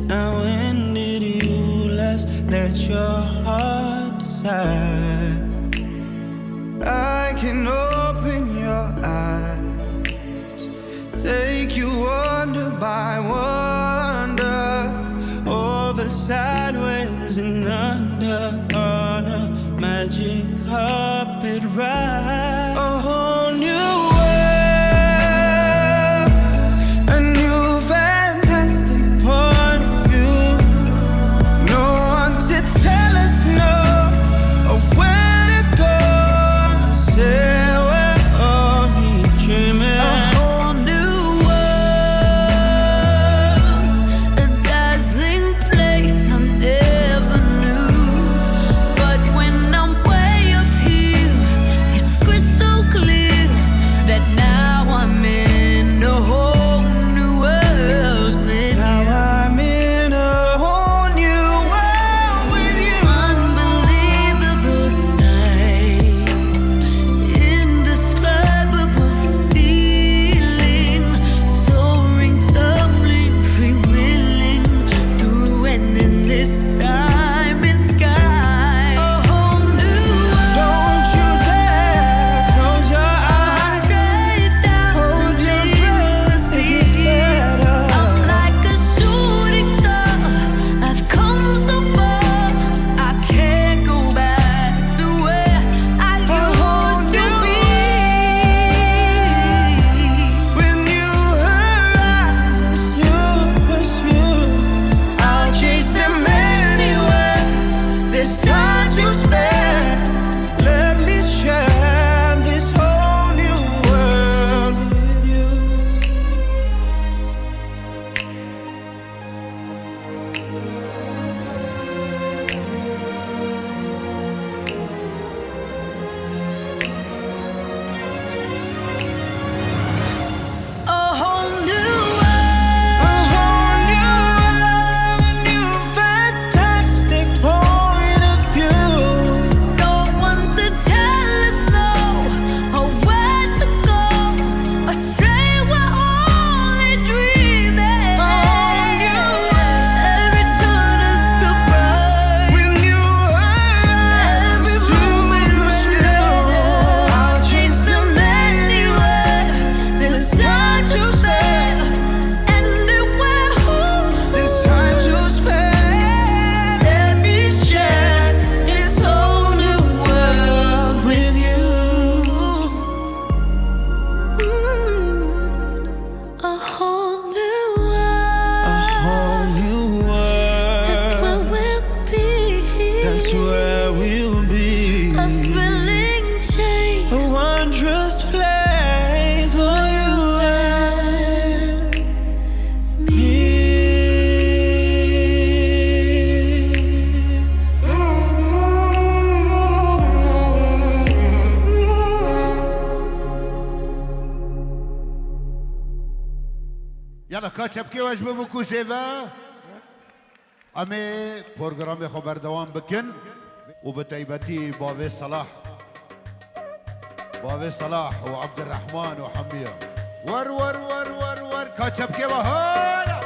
Now when did you last let your heart decide? I can open your eyes, take you wonder by wonder, over, sideways and under, on a magic carpet ride. A whole new Up here That's where we'll be. A thrilling chase, A wondrous place for you and me. يلا كاتشبكي واجبه بكو زيفا امي برنامج خبر دوام بكن وبتيبتي باوي صلاح وعبد الرحمن وحميه ور ور ور ور ور كاتشبكي وهلا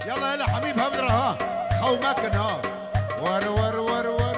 يلا يلا حبيب هبدرة ها خو ماكن ها ور ور ور ور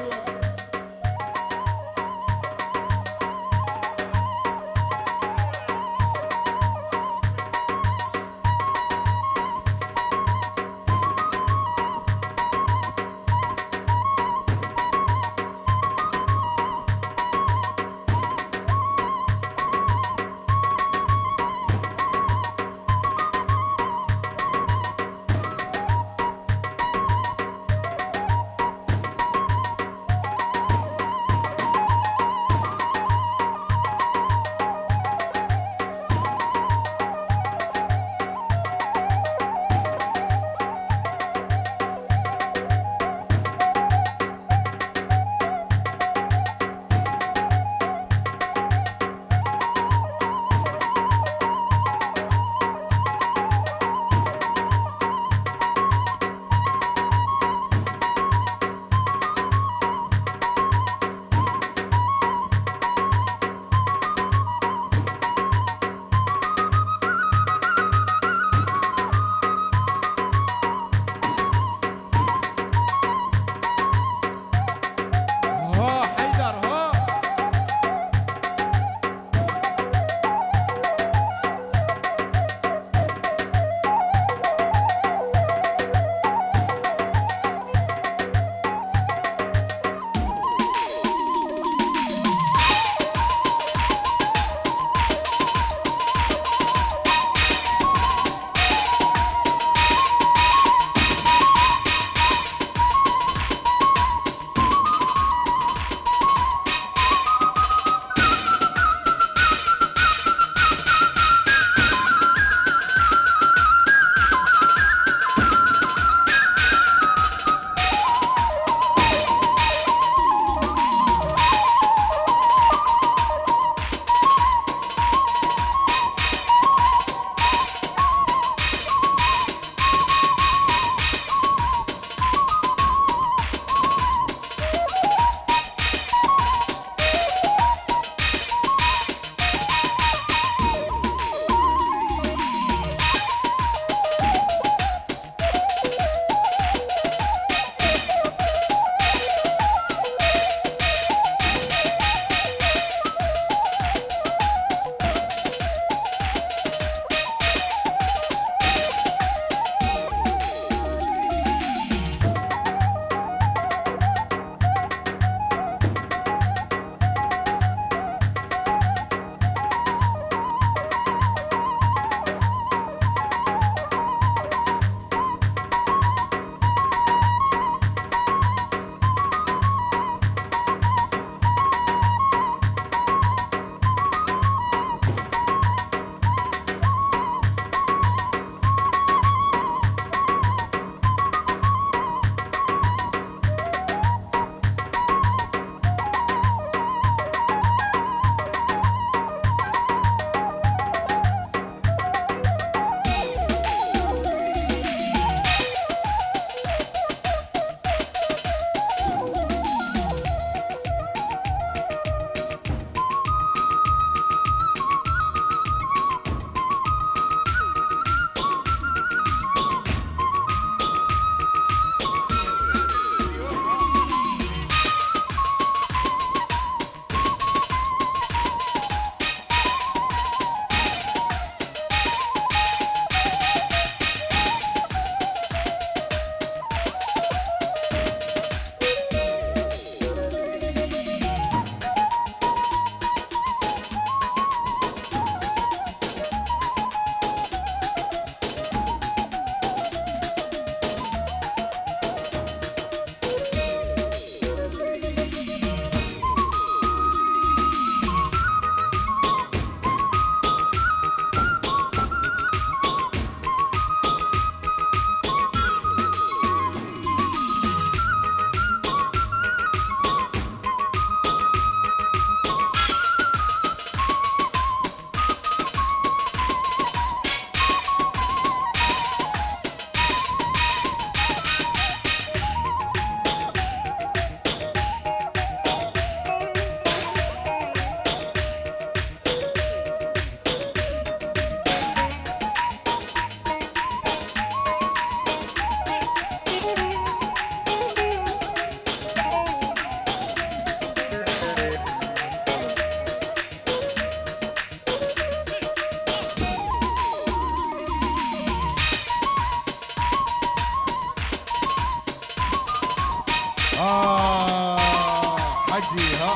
حجي ها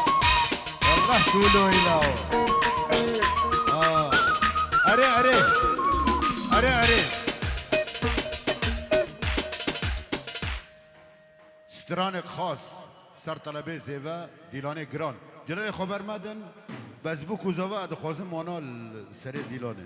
والله تقولوا إله أري أري أري أري سترانك خاص سر طلبه زیوه دیلانه گران دیلانه خبر مدن بس بو کوزاوه ادخوازم مانا سری دیلانه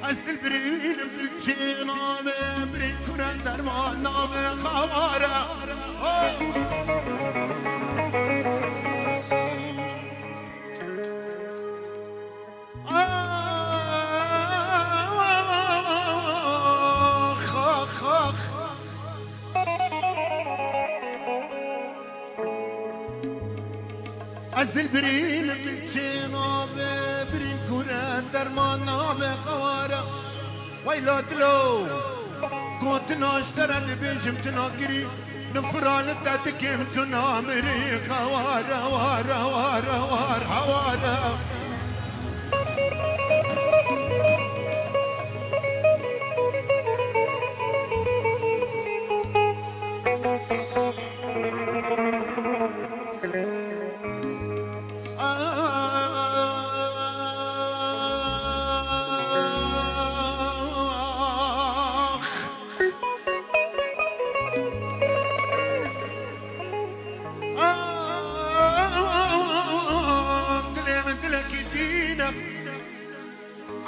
اصل برین بلچه نامه برین کنن درمان نامه خواره از دل برین بلچه نامه برین کنن درمان نامه خواره ويلات لو كنت ناشترى بيجم تناقري نفران تاتكيم تنامري خوارة وارة وارة وارة وارة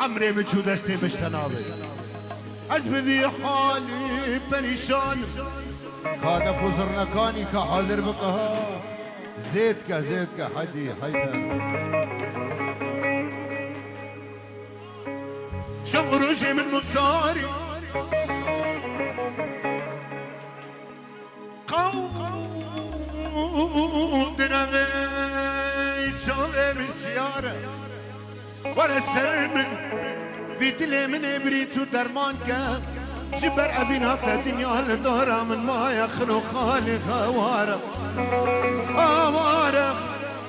عمري بچو دستي بشتنابي عزبي حالي پريشان كادا فزرنكاني كحاضر بقها زيتك حدي حيدر شمروجي من مختاري قوم درغي شوي بالسيارة ولا السر من في دلي من ابريت ودرمان كان جبر افينات الدنيا لدورة من ما يخلو خالي خوارة خوارة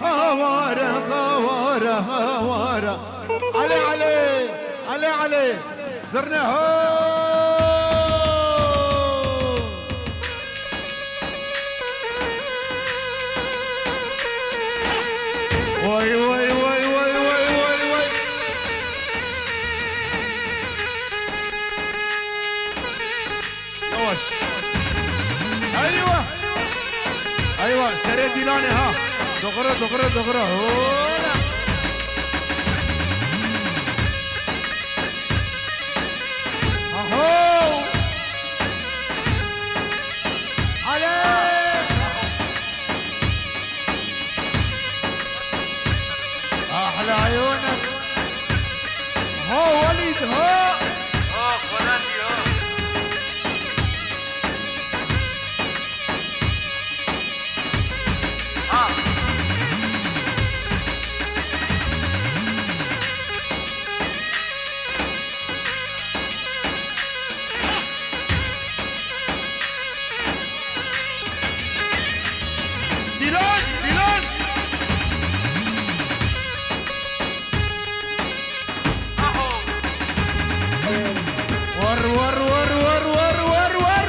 خوارة خوارة خوارة علي علي علي علي زرنا هو واي واي واي واي ايوه سري ديلاني ها دغرة هولا اهو عليك احلى عيونك هو وليد هو فلاني هو ور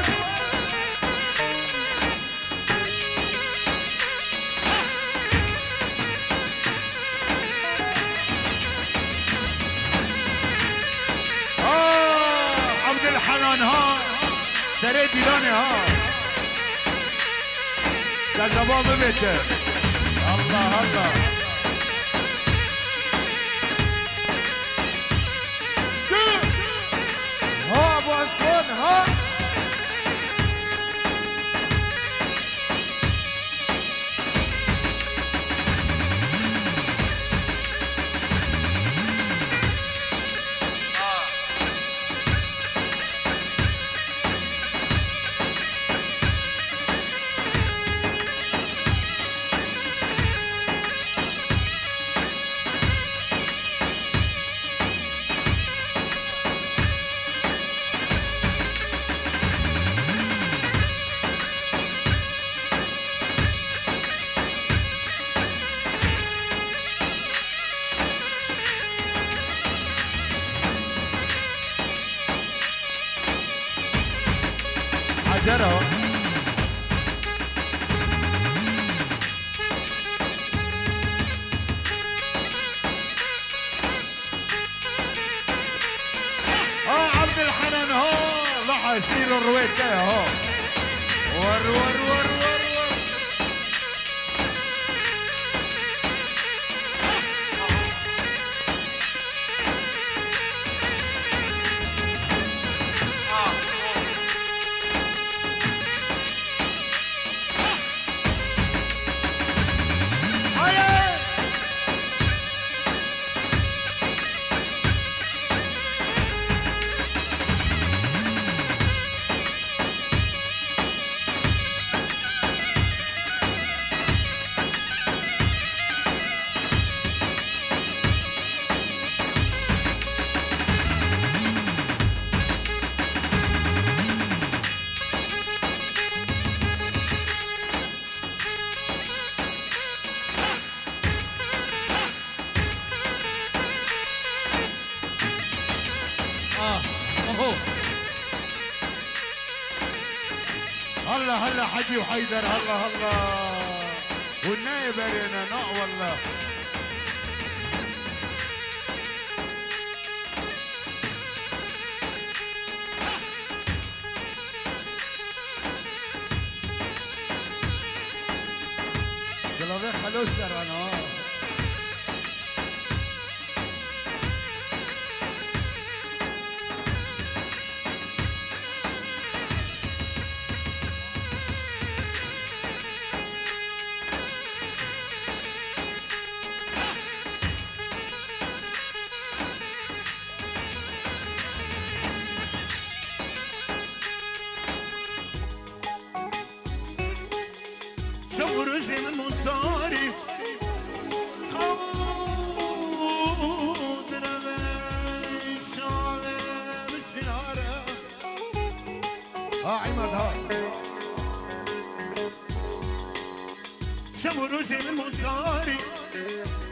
عبد الحنان ها سري ديلاني ها كذبان ببيته الله الله ها ابو اسود ها حيدرها. عبد الحنان هو راح يصير الرويد ده هو ور ور ور ور ور. هلا هلا حجي وحيدر هلا هلا والنايب علينا نق والله. جلابي خلوش انا رجلي من منصاري خود رمي شعلي بشنارة عماد ها شمو رجلي من منصاري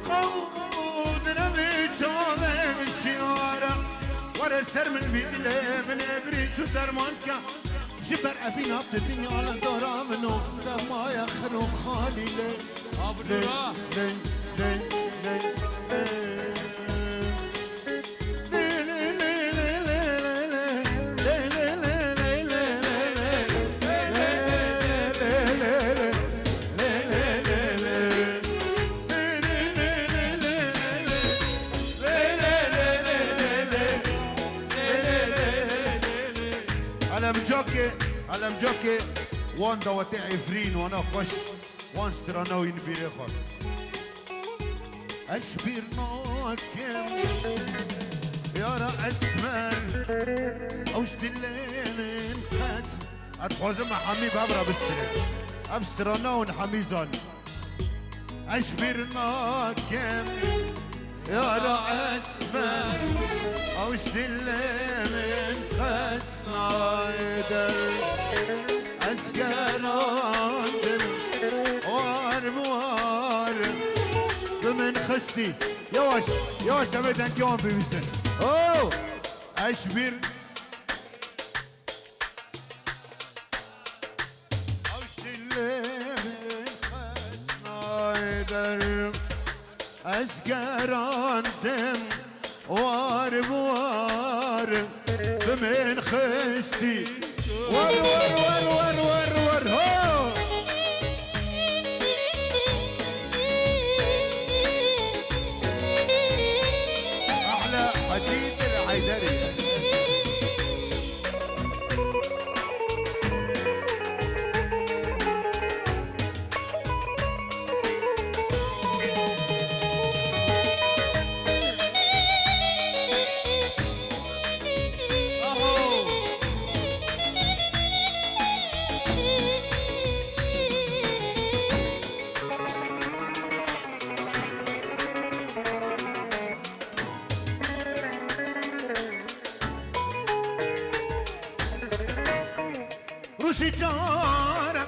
خود رمي شعلي بشنارة ورا سر من بيلي من ابريت ودرمانكا جبر أفينا الدنيا على دورة منو لما يخرب خالي لي لي لي على مجوكي وان دواتي عفرين وانا خوش وان سترانا وينبيري خال اشبيرنا كم يا رأس مال اوش دلين خات اتخوزم حمي بابرا بسترين ابسترانا ونحميزان اشبيرنا كم يا رأس مال اوش دلين خات نايدر أسكن عندم وار بمن خستي يواش يواش أبدا كيوان بيبسن أوه أشبير أسكن عندم وار بمن خستي ور ور ور ور ور ور هو احلى حديد الحيدري شجارة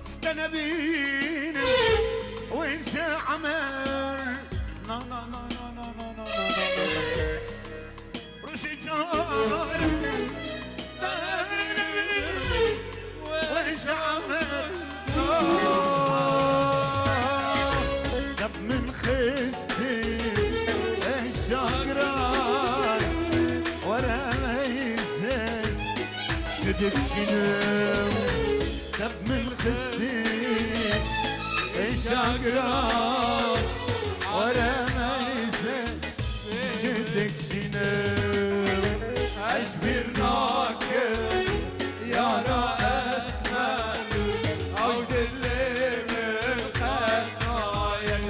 استنبين وانسى عمر لا لا لا لا لا لا لا شجارة بدك شنو تب من خستي الشاقران ورا ما يزن جدك شنو اجبرناك يا رأسنا او دلي من خطاياك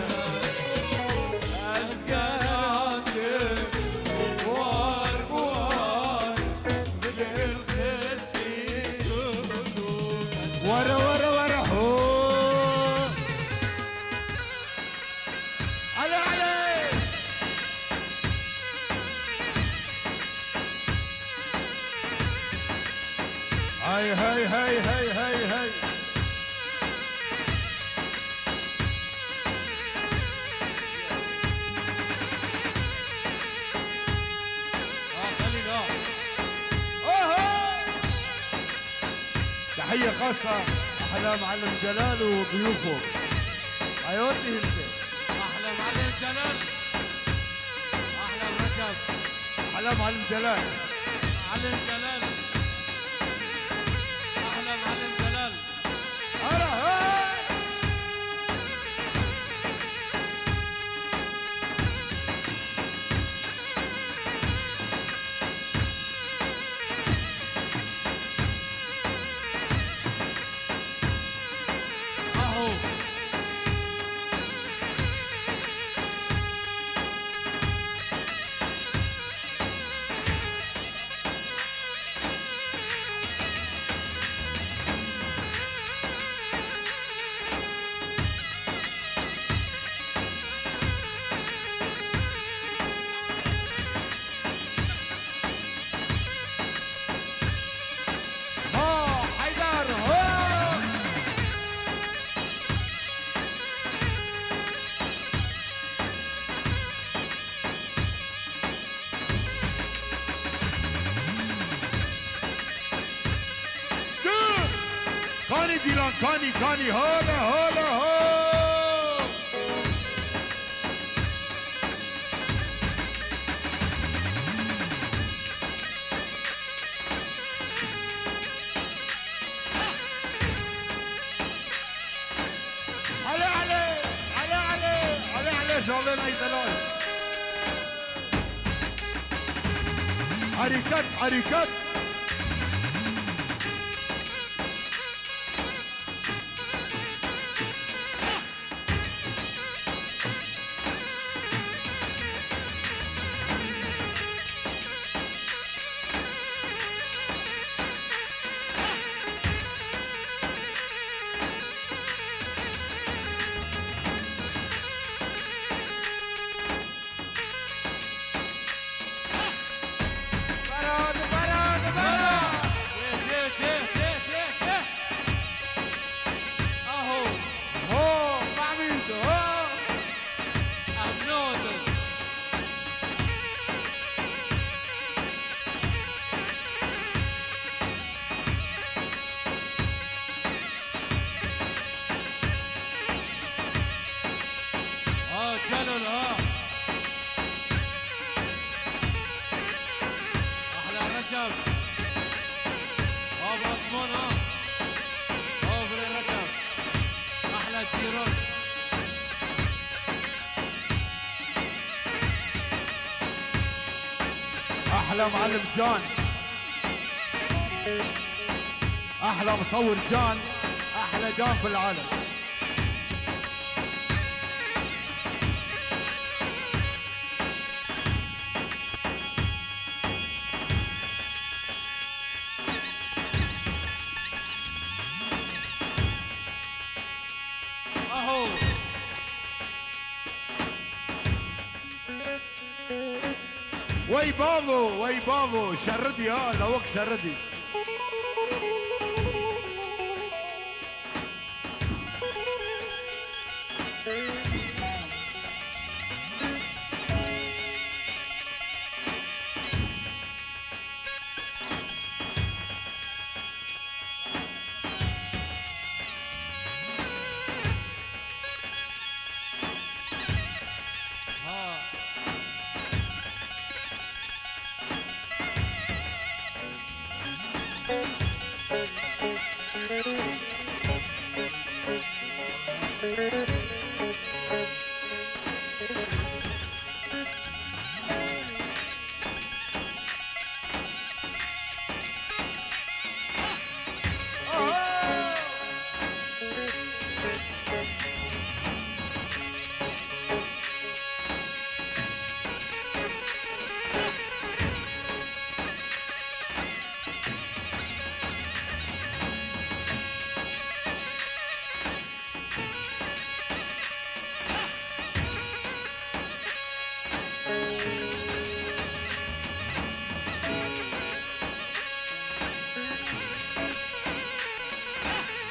ازقرانك بوار بوار بدل خستي ورا ورا ورا هو علي علي هاي هاي هاي هاي هاي هاي خلينا تحية خاصة أحلى معلم جلال وضيوفه عيودي انت احلى معلم جلال، احلى رجب، أحلى معلم جلال معلم جلال، احلى معلم جلال. هلا هاي اهو ها حيدر ها كاني ديلان كاني هلا هلا هلا علي زولين اي ثلاث حركات اهو هو معميد هو امنود جلل احلى رجب ابو عثمان ابو رجب احلى جيران احلى معلم جان احلى مصور جان احلى جان في العالم اهو وي بابو شردي لوك شردي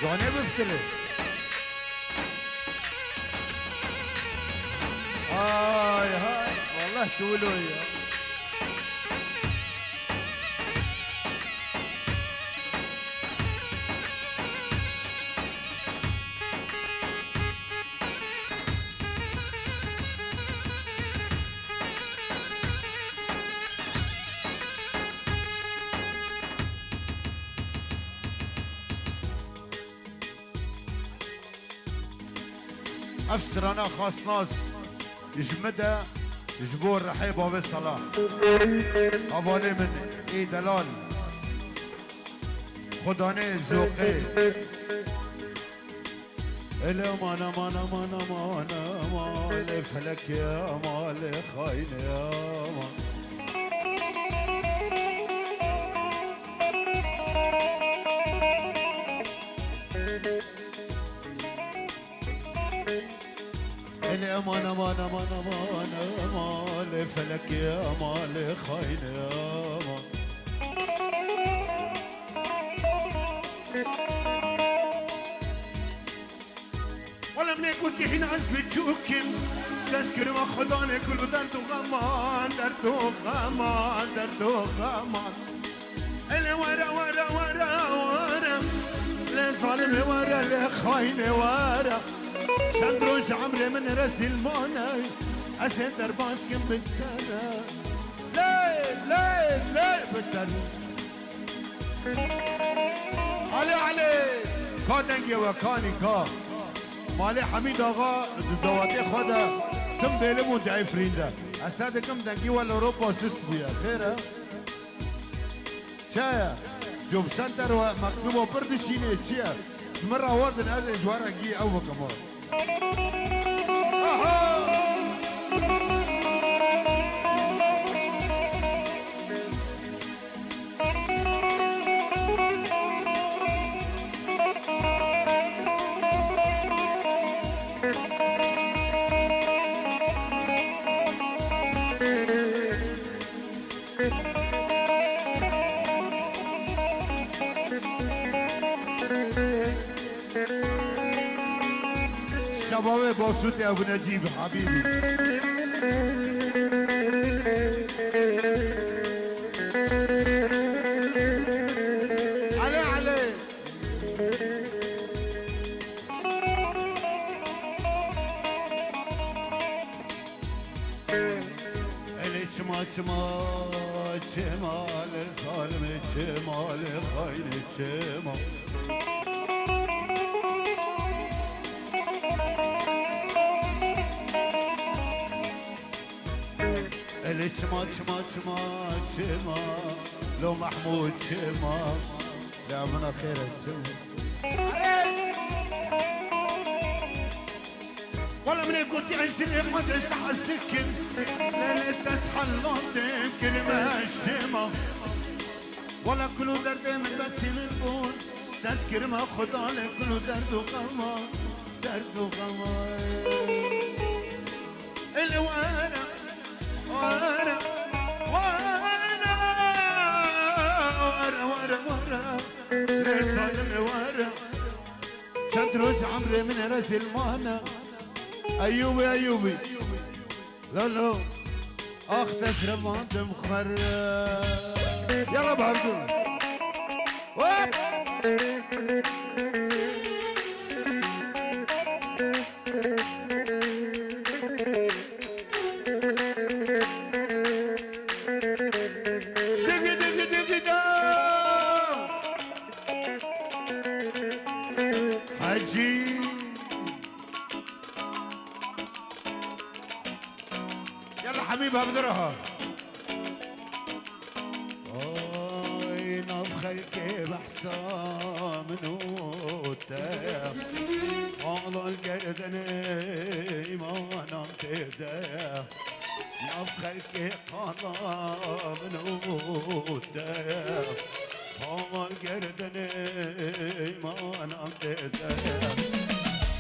دانه بفتره هاي والله تقولوا يا أفتر أنا خاص ناس يجمدها يجبور رحيب أبي صلاح أباني من إي دلال خداني زوقي إلي مانا مانا مانا مانا مالي فلك يا مالي خاين يا مالي امان امان امان امان امان فلك يا امان خاين يا امان ولا من كنت هنا عزب تشوكن تذكر ما خداني كل درد وغمان درد وغمان درد وغمان اللي ورا ورا ورا ورا لا ظالم ورا لا خاين ورا شندروش عمري من رسل موناي أسد درباس كم بتسنى ليه بتر علي كادنجي وكاني كا مالي حميد آغا دواتي خدا تم بيلمون دعي فريندا أسد كم دنجي والأوروبا سست بيا خيرا شايا جوب سنتر ومكتوبة بردشيني تشيا مرة وادن هذا جوارا جي أو كمان شباب باسوت ابو نجيب حبيبي علي اللي çma çmal zalim çmal hain çmal اللي çma لو محمود çma يا من خير والله من كنت عشت ما تفتح السكن ليلة تصحى اللطم كلمة الشمع والله كله درد من بس البون تذكر ما خدالي كله درد وغمار درد وغمار اللي وانا ليش ظالم ورا شندروش عمري من راس المهنة ايوبي لولو اختك رمانت مخرب يلا بهردون حبيبها بدرها نفخلك بحسام نوتا قال القردني ما نمتدا نفخلك قال نوتا قال القردني ما نمتدا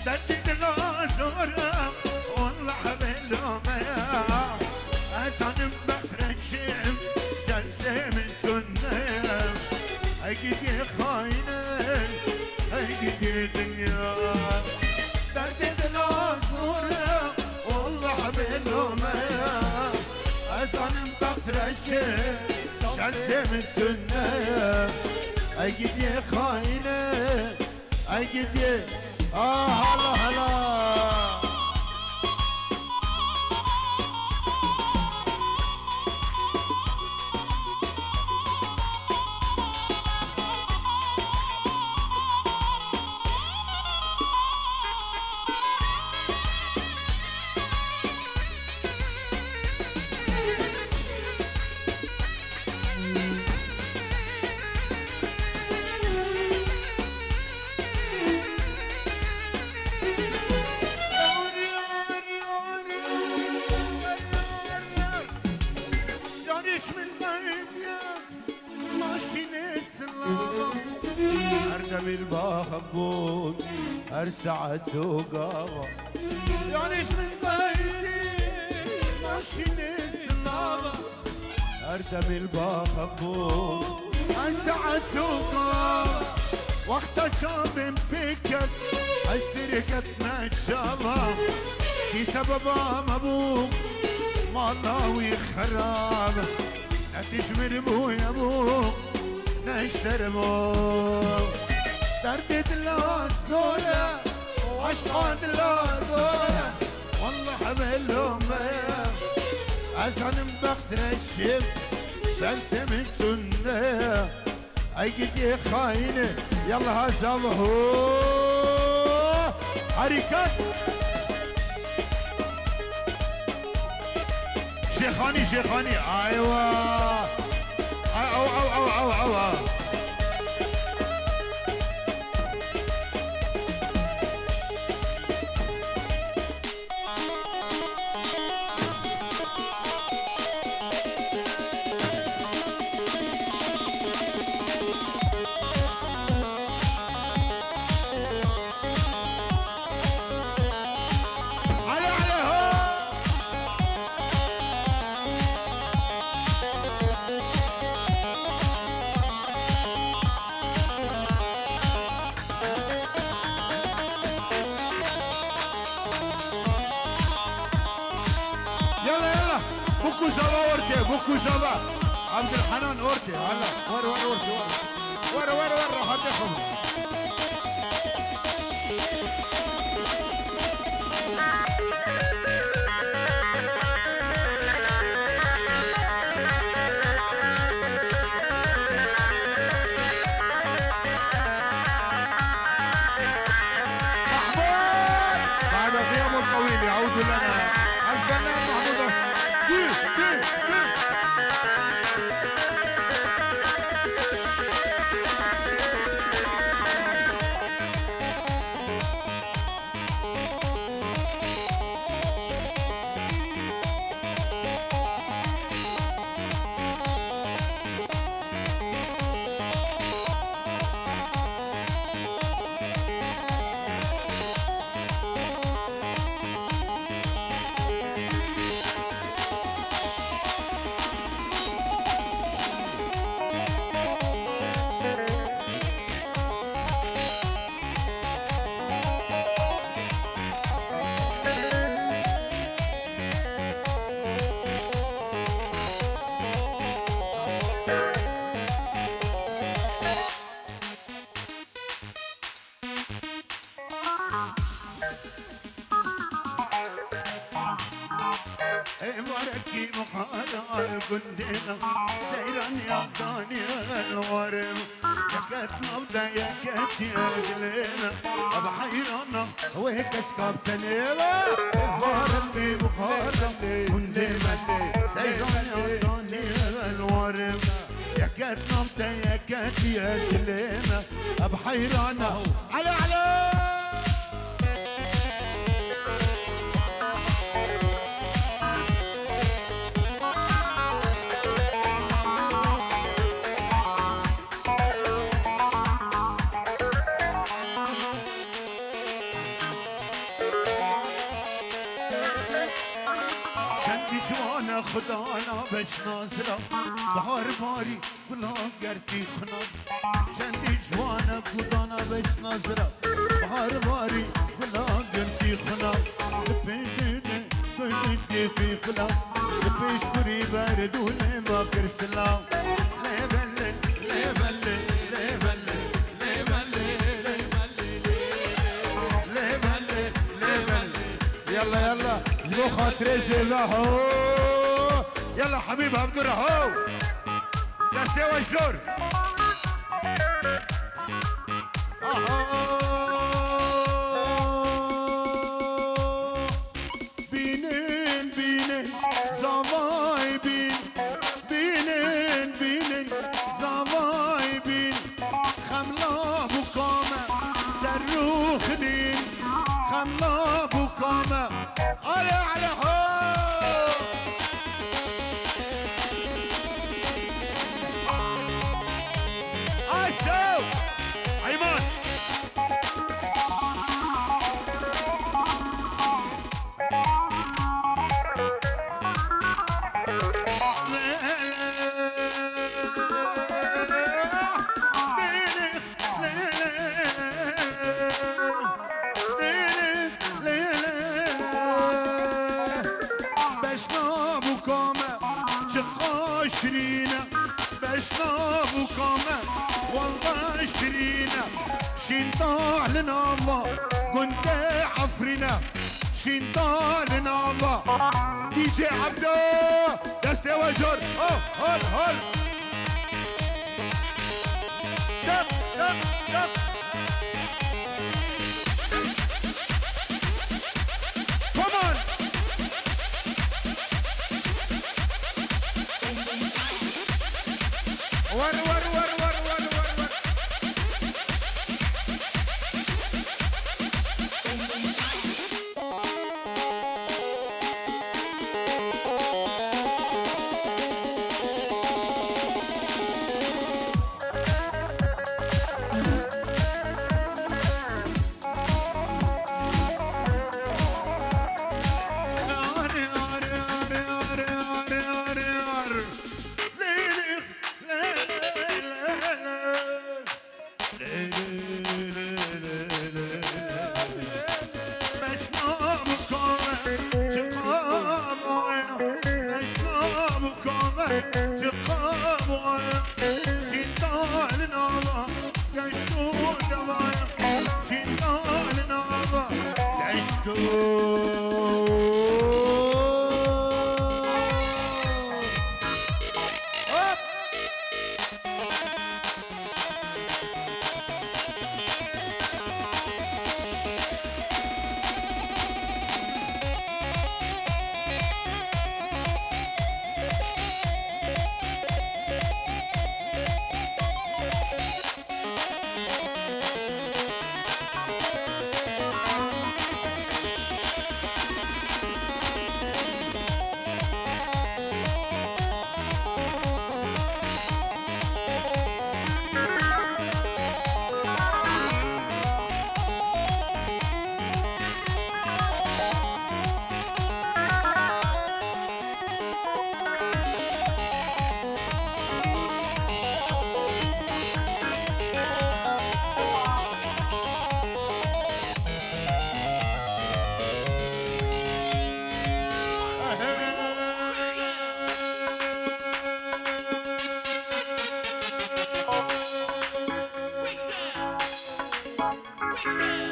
تدد الغزورة والله بالله أتانم بخرج شم جلسة من تنم هيجي خاينة هيجي Ezanım baktıraşı Şansımın tünne Ay gidiyor haine Ay gidiyor Ah hala hala بالبخبون ارسعت وقاوة يعني من بيتي ماشي السلامة ارتم البخبون ارسعت وقاوة وقت شاطن بكت اشتركت نجامة في سببها مبوك مالله خرابة لا تشمر بو يا ابوك نشتر بو دردت لا زولة عشقات لا زولة والله حملهم بيا عسان بختر الشب سنت من سنة ايدي خاينة يلا هزمه حركات شيخاني شيخاني ايوه او او او او او, أو. بوكو زبا عبد الحنان اورتي هلا ورا ورا اورتي ورا ورا ورا حدكم محمود بعد غيابه الطويل يعود لنا الفنان محمود وركي مقالة قدنا سيران يا ضاني الورم يا كتنا بدا يا كتي اجلنا بحيرنا وهيك سكبتني وركي مقالة قدنا سيران يا ضاني الورم يا كتنا بدا يا كتي اجلنا بحيرنا على على خدانا بش نازرا بهار باری گلاب گرتی خناب چندی جوانا خدانا بش نازرا بهار باری گلاب گرتی خناب پیدینه گلتی فی خلاب بشكري برد ولبكر سلام لبلي لبلي لبلي لبلي لبلي لبلي يلا يلا جبوا خاطري زيلا هو يلا حبيب عبد الرحو دستي وجدور بینن بینن زوای بین بینن بینن زوای بین خملا بکامه سر روخ دین خملا بکامه على هو شو ايمان شنطالنا الله كنت عفرنا شنطالنا الله دي جي عبدو دستي وجر هول هول دق دق دق كمان ور ور ور ور ور ور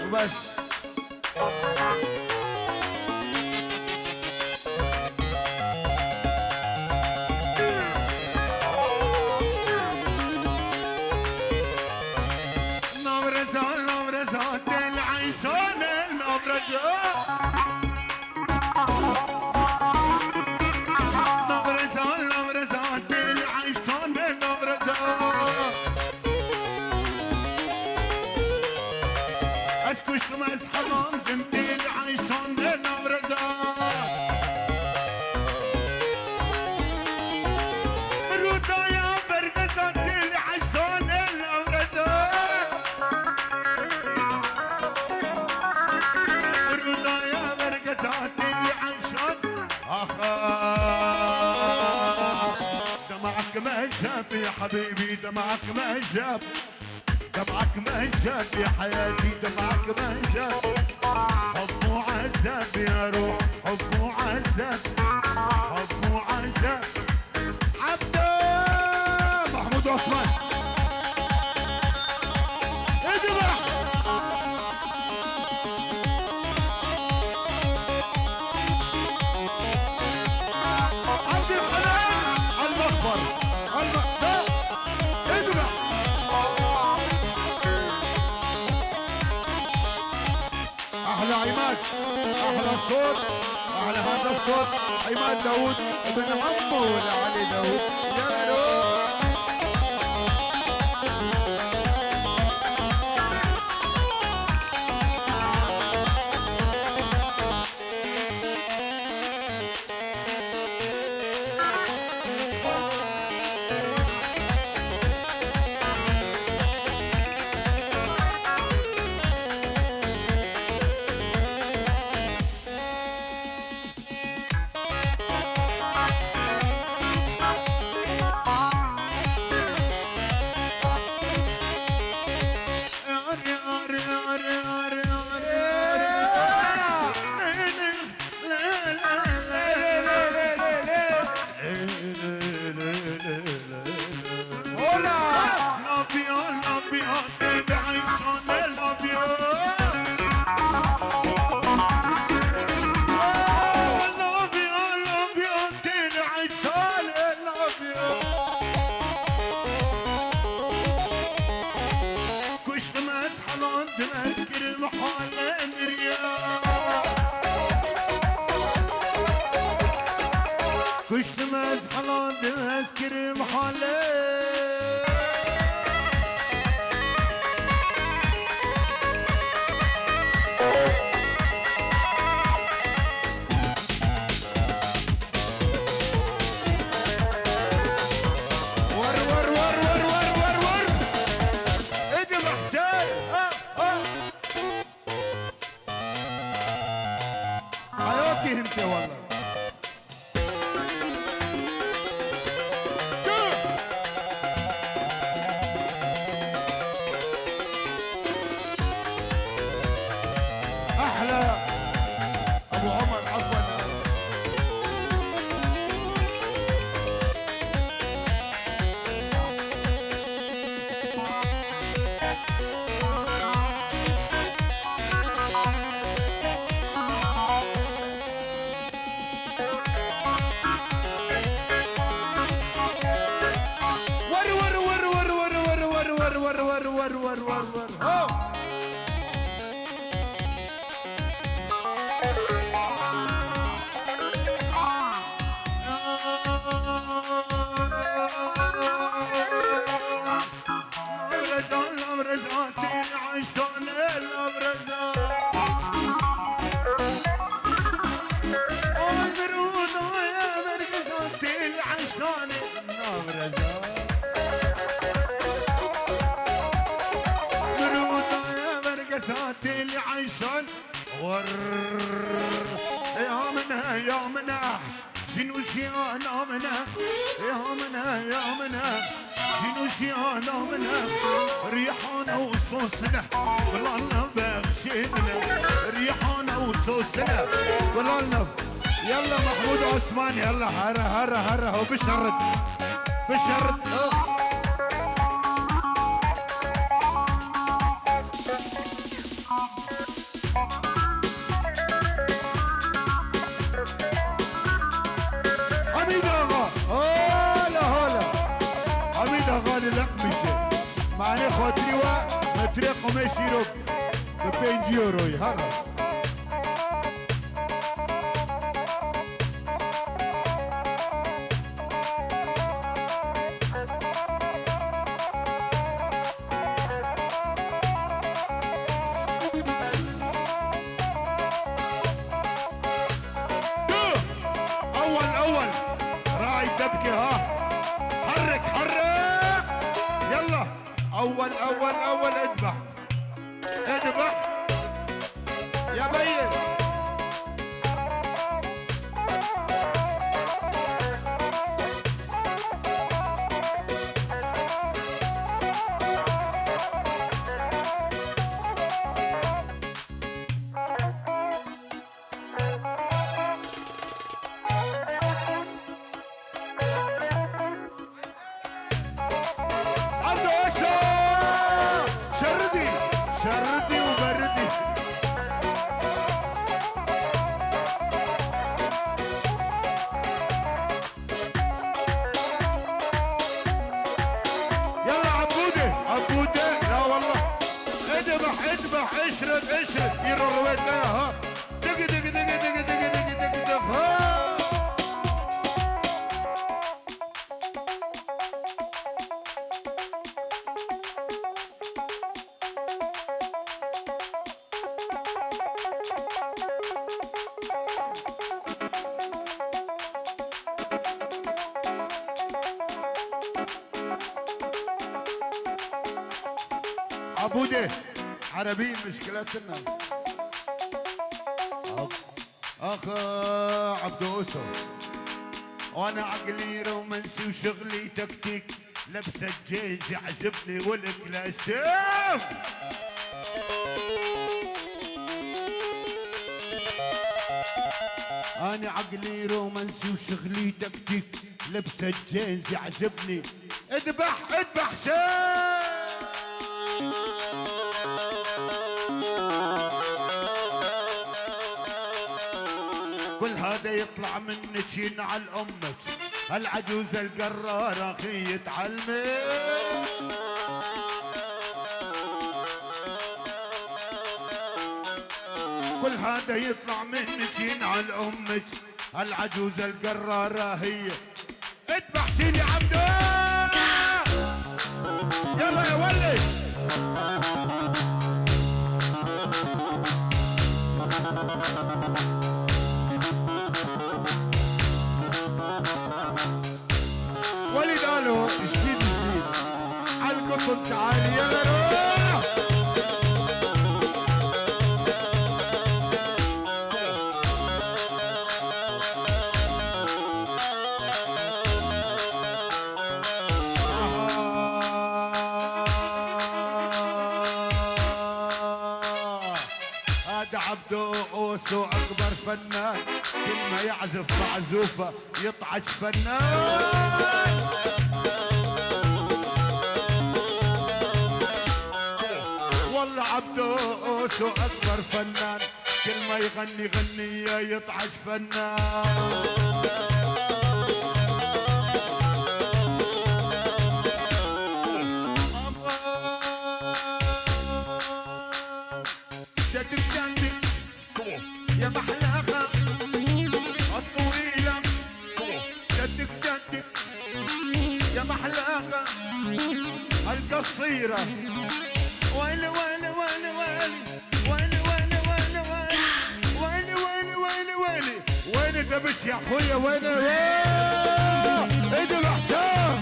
وبس نبرزة العيشان نبرزة العيشان نبرزة اسكش خمس حضان بنت العيشان نبرزة الرودايا برقزة العيشان نبرزة الرودايا برقزة العيشان دمعك ما شاف يا حبيبي دمعك ما شاف دمعك ما شاف يا حياتي دمعك ما شاف حب معذب يا روح حب معذب حب الصوت، على هذا الصوت عماد داوود ابن عمه لعلي داوود. يا روح كشت مزحلان تذكر محالي. انت والله احلى ابو عمر عفوا. ور هو يا منها يا منها شنو شيانا منها يا منها يا منها شنو شيانا منها ريحانة وصوصنا ظلالنا بخشينا ريحانة وصوصنا ظلالنا. يلا محمود عثمان يلا هرا هرا هرا هو بشرد بشرد غالي الأقمشة معني خاطري ومتري قماشي روب ب5 يورو هرب. أول راعي الدبكة ها حرك يلا اول اذبح يا بيي. شردي وبردي يلا عبودة لا والله اذبح اشرد يرى الرويت ها دق عبودة عربي مشكلتنا. اخ عبد اوسو، وانا عقلي رومانسي وشغلي تكتيك، لبسة جيج يعجبني والكلاسيك. انا عقلي رومانسي وشغلي تكتيك، لبسة جينز يعجبني. اذبح اذبح كل هذا يطلع منك ينعل امك، هالعجوزة القرارة اخي يتعلمك. كل هذا يطلع منك ينعل امك، هالعجوزة القرارة هي. اذبح سيدي عبده، يلا يا ولد. ولد قالوا جديد جديد عالقطن، تعالي يلا روح. هذا عبده اوسو اكبر فنان، كل ما يعزف معزوفه يطعج فنان. والله عبده اوسو اكبر فنان، كل ما يغني غنيه يطعج فنان. يا محلاها الطويلة، جدك جدك يا محلاها القصيرة. ويلي ويلي ويلي ويلي ويلي ويلي ويلي ويلي ويلي ويلي ويلي ويلي دبش يا اخويا ويلي ايدي الحسام.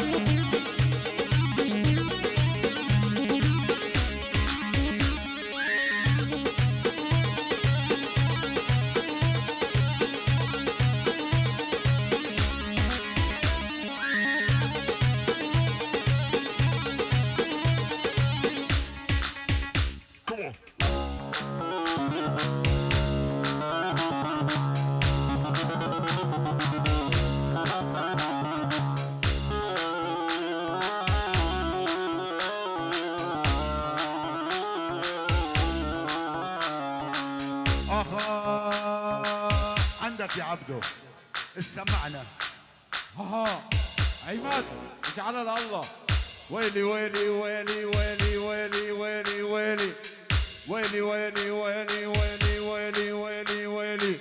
عندك يا عبدو استمعنا. ها عماد اجعلها لله. ويلي ويلي ويلي ويلي ويلي ويلي ويلي ويلي ويلي ويلي ويلي ويلي ويلي ويلي.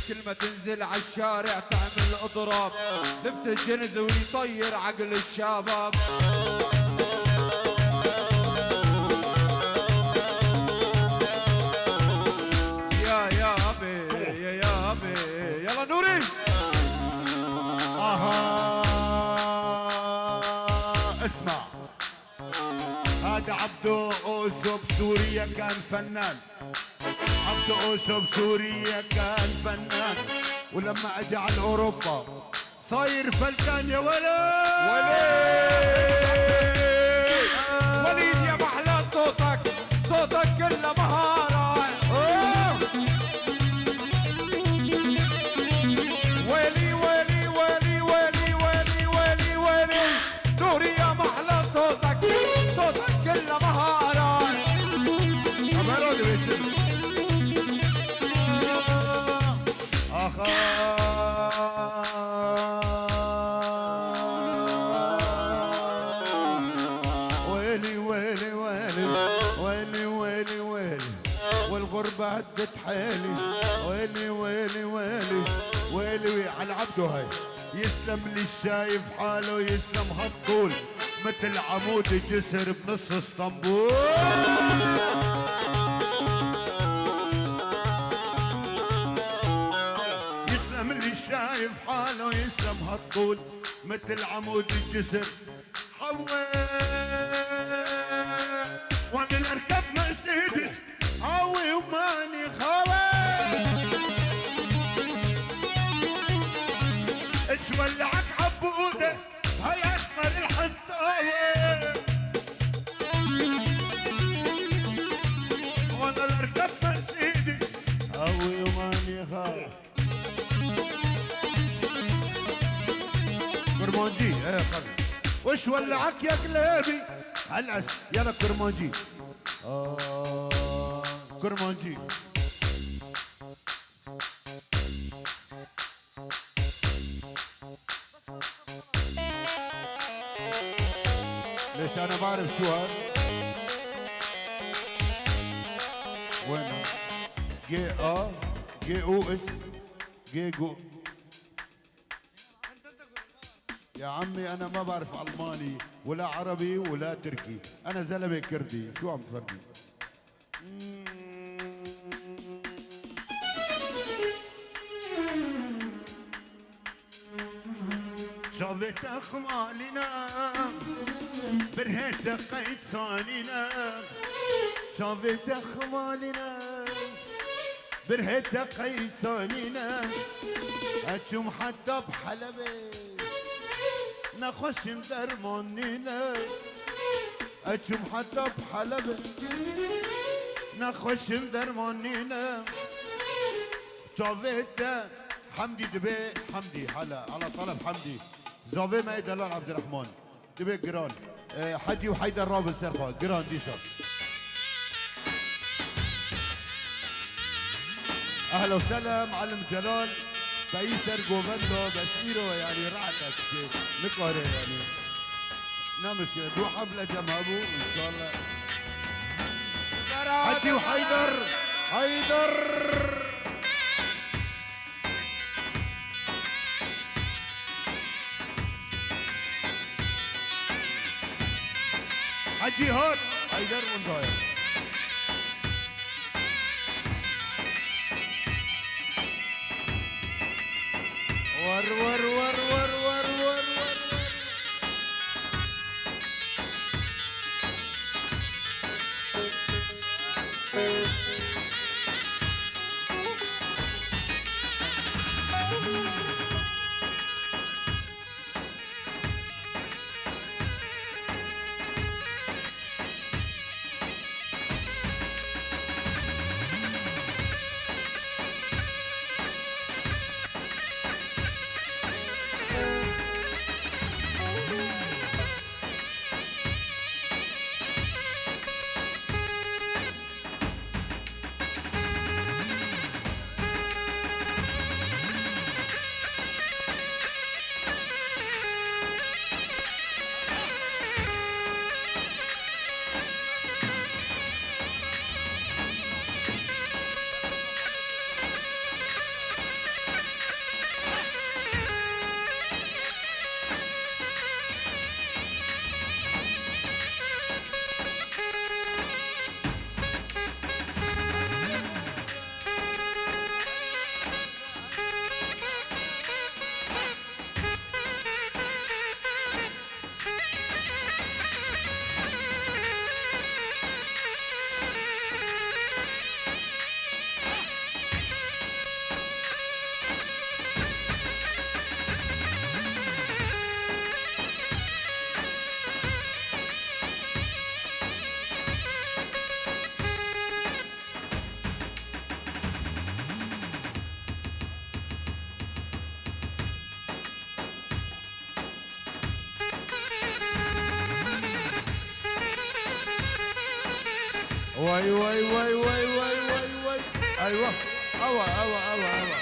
كل ما تنزل عالشارع تعمل اضراب، لبس الجنز ويطير عقل الشباب. يا ابي يا ابي يلا نوري. اسمع، هذا عبده اوسو بسوريا كان فنان، عبده اوسو بسوريا كان فنان، ولما اجى على اوروبا صاير فلتان يا ولد. وليد يا محلى صوتك، صوتك كله مهارة. ويلي ويلي ويلي ويلي ويلي ويلي ويلي. نوري يا محلى صوتك، صوتك كله مهارة. ويلي ويلي ويلي ويلي ويلي ويلي والغربة هدت حيلي. ويلي ويلي ويلي ويلي على عبده هاي. يسلم لي الشايف حاله، يسلم هالطول مثل عمود جسر بنص اسطنبول. يسلم لي الشايف حاله، يسلم هالطول مثل عمود الجسر. حول وانا الاركب مرسيدس عوي وماني خاوي ايش ولعك عبوده هاي اسمر الحنطاوي وانا الاركب مرسيدس عوي وماني خاوي كرمانجي ايه خلي وش ولعك يا قلبي هالأس يلا كرمانجي كرمانجي ليش انا بعرف شو هاد وين جي جي او اس جي جو يا عمي انا ما بعرف الماني ولا عربي ولا تركي انا زلمه كردي شو عم تفرجي شظيت اخمالنا برهيت قيد صانينا شظيت اخمالنا برهيت قيد صانينا اتشم حتى بحلبي نخش درمانينا اتشم حتى بحلب نخش درمانينا جافيت حمدي دبي حمدي هلا على طلب حمدي زافي ما دلال عبد الرحمن دبي جران حجي وحيدر رابل سرفا جران ديسا اهلا وسهلا معلم جلال بيسر جوفندو بسيرو يعني رعتك نقهر يعني لا مشكلة دو حفلة جمهبو ان شاء الله حجي وحيدر حيدر حجي هون حيدر من ضايع ور ور ور ور ور ور ور واي واي واي واي واي واي واي ايوه اوا اوا اوا اوا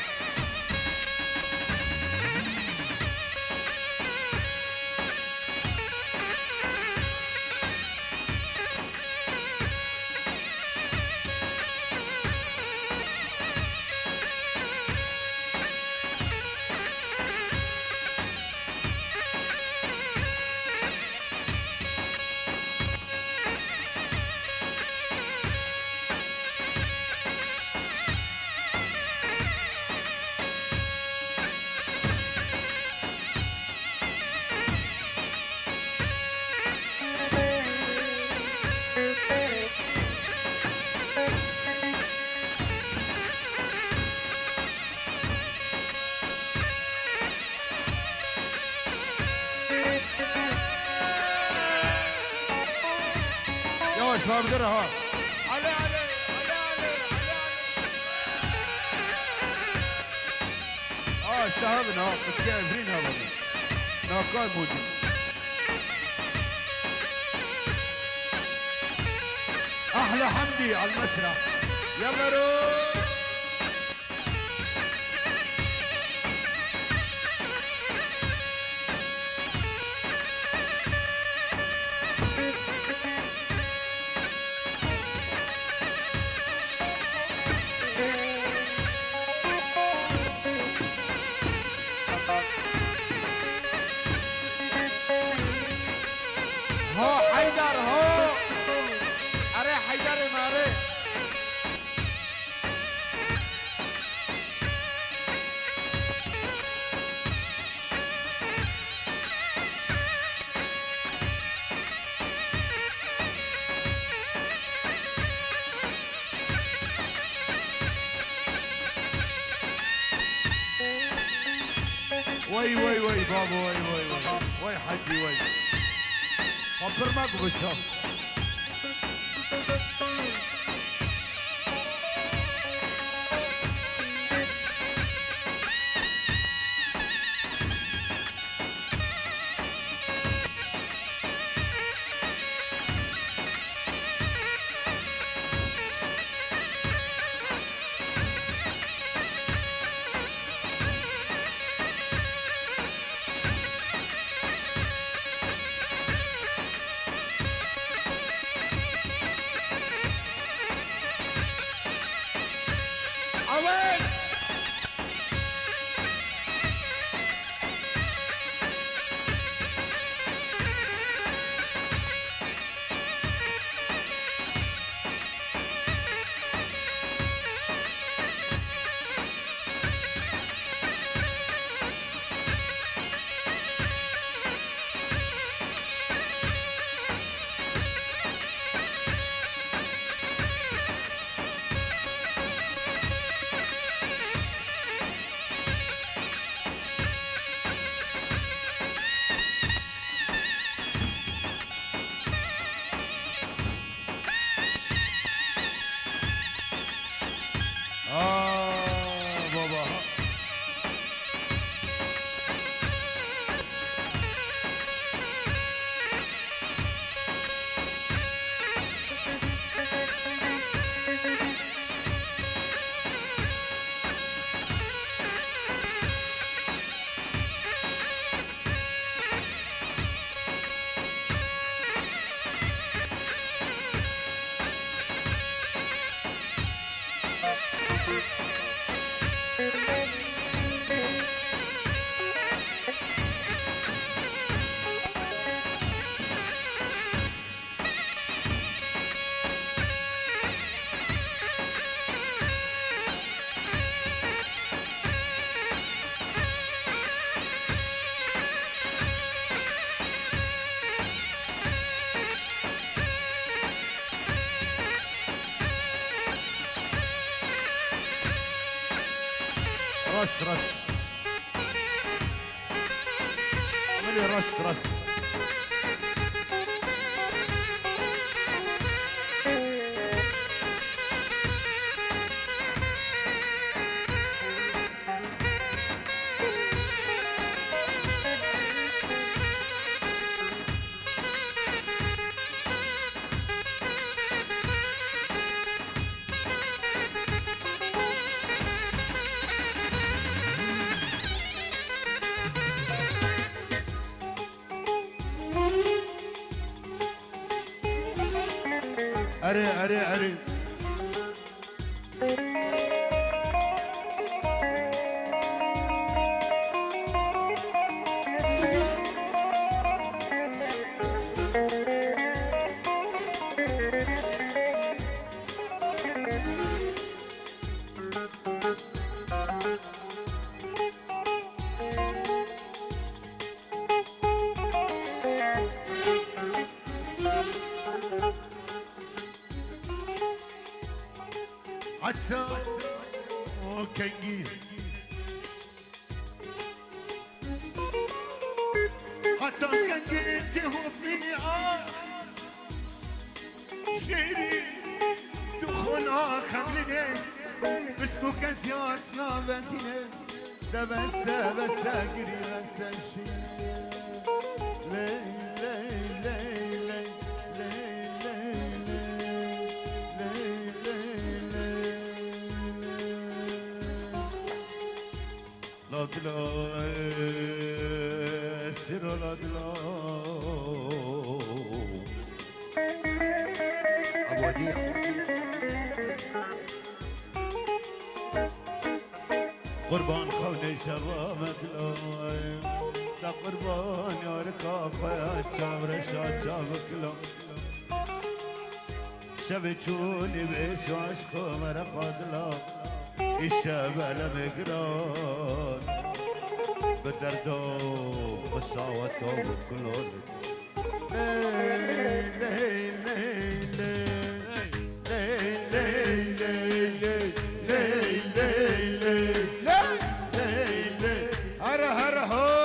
صابر ها علي علي علي علي علي اشتهرنا بس كافرين هذا ناقاد موجود. احلى حمدي على المسرح يلا روح. هو حيدر هو اري حيدر ماري وي وي وي بابا وي وي وي وي حجي وي خبر ماكو بالشام. عوين بابا رست رست عملي رست رست. أري أري أري عطسة وكنجي حتى كنجي انت هو في شيري دخول آخر لدي بسكو كسياس نابتيني ده بس قري بس شيري لي لي لي لي لا دلا سيرو لا دلا أبو وديع قربان خوني شرامك لاي دا قربان يا ركافة جابر شاجابك لا شبچوني بيش وعشقو مرقاد لا الشبل مقران بدردو بصاوته بكلون لي لي لي لي لي لي لي لي لي لي هر هر هو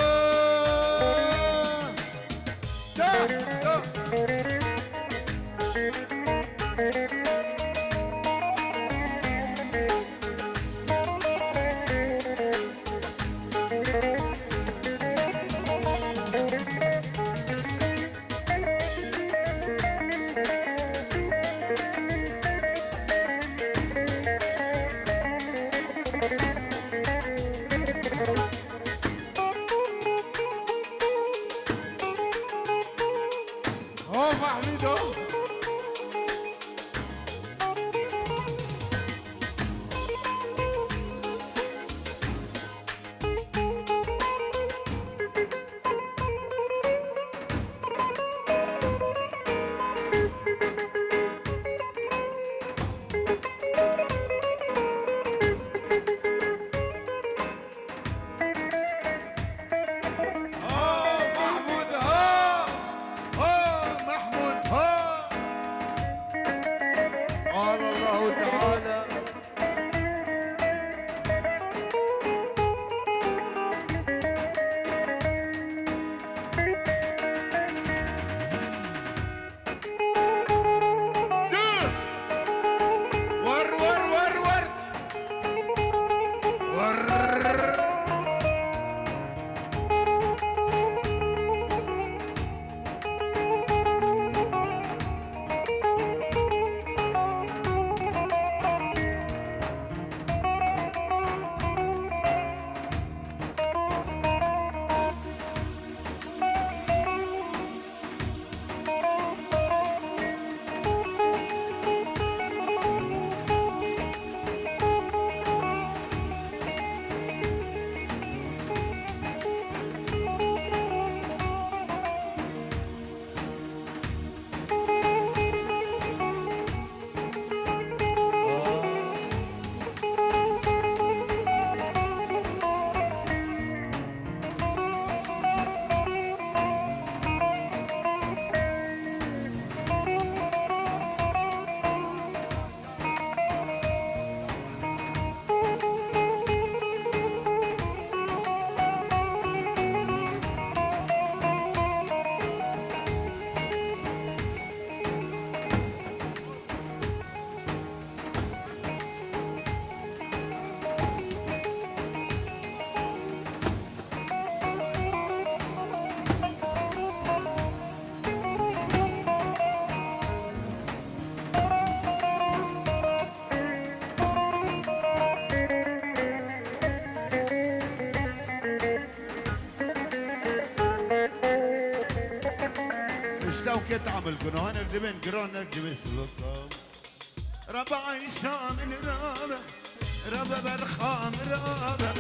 تعمل قرانك دبن قرانك دبن سلطان ربع عيشام الرابع ربع برخام رابع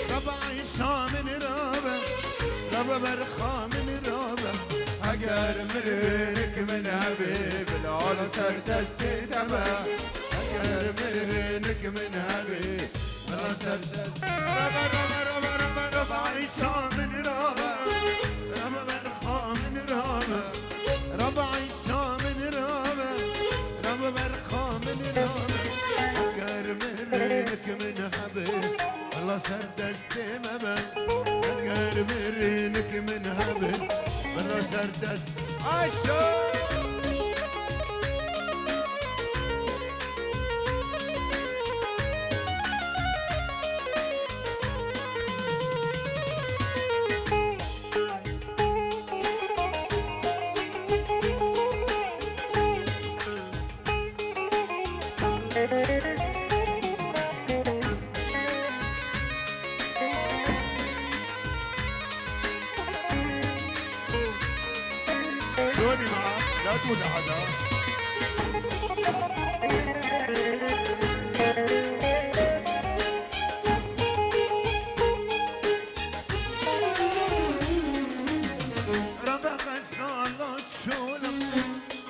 ربع عيشام الرابع ربع برخام رابع أقر مرنك من حبيب العلا سرتست تمام أقر مرنك من حبيب العلا سرتست ربع ربع ربع ربع ربع عيشام الرابع ربع برخام رابع ربع الشام رابع ربع برخام رابع أقر مرنك من حبيب الله سردست مبا أقر مرنك من حبيب الله سردست عشاق ويني معك لا تقول لحدا. ربا غزالة شولا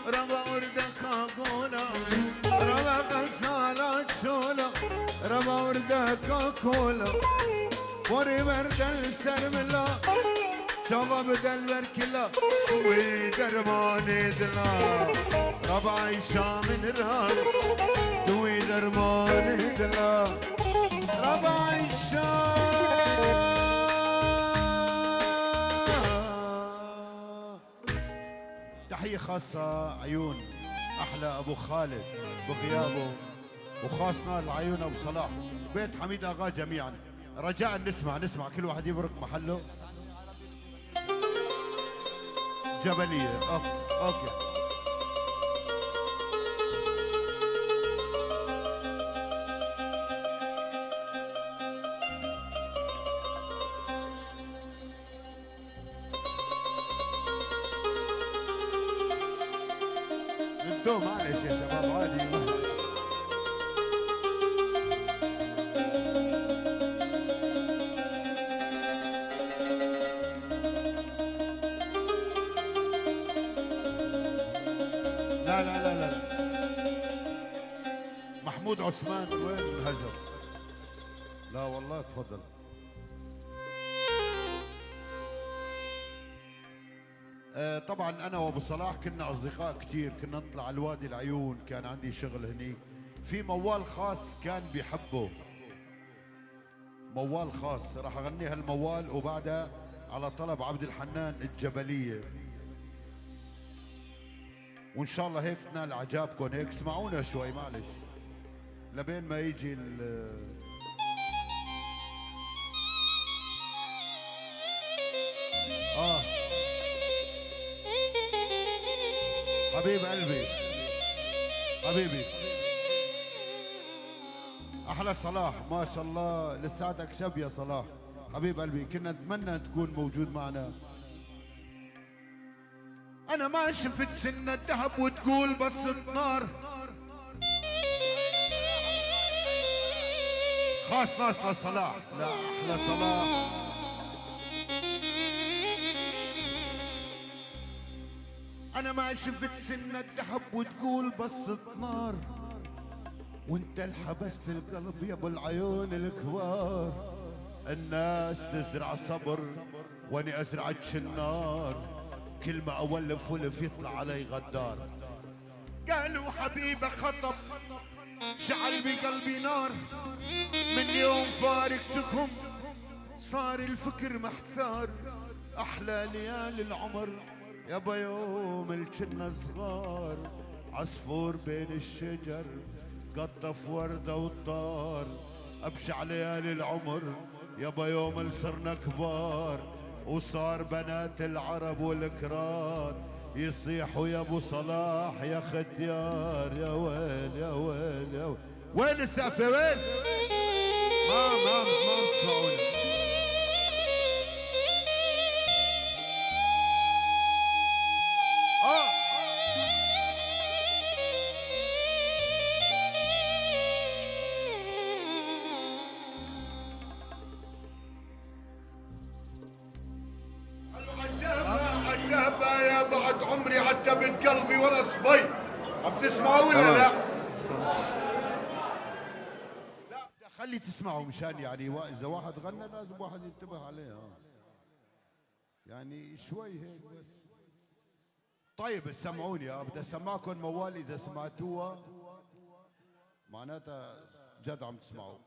ربا وردك أقولا ربا غزالة شولا ربا وردك أقولا وري برد السرملا شبا بدل بركلا ويدرمان دلا ربا عيشا من الهار توي درمان دلا ربا عيشا. تحية خاصة عيون أحلى أبو خالد بغيابه، وخاصنا لعيون أبو صلاح بيت حميد أغا جميعا. رجاء نسمع كل واحد يبرك محله. جبلية أوكي. ندو معلش يا شباب عادي. لا محمود عثمان وين الهجر؟ لا والله تفضل. طبعا انا وابو صلاح كنا اصدقاء كثير، كنا نطلع على الوادي العيون، كان عندي شغل هنيك. في موال خاص كان بيحبه، موال خاص راح اغني هالموال وبعدها على طلب عبد الحنان الجبلية، وان شاء الله هيك تنال اعجابكم. هيك اسمعونا شوي معلش لبين ما يجي حبيب قلبي حبيبي احلى صلاح، ما شاء الله لساتك شب يا صلاح حبيب قلبي. كنا نتمنى تكون موجود معنا. انا ما شفت سنة ذهب وتقول بس النار، خاص ناس لصلاح، لا احلى صلاح. انا ما شفت سنة ذهب وتقول بس نار، وانت اللي حبست القلب يا ابو العيون الكبار. الناس تزرع صبر واني ازرع النار، كل ما اولف ولف يطلع علي غدار. قالوا حبيبه خطب شعل بقلبي نار، من يوم فارقتكم صار الفكر محتار. احلى ليالي العمر يابا يوم الجنة صغار، عصفور بين الشجر قطف وردة وطار. ابشع ليالي العمر يابا يوم اللي صرنا كبار، وصار بنات العرب والكراد يصيحوا يا ابو صلاح يا ختيار. يا ويل يا ويل يا ويل، وين السقفة وين؟ ما بتسمعونا. عتابة يا بعد عمري عتبت قلبي وانا صبي. عم تسمعوا ولا لا؟ لا خلي تسمعوا مشان يعني اذا واحد غنى لازم واحد ينتبه عليه. يعني شوي هيك بس. طيب سمعوني، بدي اسمعكم موال، اذا سمعتوها معناتها جد عم تسمعوا،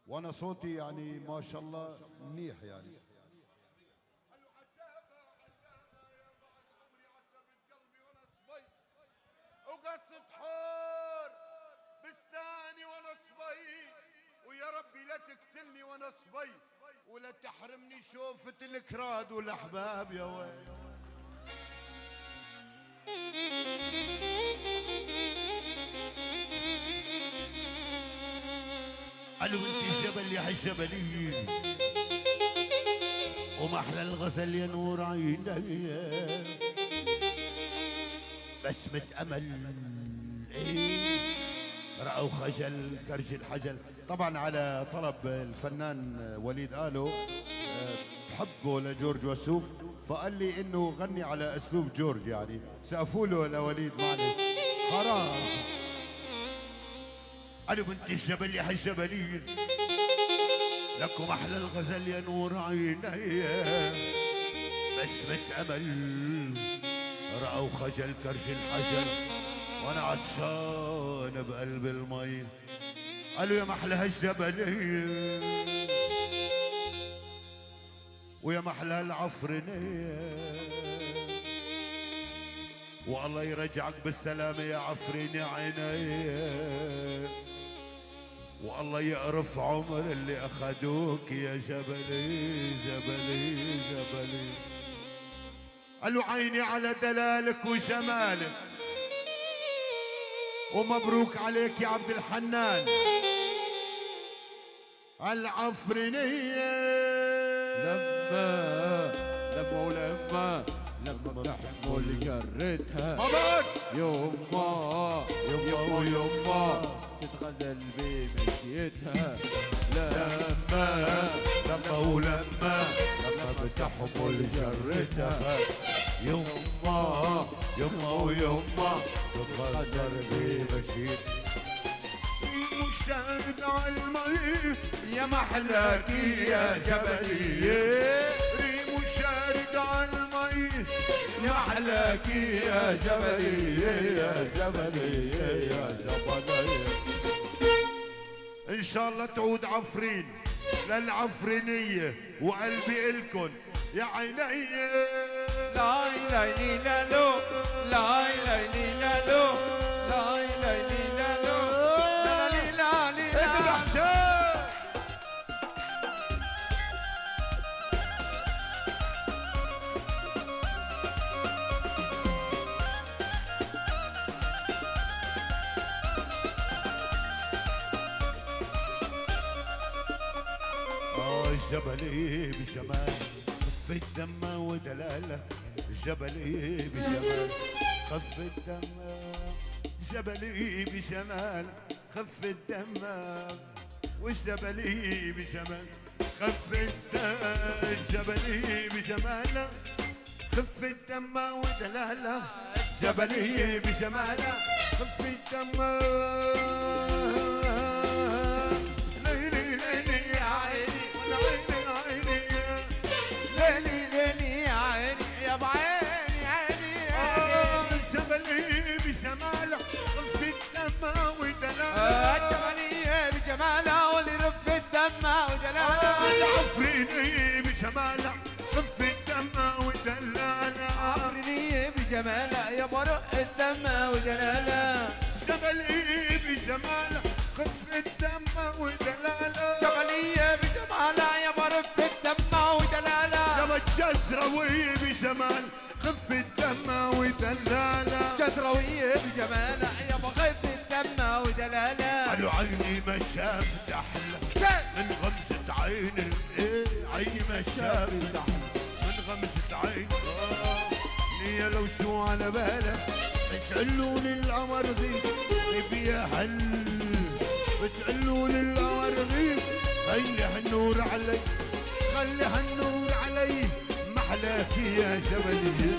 وانا صوتي يعني ما شاء الله منيح يعني. وقصة حور بستاني وانا صبي، ويا ربي لا تقتلني وانا صبي، ولا تحرمني شوفة الكراد والاحباب. يا ويل قالوا انت جبل يا الجبليين، وما احلى الغزل يا نور عيني. بسمة أمل إيه رأوا خجل كرج الحجل. طبعا على طلب الفنان وليد آلو بحبه لجورج وسوف، فقال لي انه غني على اسلوب جورج، يعني سقفوا له لوليد معلش حرام. قالوا بنت الجبل يا الجبلين لكم احلى الغزل يا نور عيني، بسمة امل رأوا خجل كرش الحجر وانا عطشان بقلب المي. قالوا يا محلى هالجبلين ويا محلى العفرنية، والله يرجعك بالسلامة يا عفرين يا عيني، والله يقرف عمر اللي أخدوك يا جبلي جبلي جبلي. قالوا عيني على دلالك وجمالك ومبروك عليك يا عبد الحنان العفرنية. لما بتحمل جرتها مبروك يما ويما تتغزل بمشيتها. لما بتحمل جرتها يما ويما تتغزل بمشيتها. مشتاق على المي يا محلاكي يا جبلي، مشتاق على المي يا محلاكي يا جبلي يا جبلي يا جبلي. ان شاء الله تعود عفرين للعفرينية وقلبي إلكن يا عيني. لا لا لا لو لا لا لا لو لا لا لا لو لا لا لا لا. جبلي بجمال خف الدم ودلالة، جبلي بجمال خف الدم، جبلي بجمال خف الدم، والجبلي بجمال خف الدم، جبلي بجمال خف الدم ودلالة، جبلي بجمال خف الدم. بجماله واللي رف الدم ودلاله، عفريني بجماله خف الدم ودلاله، عفريني بجماله يا برق الدم ودلاله، جبلي بجماله خف الدم ودلاله، جبلي بجماله يا برق الدم ودلاله، جبل جزروي بجمال خف الدم ودلاله، جزروي بجماله يا بخف الدم ودلاله. قالوا عيني ما شافت احلى من غمزة عين عيني ما شافت احلى من غمزة عين. نية لو شو على بالك بتقلوني القمر غيب يا هل، بتقلوني القمر غيب خلي هالنور علي، خلي هالنور علي محلاك يا جبلي،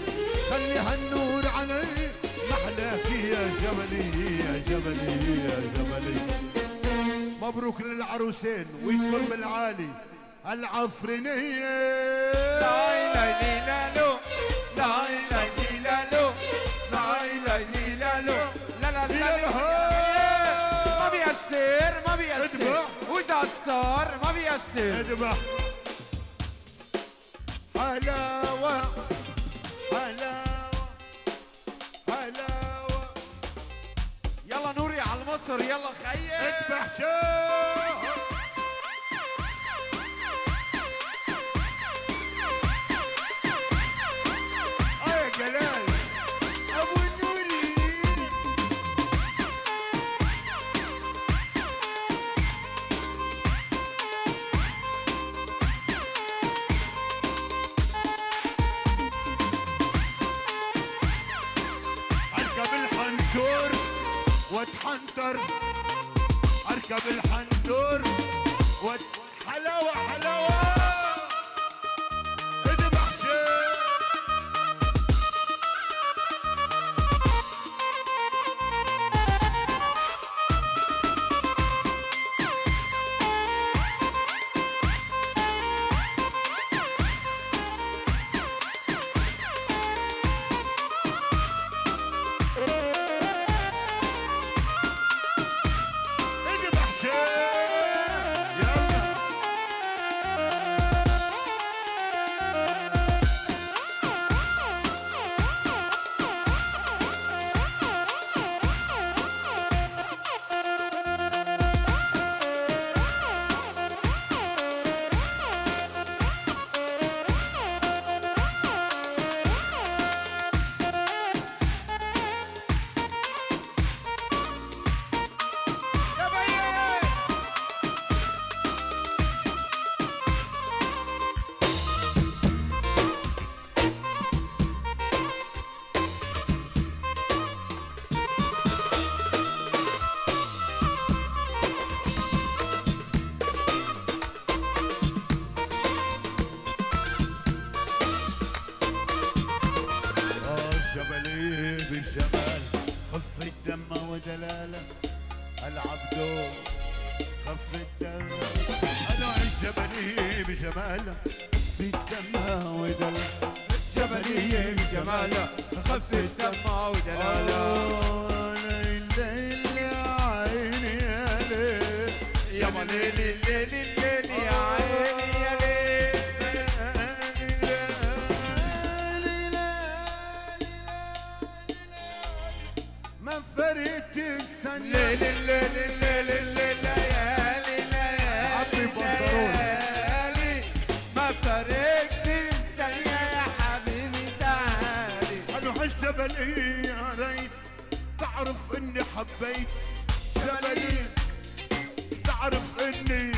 خلي هالنور علي محلاك يا جبلي يا جبلي يا جبلي. مبروك للعروسين ويدكم بالعالي العفرينية. لا لا لا لو لا لا لا لو لا لا لا لو لا لا لا ما بيأثر ما بيأثر وإذا صار ما بيأثر. اذبح حلاوة حلاوة حلاوة. يلا نوري على مصر يلا خيي اذبح شو يا جلال ابو النوري. واتحنطر اركب الحنطور حلاوة حلاوة اذبح شيء بالجمال خف الدم ودلاله العبد خف الدم انا الجبلي بجماله في الدم ودلاله جبلية بجماله خف الدم ودلاله ليل عيني يا ليل يا ليل الليل الليل يا عيني يا ليل ما فرقت السنة ليل الليل الليل الليل ليالي عبي بنطلون ليالي ما فرقت الثانية يا حبيبي تعالي انا عشت جبلي يا ريت تعرف اني حبيت جبلي تعرف اني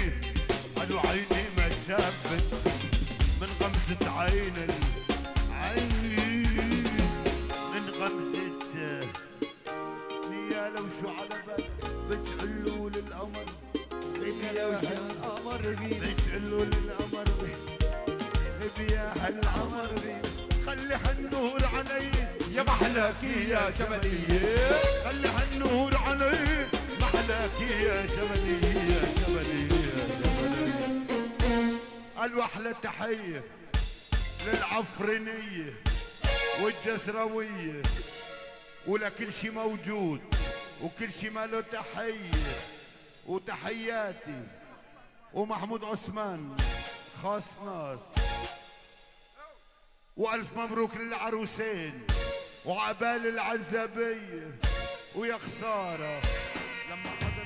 قالوا عيني ما شافت من غمزة عين العين من غمزة يا لو شو على بالك بتقلوا للقمر لو كان قمر بي بتقلوا للقمر يا هالقمر خلي هالنور علي يا محلاكي يا جبلية خلي هالنور علي محلاكي يا جبلي يا جبلي يا جبلي الوحلة تحية للعفرينية والجسروية ولكل شي موجود وكل شي ماله تحية وتحياتي ومحمود عثمان خاص ناس والف مبروك للعروسين وعبال العزبية ويا خسارة لما حضر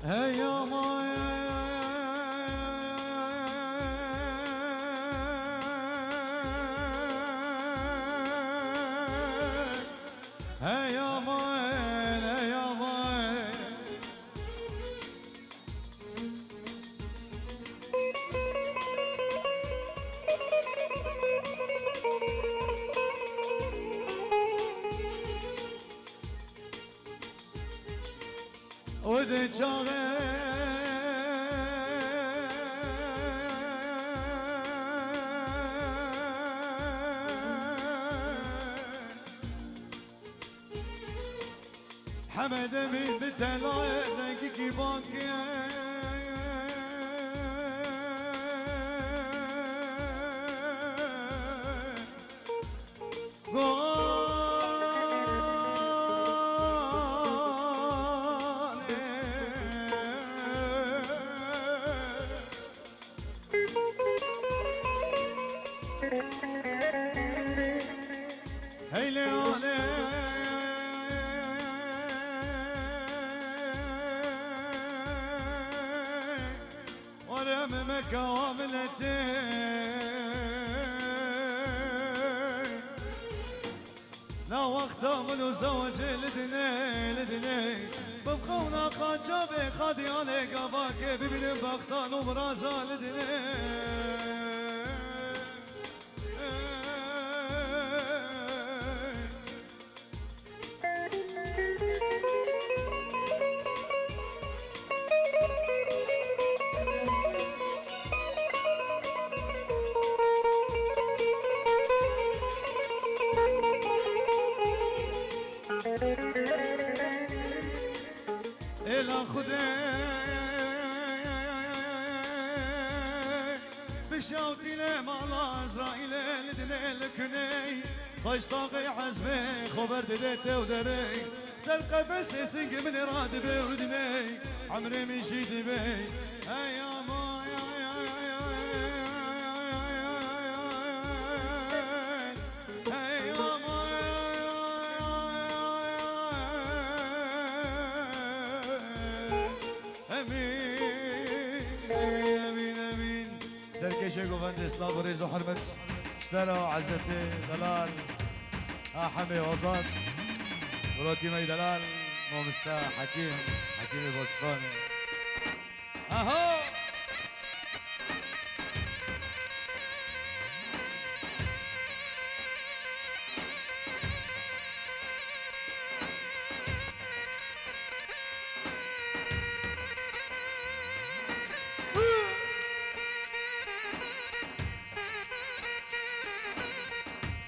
هيا ما هيا ماين هيا ماين ودي حمد من بتلاي دقيقي باقي هي ليالي ورممك وعملتي لا وقت من زوج لدني ببخونا قد جابي خادي عليك اباك ببن بختان وبرازا لدني إلى خدي بشوتي لما عزرائيل لدني لكني خش طاقي حزبي خبرت ديتي ودري سلقى فسي سنق من راد بودني عمري من شيدي بي هيا ما سركشي قفندس ناظري زو حرمت اشتروا عزتي دلال حمي وسط روكي مي دلال مو مستاح حكيم البوسطاني اهو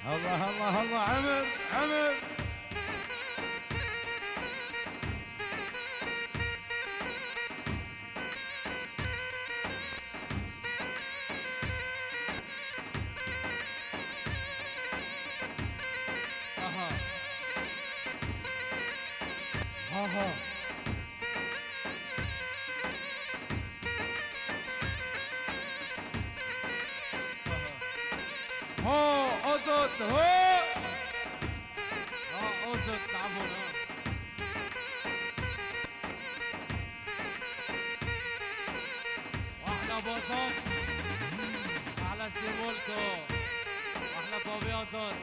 الله الله الله عمر ها هو أزد هو أزد تعبون وأحلى بوسط أحلى سيمولكو أحلى بابي أزد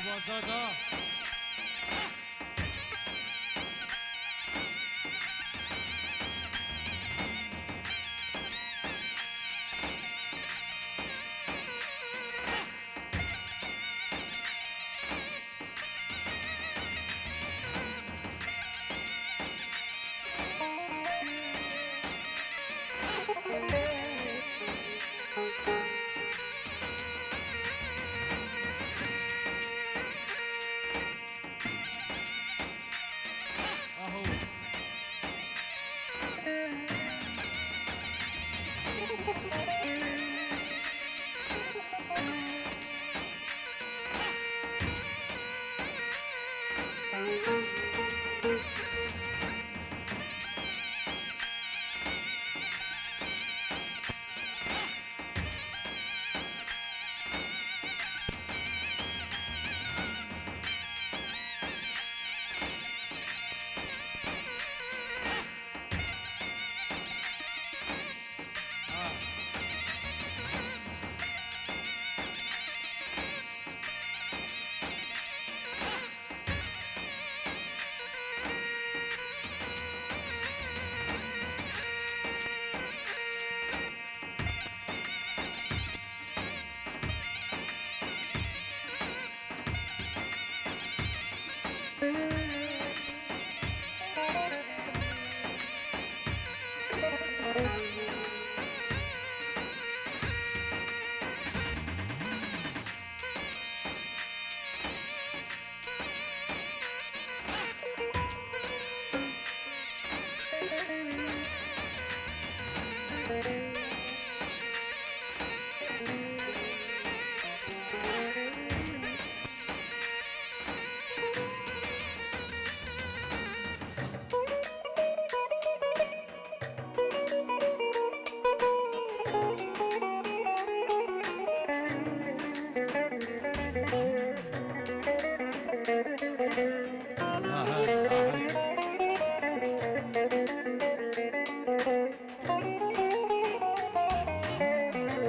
Bazada. اهو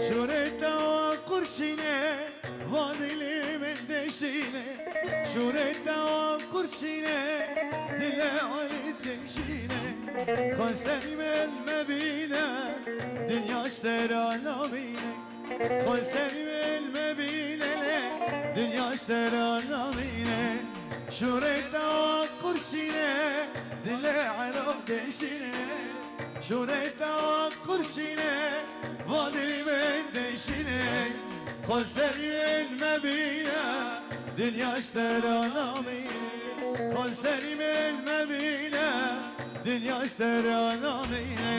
شورتا قرشينه فاضلي من دشينه شورتا قرشينه دلا والدشينه خلصني من المبينه دنيا اشترى نامينه خلصني من المبينه دنيا اشترى نامينه شورتا قرشينه دلا والدشينه شورتا قرشينه فاضل من دشينه خل سري المبينة دنيا اشترى نامينه خل سري المبينة دنيا اشترى نامينه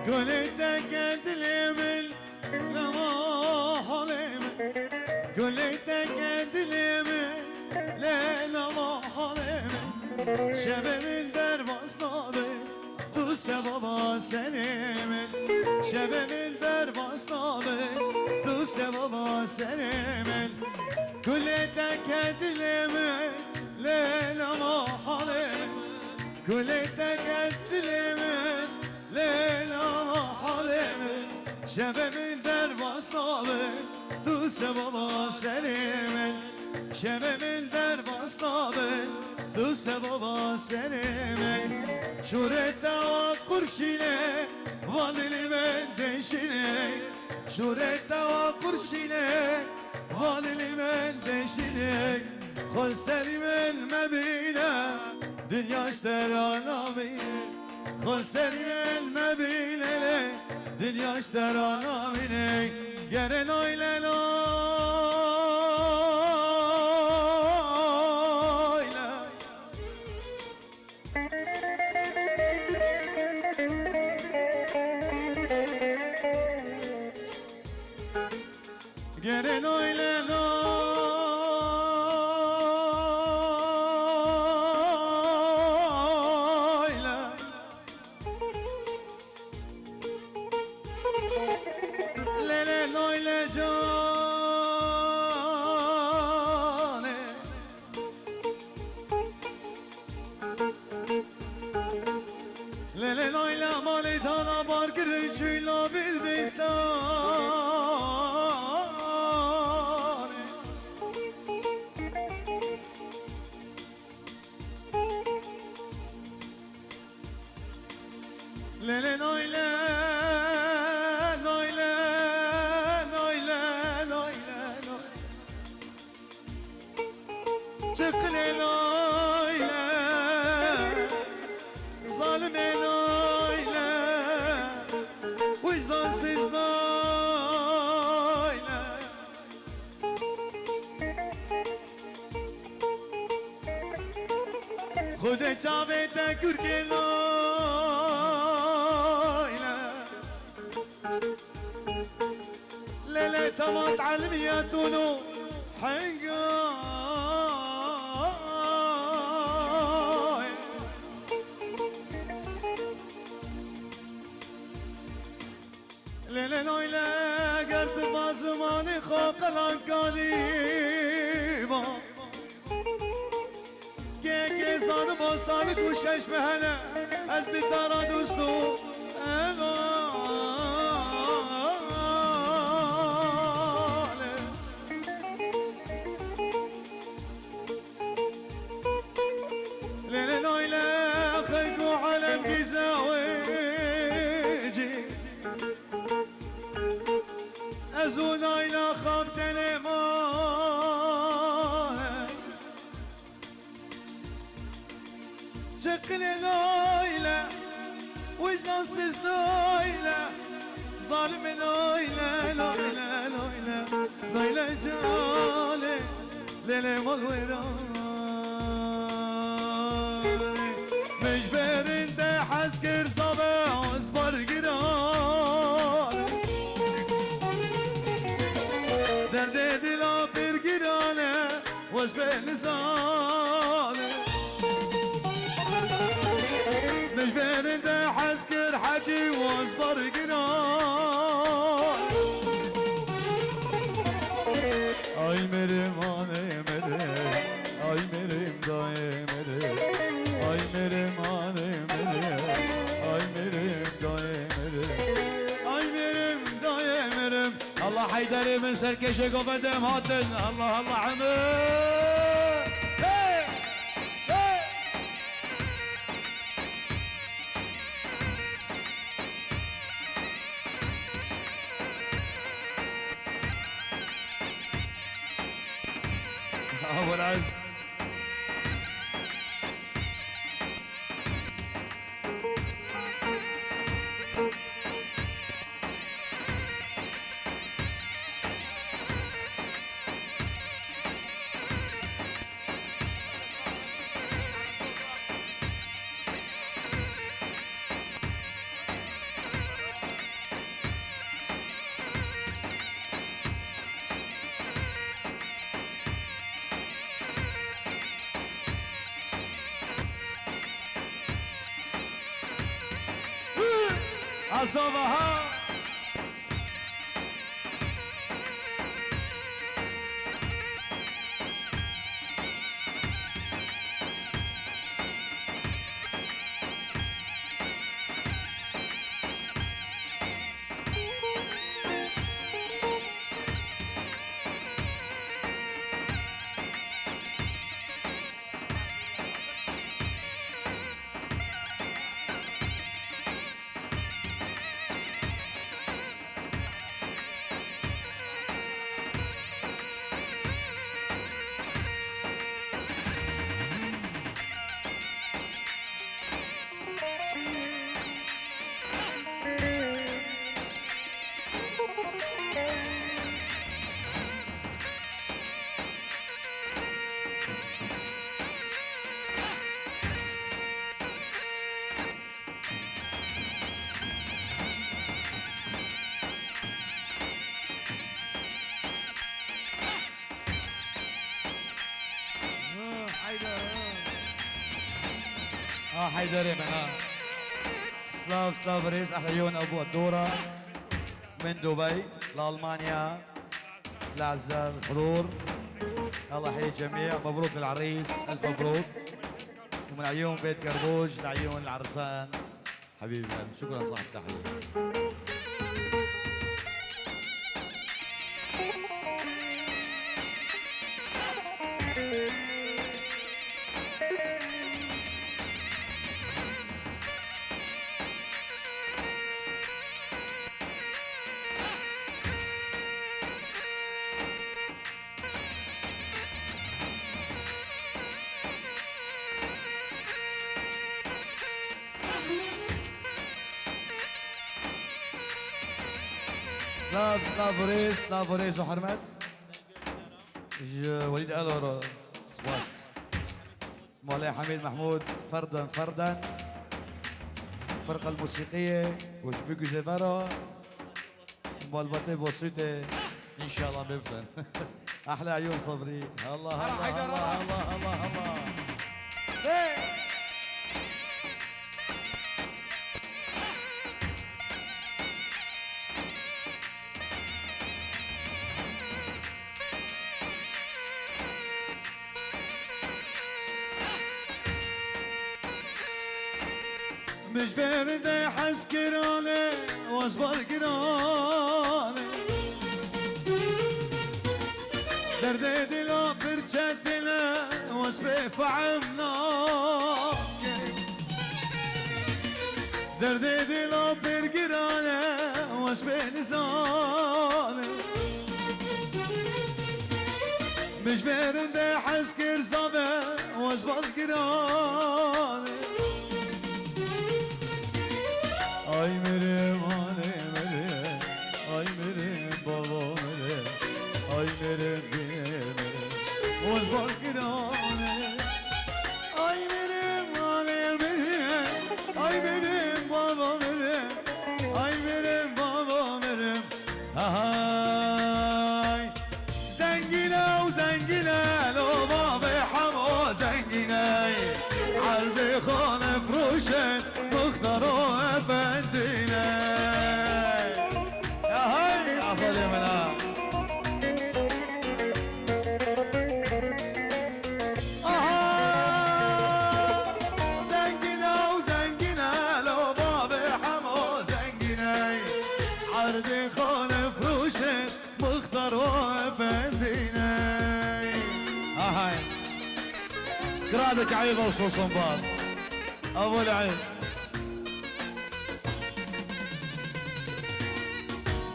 قلتك ادلمل لما حلمل قلتك ادلمل ليلة ما حلمل شباب الدرب اصنابي دوس بابا سليمل شباب الدرب اصنابي دوس بابا سليمل قلتك ادلمل ليلة ما حلمل قلتك ادلمل ليلة حلمل شباب الدرب اصنابل دوس بابا سليمل شباب الدرب اصنابل دوس بابا سليمل شورتا وقرشينه فاضل من دشينه شورتا وقرشينه فاضل من دشينه خل سليم المبينه دنيا اشترى نامينه خل سري المبينة دنيا اشترى نامينة يا لوي لوي ليلى ليلى ليلى ليلى ليلى شقلي ليلى ظالم ليلى وجدان سجدان خود چاوه تکر که لایله لیله تمات علمیتونو حنگای لیله لایله گرد بازمانی خواه قلنگانی با که زانو با سال گوشش مهنه از بیتارا دوستو اماله لیله لیله خلقو علم گیزاویجی ازو لیله خواب تنماه شقلي ليلى وجنصص ليلى ظالم ليلى ليلى ليلى ليلى جالي ليلى والويراني مجبر انت حسكر صبا واصبر قراني درد دلا بير قراني واصبر لساني مجبر انت حسكر حكي واصبر قناع اي مريم انا مريم اي مريم داي مريم اي مريم انا مريم اي مريم داي مريم اي مريم داي مريم الله حيدري من سركشك وبدم هاتن الله الله عمر ابو العز عصابها حيدري معاه سلاف ريس احيون ابو الدوره من دبي لالمانيا لاعزاء الحضور الله يحيي الجميع مبروك للعريس الف مبروك ومن عيون بيت قربوج لعيون العرسان حبيبي شكرا صاحب التحيه سلاف وريس وحرمت وليد الورو سواس مولاي حميد محمود فردا الفرقة الموسيقية وشبيكو زيفارو مالباتي بوسوتي ان شاء الله بفن احلى عيون صبري الله الله مش برده حس كرانه واصبر كرانه درد دلا برچتنا واصبر فعمنا درد دلا برگرانه واصبر نزانه مش برده حس كرزابه واصبر كرانه ay merim ay merim baba merim ay merim benim Ozbak girane ay merim ay merim baba merim ay merim baba merim ay zengine lo baba hamo zengine Harbi khane froşen muhtaro efendine Ya hay aferin bana Aha zengine lo babi hamo zengine Harbi khane froşen muhtaro efendine Aha قرادك عيبه وصوص بار ابو العين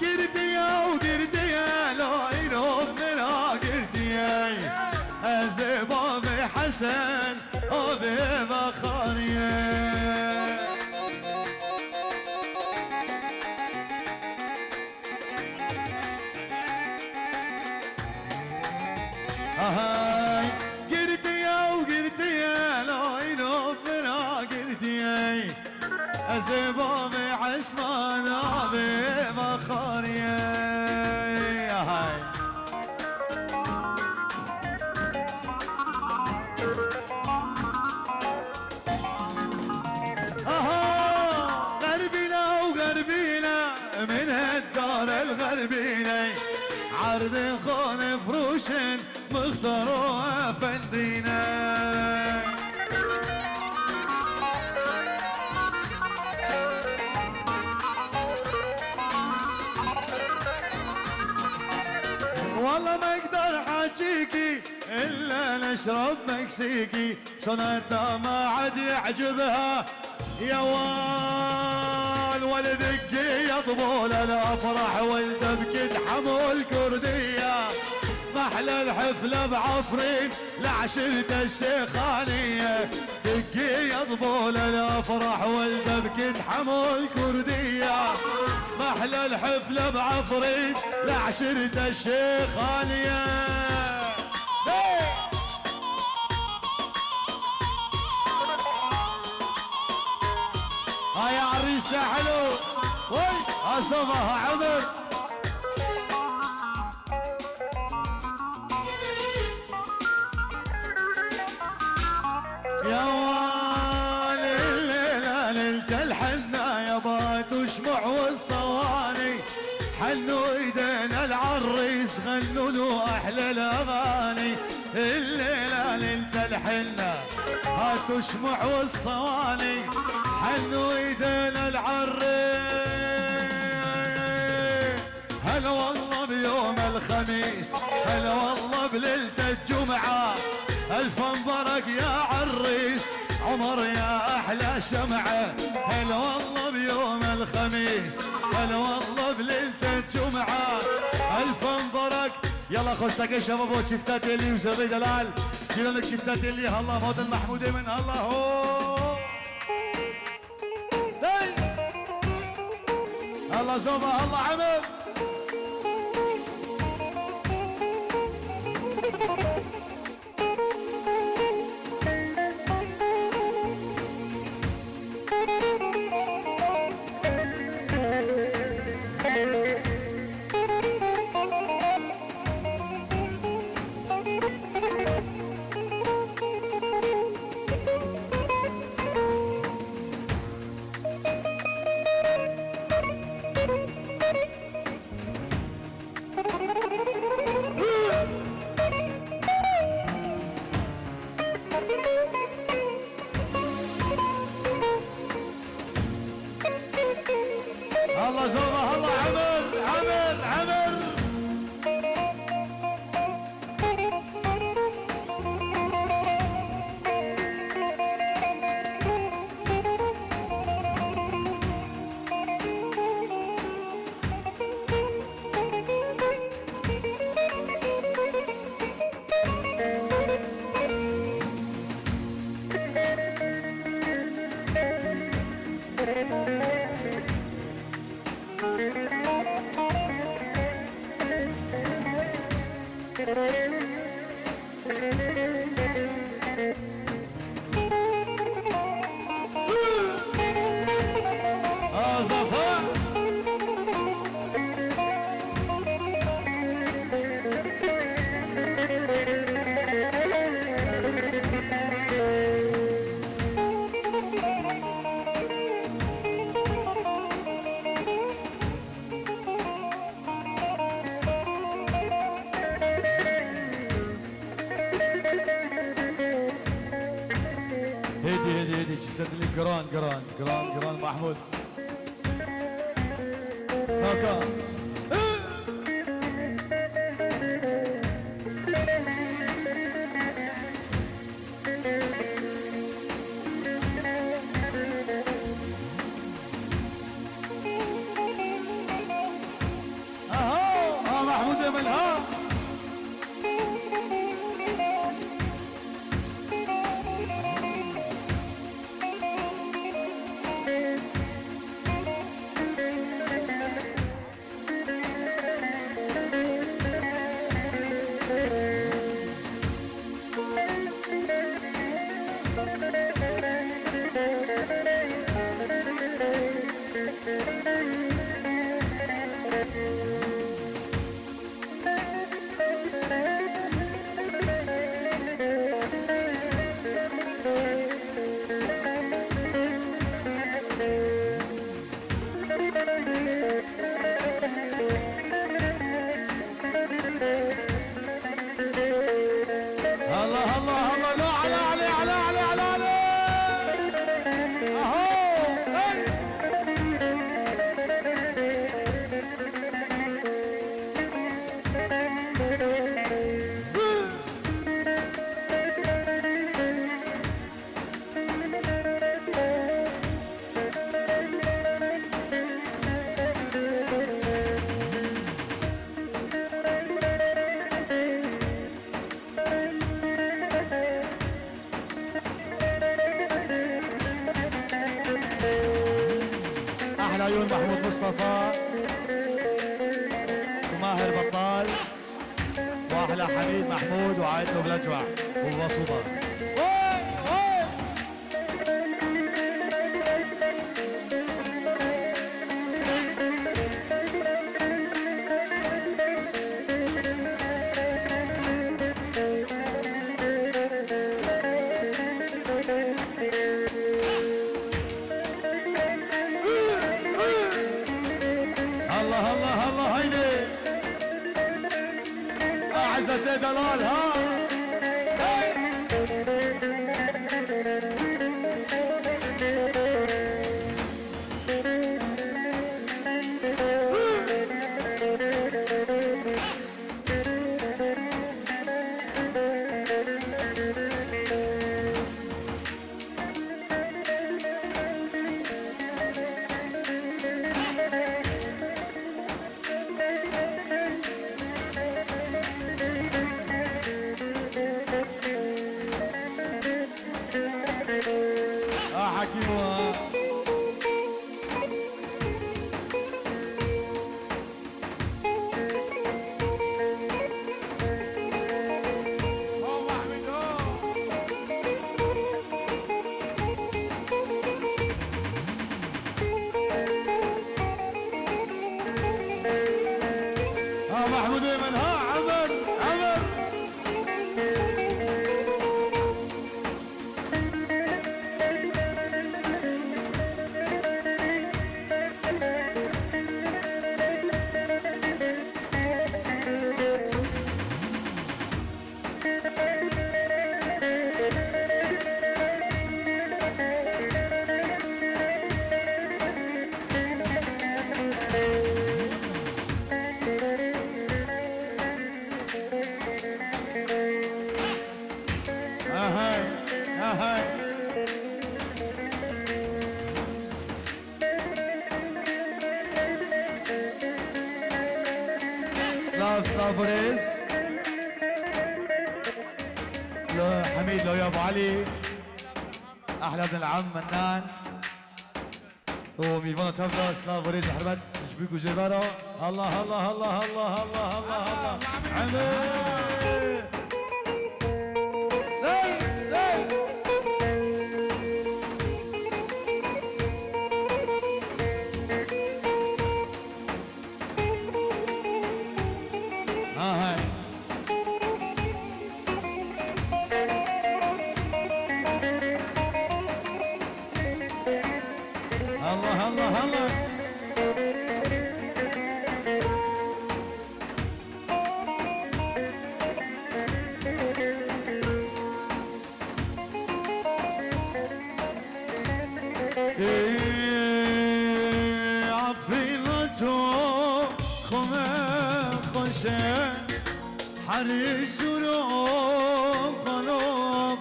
قرتي يا لو يروح منا قرتي زباب حسن ابي بخاريه هاي قرتي يا لو يروح منا قرتي زباب عسمان ابي بخاريه هاي غربينا من الدار الغربيني عرض خون فروشن مختاروا افندينا والله ما اقدر حاجيكي الا نشرب مكسيكي صنعتها ما عاد يعجبها يا ولدك يطبول الافراح والدبكة حمول كردية محلى الحفلة بعفرين لعشرة الشيخانية دقي يطبول الافراح والدبكة حمول كردية محلى الحفلة بعفرين لعشرة الشيخانية هاي عريسة حلو وي اصبها عمر يا والي الليلة ليلة الحنة يا بات وشمع والصواني حنوا ايدينا العريس غنوا له احلى الاغاني الليلة ليلة الحنة هاتوا شمع والصواني حنوا ايدينا العريس هلا والله بيوم الخميس هلا والله بليلة الجمعة الف مبارك يا عريس عمر يا احلى شمعة هلا والله بيوم الخميس هلا والله بليلة الجمعة الف مبارك يلا خوشتك يا شباب وشفتات اللي وزبي جلال جيلوا لك شفتات اللي هلا موت المحمودي من الله هو الله زوبة الله عمل عزومه الله عمر عمر عمر. هيدي شفت لي قران محمود هكا. محمود يمن ها. الله الله الله لا على علي على علي على علي اهو. عيون محمود مصطفى وماهر بطال واحلى حميد محمود وعائلته بالاجوع وبصوبه. الله الله الله هيدي أعزة دلال ها. حكيمها محمود ايمن ها عمر عمر. سلافوريز لا حميد لو يا ابو علي احلى ابن العم منان وميفانا تفضل سلافوريز حرمت شبيكو جيفارا الله الله الله الله الله الله الله حميد الله الله الله عفيلتو خمه خوشه حریص رو قلو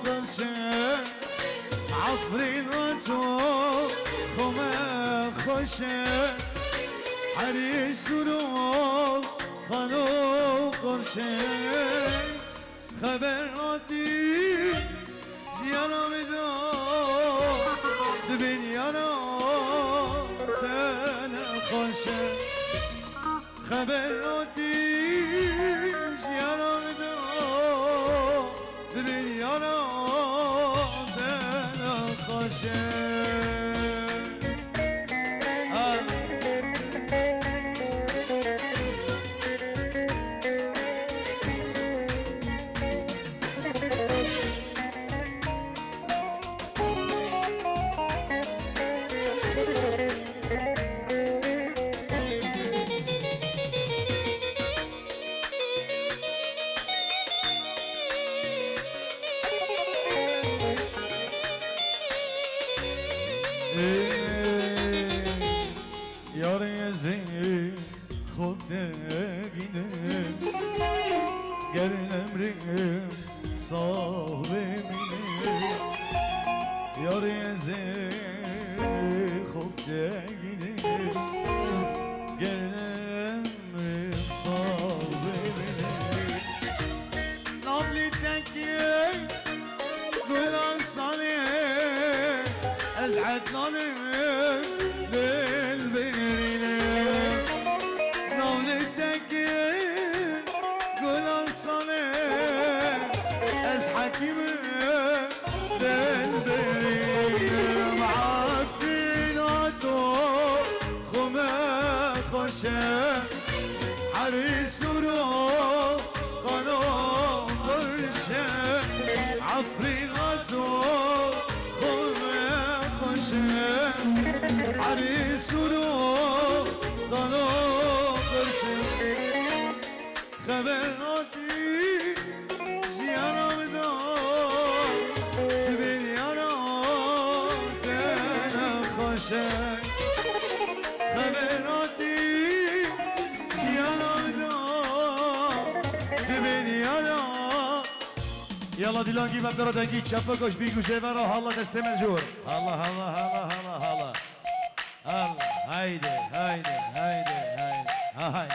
قرشه عفيلتو خمه خوشه حریص رو قلو قرشه خبراتی زیانا میدون دنیا خوشه خبراتی زیانا میدون دنیا خوشه یاری زی خود دگینه گرنم ریم صاحب مینه یاری زی خود دگینه گرنم ریم صاحب مینه ناملی تکیه گلان سالیه از عدنانه للبرينة نولتك قول الصلاة از حكيمة للبرينة معفيناتو خمه خوشه حريص رو قنو قرشه عفريناتو خمه خوشه عريس رو دانو قرشه خبراتي زيانا بدون دنيانا تانا خوشه خبراتي زيانا بدون دنيانا يلا ديلانجي ما بردنجي تشبكوش بيكو جيفارا هلا تستمل جور الله الله الله الله الله الله هايدي هايدي هايدي هايدي هاي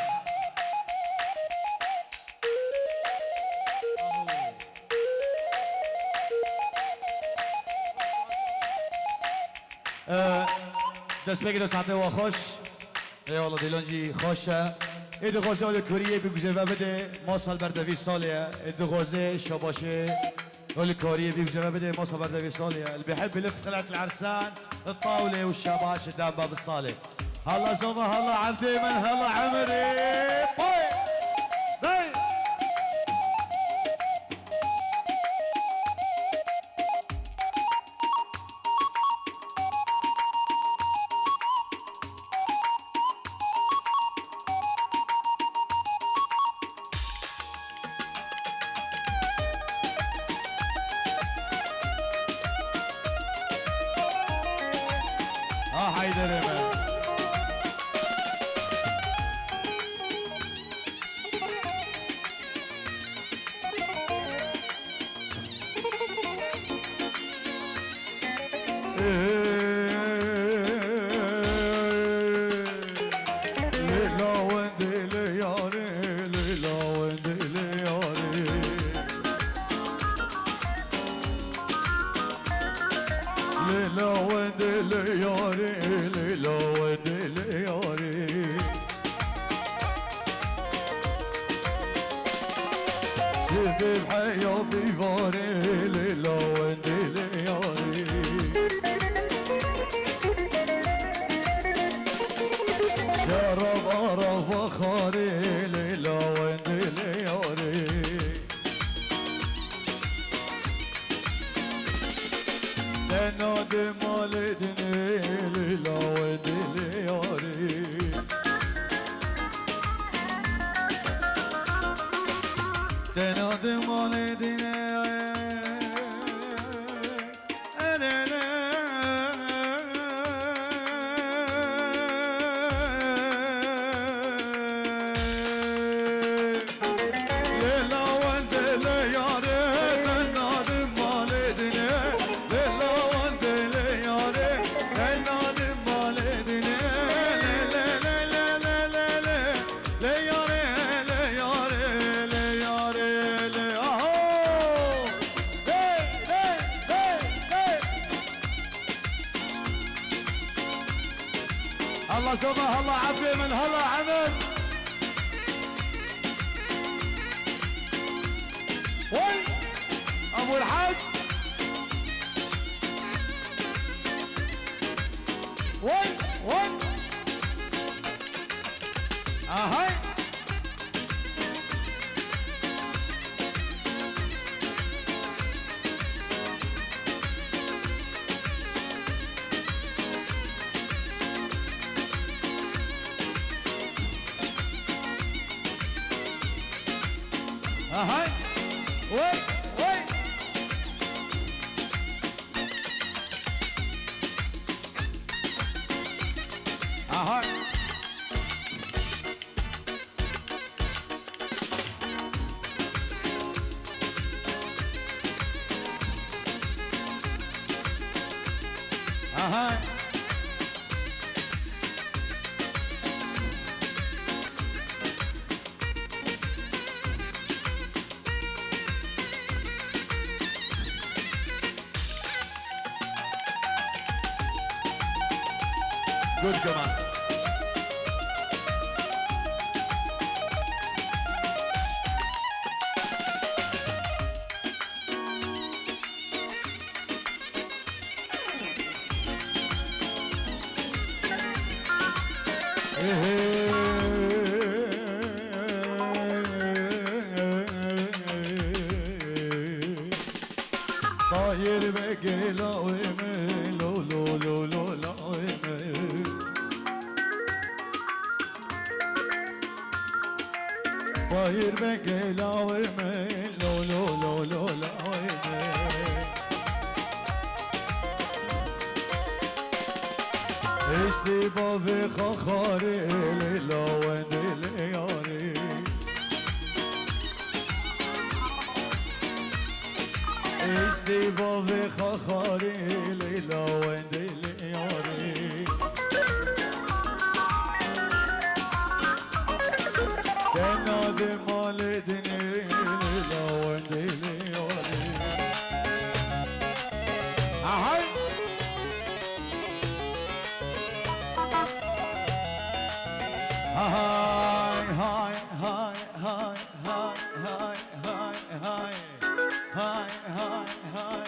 دست بگیر ساعته و خوش ای والله دیلانجی خوشه ای دو خوزه اول کوریه بگوزه و بده ما سال بردوی سالیه ای دو خوزه شباشه اول کوریه بگوزه و بده ما سال بردوی سالیه اللي بيحب يلف خلعة العرسان الطاولة والشباش قدام باب الصالة هلا زوما هلا عبد من هلا عمري باي باي حيدر بقى ليلى وندي ليالي ليلى ليلى ودلي ياري ليلى ودلي ياري سيدي الحياة بيفاري ليلى ودلي ياري شرب عرف خاري ليلى ودلي ياري تنادي مالدني ليلى ودلي ياري تنادي مالدني الله سمح الله عبي من هلا عمل وي ابو الحاج وي وي اهي اهي وي وي اهي اهي Good كمان طاير بقي لا ويمي لو لو لو لو لا ويمي طاير بقي لا ويمي لو لو لو لو لا ويمي اشتي بابي خخاري ليلا وندي لياري اشتي بابي خخاري ليلا وندي لياري تنادي مالدني ليلا وندي لياري اهي هاي هاي هاي هاي هاي هاي هاي هاي هاي هاي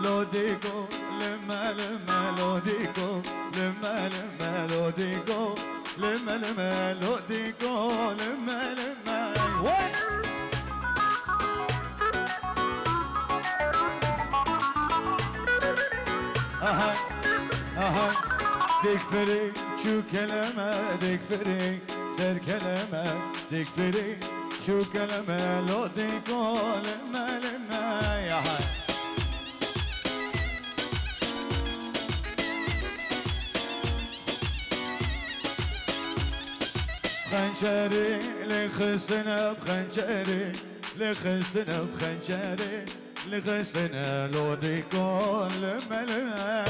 لو ديكو لما لما لو ديكو لما لما لو ديكو لما لما لو ديكو لما لما وين اهاي اهاي ديكفري شو كلمة ديكفري سر كلمة ديكفري شو كلمة لو ديكو لما لما يا هاي خنجري لخسنا بخنجري لخسنا بخنجري لخسنا لو ديكو لما لما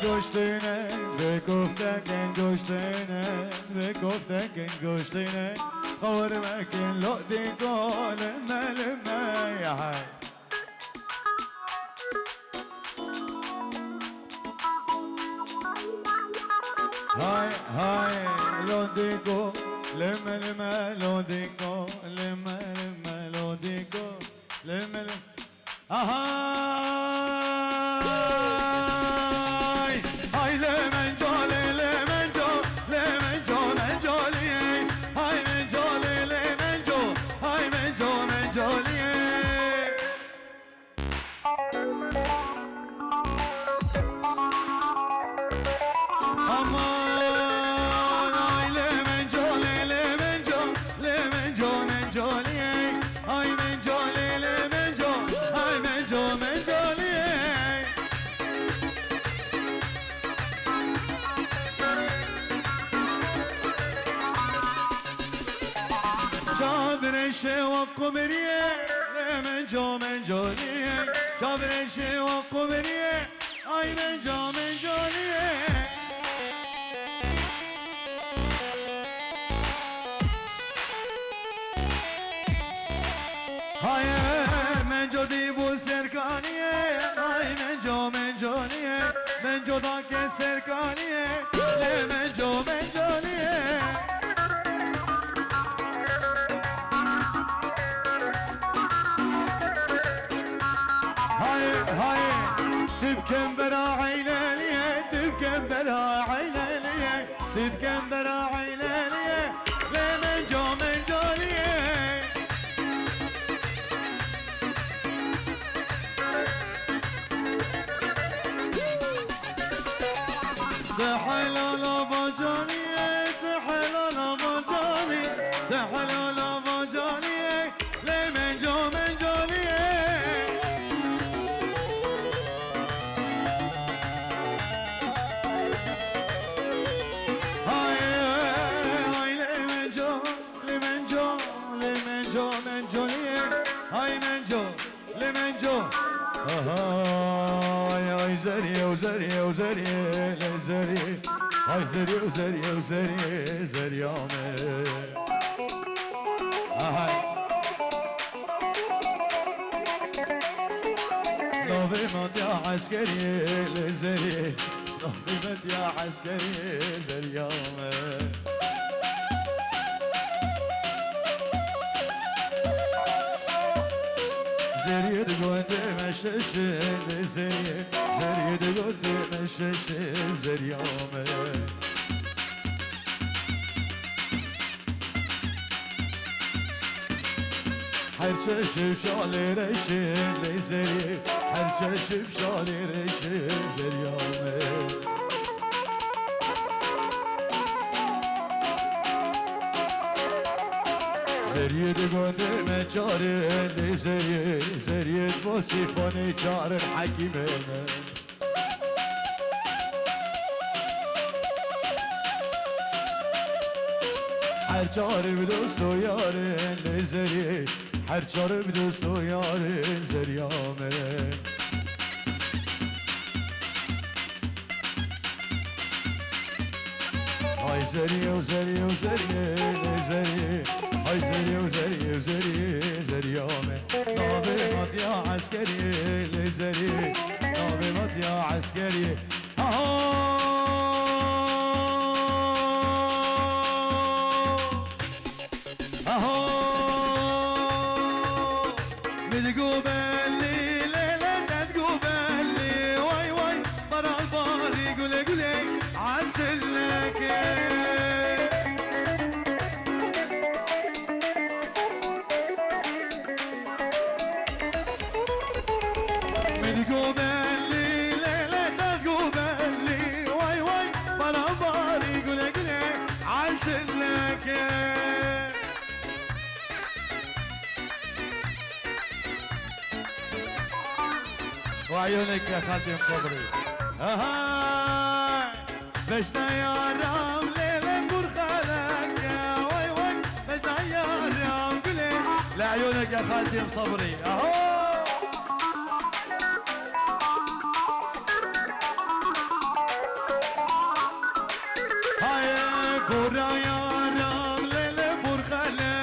گوشتینه به گفتکن گوشتینه به گفتکن گوشتینه قور مكن لو ديكو لما لما يا هاي هاي هاي لو ديكو لما لما لو ديكو لما لما لو ديكو لما لما هاي هاي لمن جولي لمن جو لمن جو من جولي هاي من جولي لمن جو هاي من جو من جولي امان هاي لمن جولي لمن جو لمن جو من جولي هاي من جولي لمن جو هاي من جو من جولي شابر الشوق قمريه لمن جو من جولي شابر الشوق قمريه هاي من جو من جولي هاي من جو دیبو سرکانیه هاي من جو من جونیه من جو داکت سرکانیه من جو من جونیه هاي هاي تبكم برا عينانية تبكم برا عينانية تبكم برا عينانية من جو من جونية تحلل بجانية تحلل بجانية تحلل بجانية لمن جو من جانية هاي هاي لمن جو لمن جو لمن جو من جانية هاي من جو لمن جو هاي زري وزري وزري لزري هاي زري وزري وزري زري عمر هاي نوبي مد يا عسكري لزري نوبي مد يا عسكري زري عمر زريد قد مشش زريد زريد قد مشش زريامه حرشش بشالي رشد زريد حرشش بشالي رشد زريامه زريد قد مجاري زريد زريد بوصفاني جار الحكيمين هر جار بدوست و یارین زرید هر جار بدوست و یارین زریامه های زری و زری و زری زری های زری و زری و زری زریامه نابه مطیا عسکری لزری نابه مطیا عسکری تقوبلي ليلة تقوبلي واي واي برا الباري قولي قولي عالسلك تقوبلي ليلة تقوبلي واي واي برا الباري قولي قولي عالسلك وعيونك يا خاتم صبري بشنا يا رام ليلة برخالك يا واي واي بشنا يا رام قولي لعيونك يا خاتم صبري هاي برا يا رام ليلة برخالك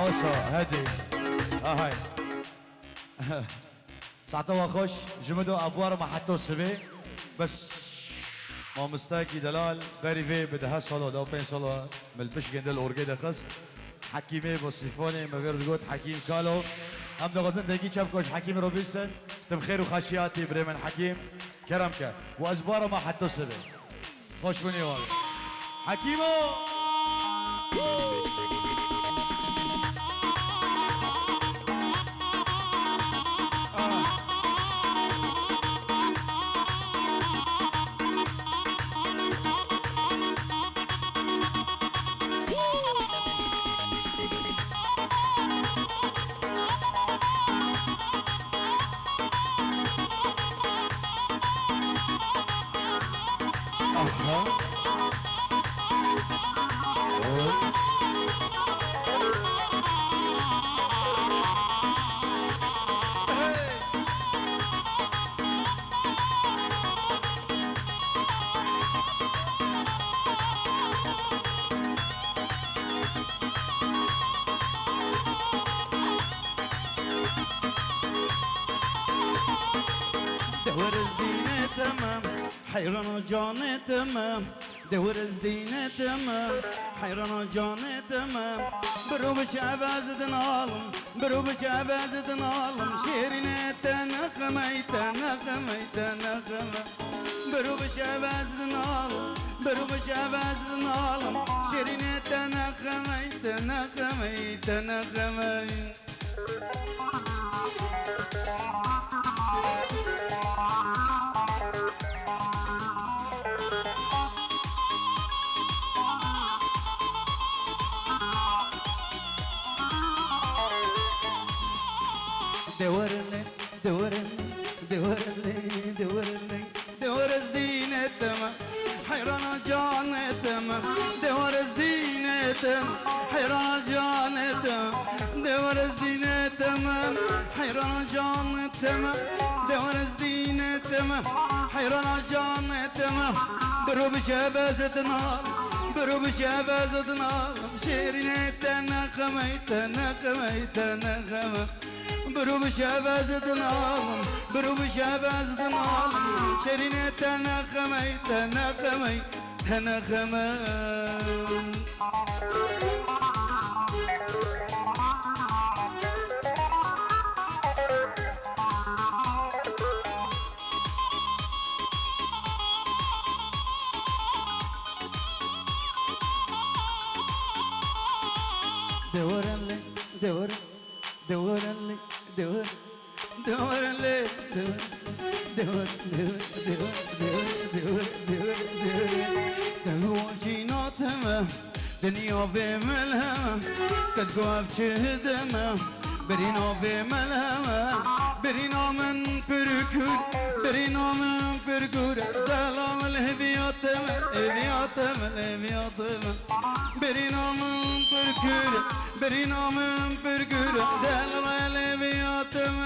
اوسا هدي هاي ساعتها خوش جمدو ابوار ما حطوا سبي بس ما مستاكي دلال بري في بدها سولو دو بين سولو ملبش جندل اورجي دخست حكيمي بوسيفوني ما غير قلت حكيم كالو هم دغزن دقيقة شافكوش حكيم روبيسن تبخير وخاشياتي بريمن حكيم كرمك وازباره ما حطوا سبي خوش بني والله حكيمو دور الزينة تمام حيران جاني تمام دور الزينة تمام حيران جاني تمام برو بشعباز دنالم برو بشعباز دنالم شيرين تنخمي تنخمي تنخمي برو بشعباز دنالم برو بشعباز دنالم شيرين تنخمي تنخمي تنخمي دورني دورني دورني دورني دور الزينة تمام حيران جاني تمام دور الزينة تمام حيران جاني تمام دور الزينة تمام حيران جاني تمام دور الزينة تمام حيران جاني تمام برو بشبازة نار برو بشبازة نار شيرين تنخمي تنخمي تنخمي برو بشبازة نار برو بشبازة نار شيرين تنخمي تنخمي تنخمي دورني دور دورني دور دورني دور دور دور دور دور دور جينا تمام دنيا في ملهم تدقوا بشهدمه برينا في ملهم برينا من بركور برينا من بركور دلال الهبياتم الهبياتم الهبياتم برينا من بركور برينا من بركور دلال الهبياتم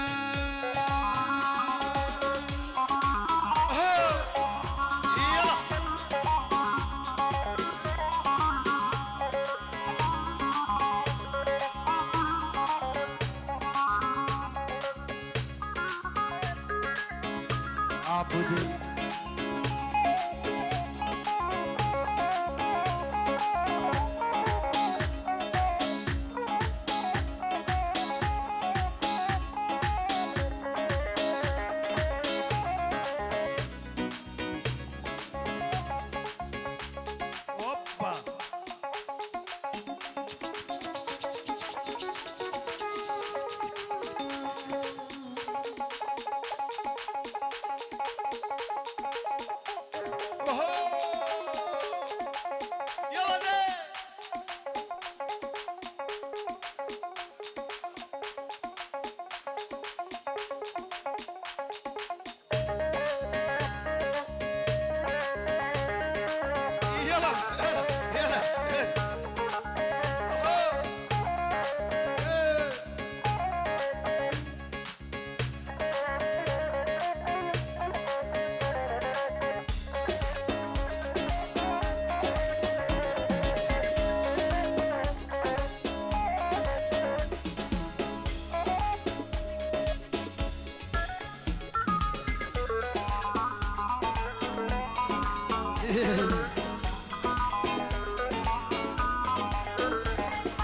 عبدي اوبا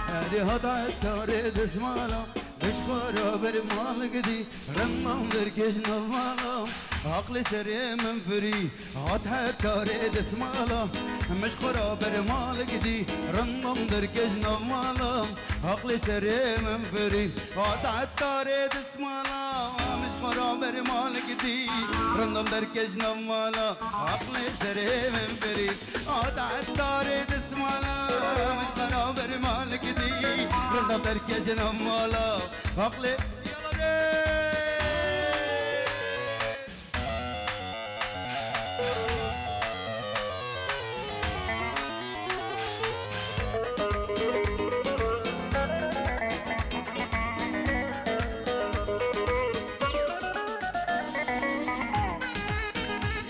هذه هضع التوريد اسمالا مش خرابر مالقدي رمم دركش نفالا عقلي سريع من فري هضع التوريد اسمالا مش خرابر مالقدي رمم دركش نفالا عقلي سريع من فري هضع التوريد اسمالا مش خرابر مالقدي رمم دركش نفالا عقلي سريع من فري هضع التوريد اسمالا مش خرابر مالقدي رمم دركش نفالا عقلي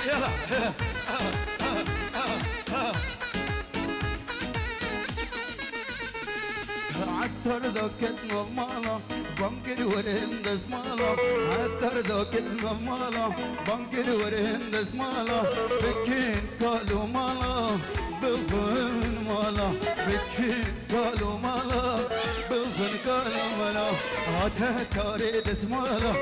يلا عثر ذوك المضمالة بنكر ورهن دسمالة عثر ذوك المضمالة بنكر ورهن دسمالة بكين قالوا مالا بفن مالا بكين قالوا مالا بفن قالوا مالا عطها تاري دسمالة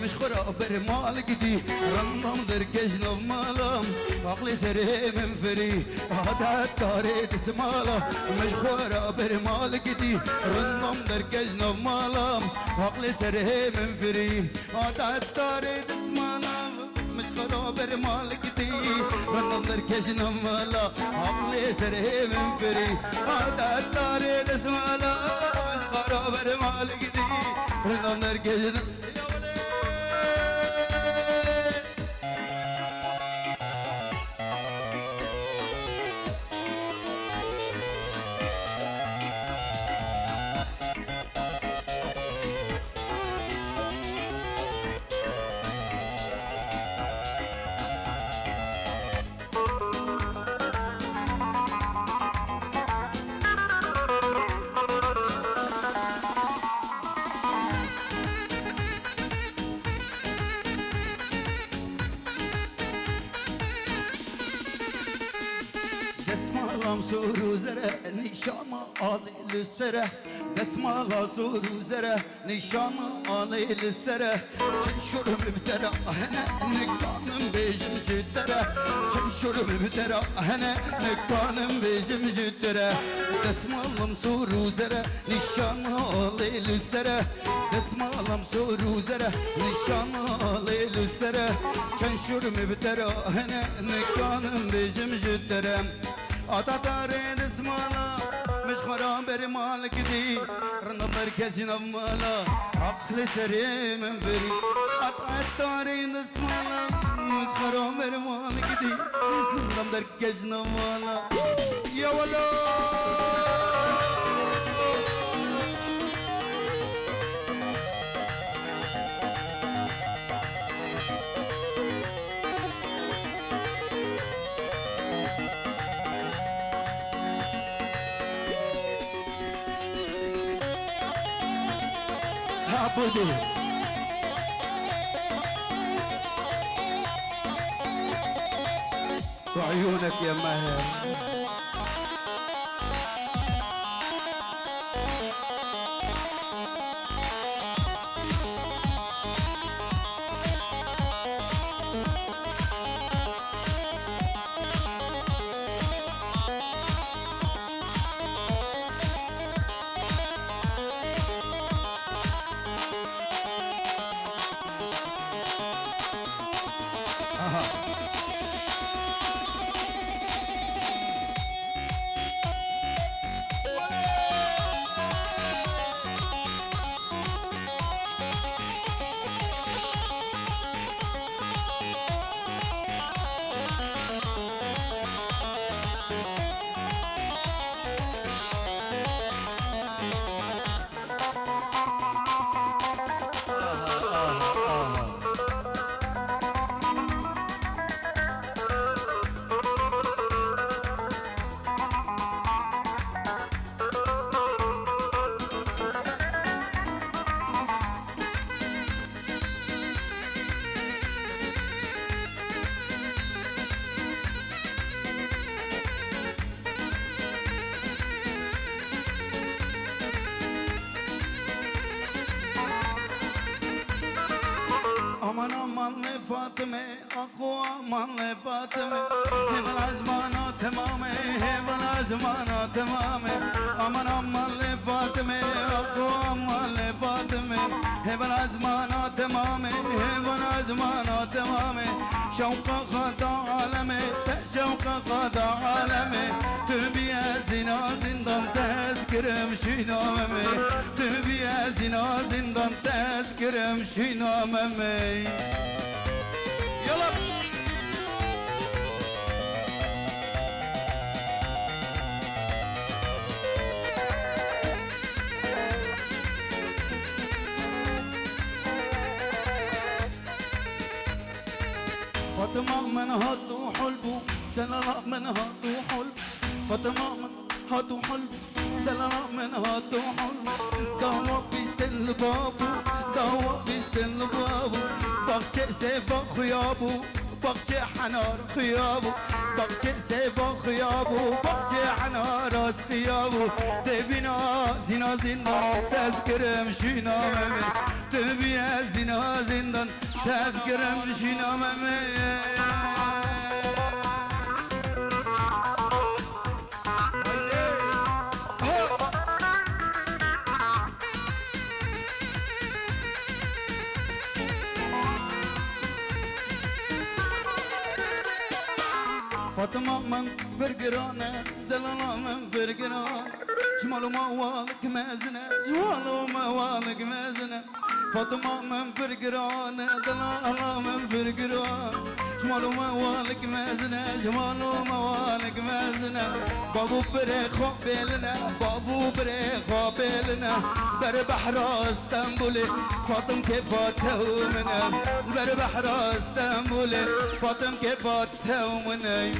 مش خرابر مالقدي رمم دركش نفمالا عقلي سريع من فري عطها تاري دسمالة مش خرابر مالقدي رمم دركش نفمالا عقلي سريع من فري عطها تاري دسمالة مش خرابر مالقدي رمم دركش نفمالا عقلي سريع من فري عطها تاري دسمالة مش خرابر مالقدي رمم دركش نفمالا سورو زره نشانه آلی لسره دسمالا سورو زره نشانه آلی لسره چن شرم بتره هنه نکانم بیجم جدره چن شرم بتره هنه نکانم بیجم جدره دسمالم سورو زره نشانه آلی لسره دسمالم سورو زره نشانه آلی لسره چن شرم بتره هنه نکانم بیجم جدره Ata tare desmala, مش خرابر مالقدي رنم مركز نمالا عقلي سريع من فري ata tare desmala, مش خرابر مالقدي رنم مركز نمالا يا ولا عبدو وعيونك يا ماهر فاطمة أخو أمان فاطمة هبل أزمانة تمامة هبل أزمانة تمامة أمان فاطمة أخو أمان فاطمة هبل أزمانة تمامة هبل أزمانة تمامة شوق خدا عالمي شوق خدا عالمي تبي زنا زندان تذكرم شنامي تبي زنا زندان تذكرم شنامي يلا فاطمة من هاتو حلبو دلالة من هاتو حلبو فاطمة من هاتو حلبو دلالة من هاتو حلبو قهوة في ستل بابو قهوة في ستل بابو بخشي سيفا خيابو بخشي حنار خيابو بخشي سيفا خيابو بخشي حنار خيابو تبينا زنا زندان تذكرم شينا ممي تبينا زنا زندان تذكرم شينا ممي فاطمة من فرقرانة دلالة من فرقرانة جمال موالك مازنة جمال موالك مازنة فاطمة من فرقرانة دلالة من فرقرانة جمال موالك مازنة جمال موالك مازنة بابو بريخ بيلنا بابو بريخ بيلنا بر بحر اسطنبولي فاطم كيفاته منا بر بحر اسطنبولي فاطم كيفاته منا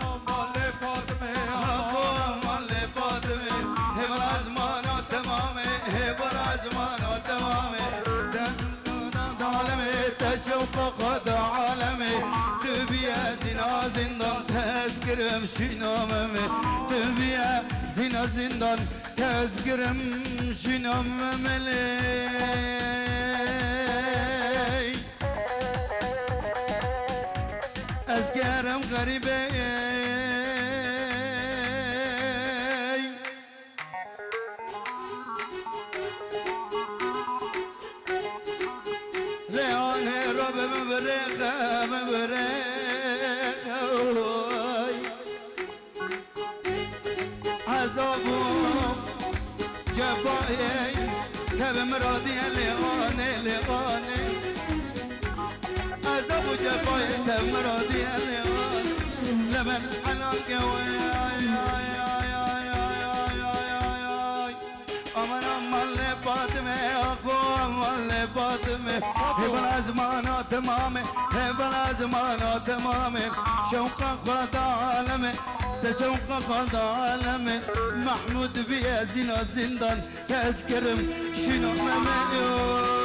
أمان فاطمة أمان فاطمة هبل أزمانة تمامة هبل أزمانة تمامة عالمي تشوق خدا عالمي تبي زنا زندان تذكرم شناممي تبي زنا زندان تذكرم شناممي أذكرم غريبي مبرخة مبرخة عذابهم جفاي تب مرادي لغاني لغاني عذاب جفاي تب مرادي لغاني لمن حلاك أمان أمان لفاطمة أخو أمان لفاطمة هبل أزمانة تمامة هبل أزمانة تمامة شوق خدا عالمي تشوق خدا عالمي محمود بيا زنا زندان تذكرم شنو مميو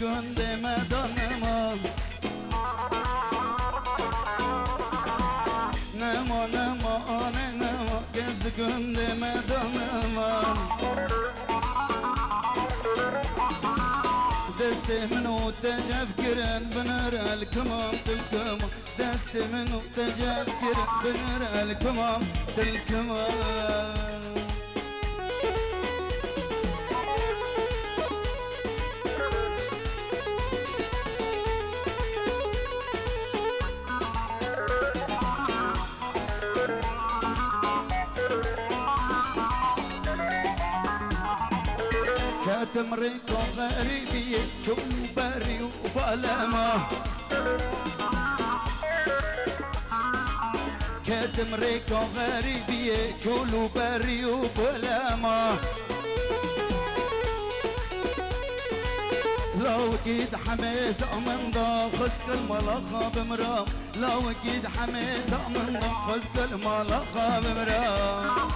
گنده مدانم نما نما آنه نما گز گنده مدانم دست منو تجفكرن بنر الكمام تلكمام دست منو تجفكرن بنر الكمام تلكمام كاتمريكو غريبي شو بري وبلما كاتمريكو غريبي شو بري وبلما لو اكيد حماس من ضاخذ الملخة بمرام لو اكيد حماس من ضاخذ الملخة بمرام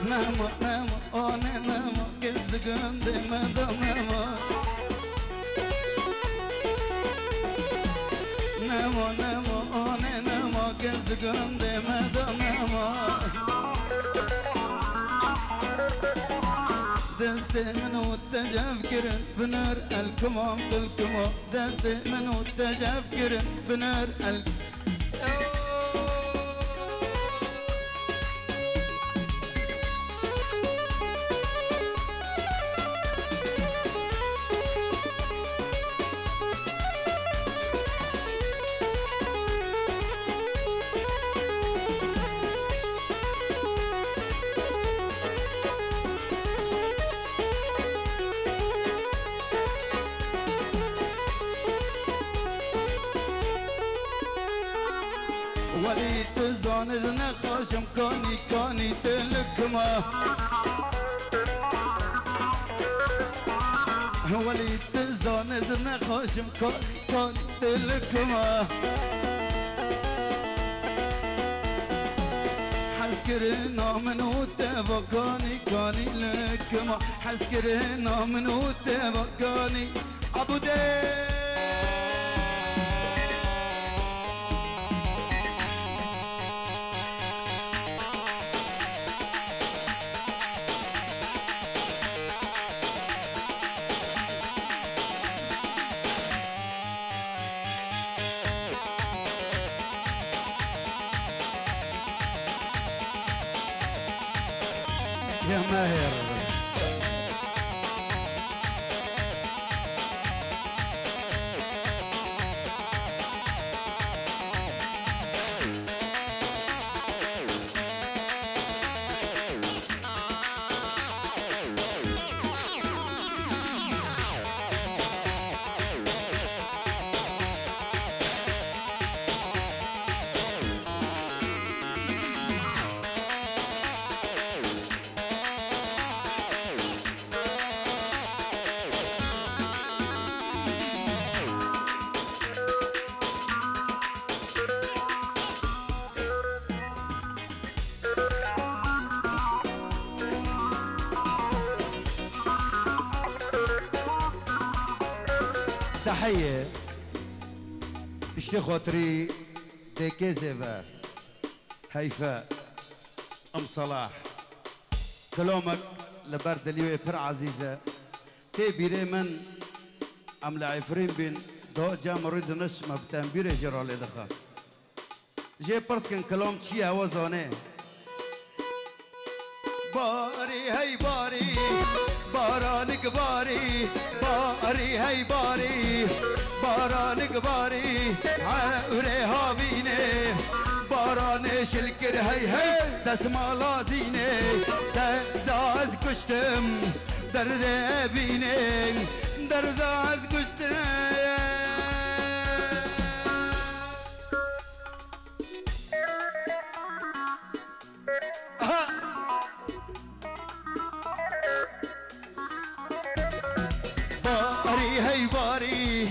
نما نما أنا نما قصد قندي مدى نما نما نما أنا نما قصد قندي مدى نما دستي منو تجفكر بنار الكمام بالكمام دستي منو تجفكر بنار الكمام ولي تزان اذن خاشم كاني كاني تلكما ولي تزان اذن خاشم كاني كاني تلكما حسكرنا من وتبا كاني كاني لكما حسكرنا من وتبا كاني ابو دي يا ماهر تحية اشتي خاطري ديكي زيفا هيفاء ام صلاح كلامك لبرد اليوم بر عزيزة تي بيري من ام لعفرين بين دو جام ريد نش مفتن بيري جرالي دخل جي برس كن كلام چي هوازانه باري هي باري بارانك باري باري هي باري بارانك باري عوري هابيني باران شلكر هي دسمالا ديني درداز كشتم درد بيني درداز كشتم باري هي باري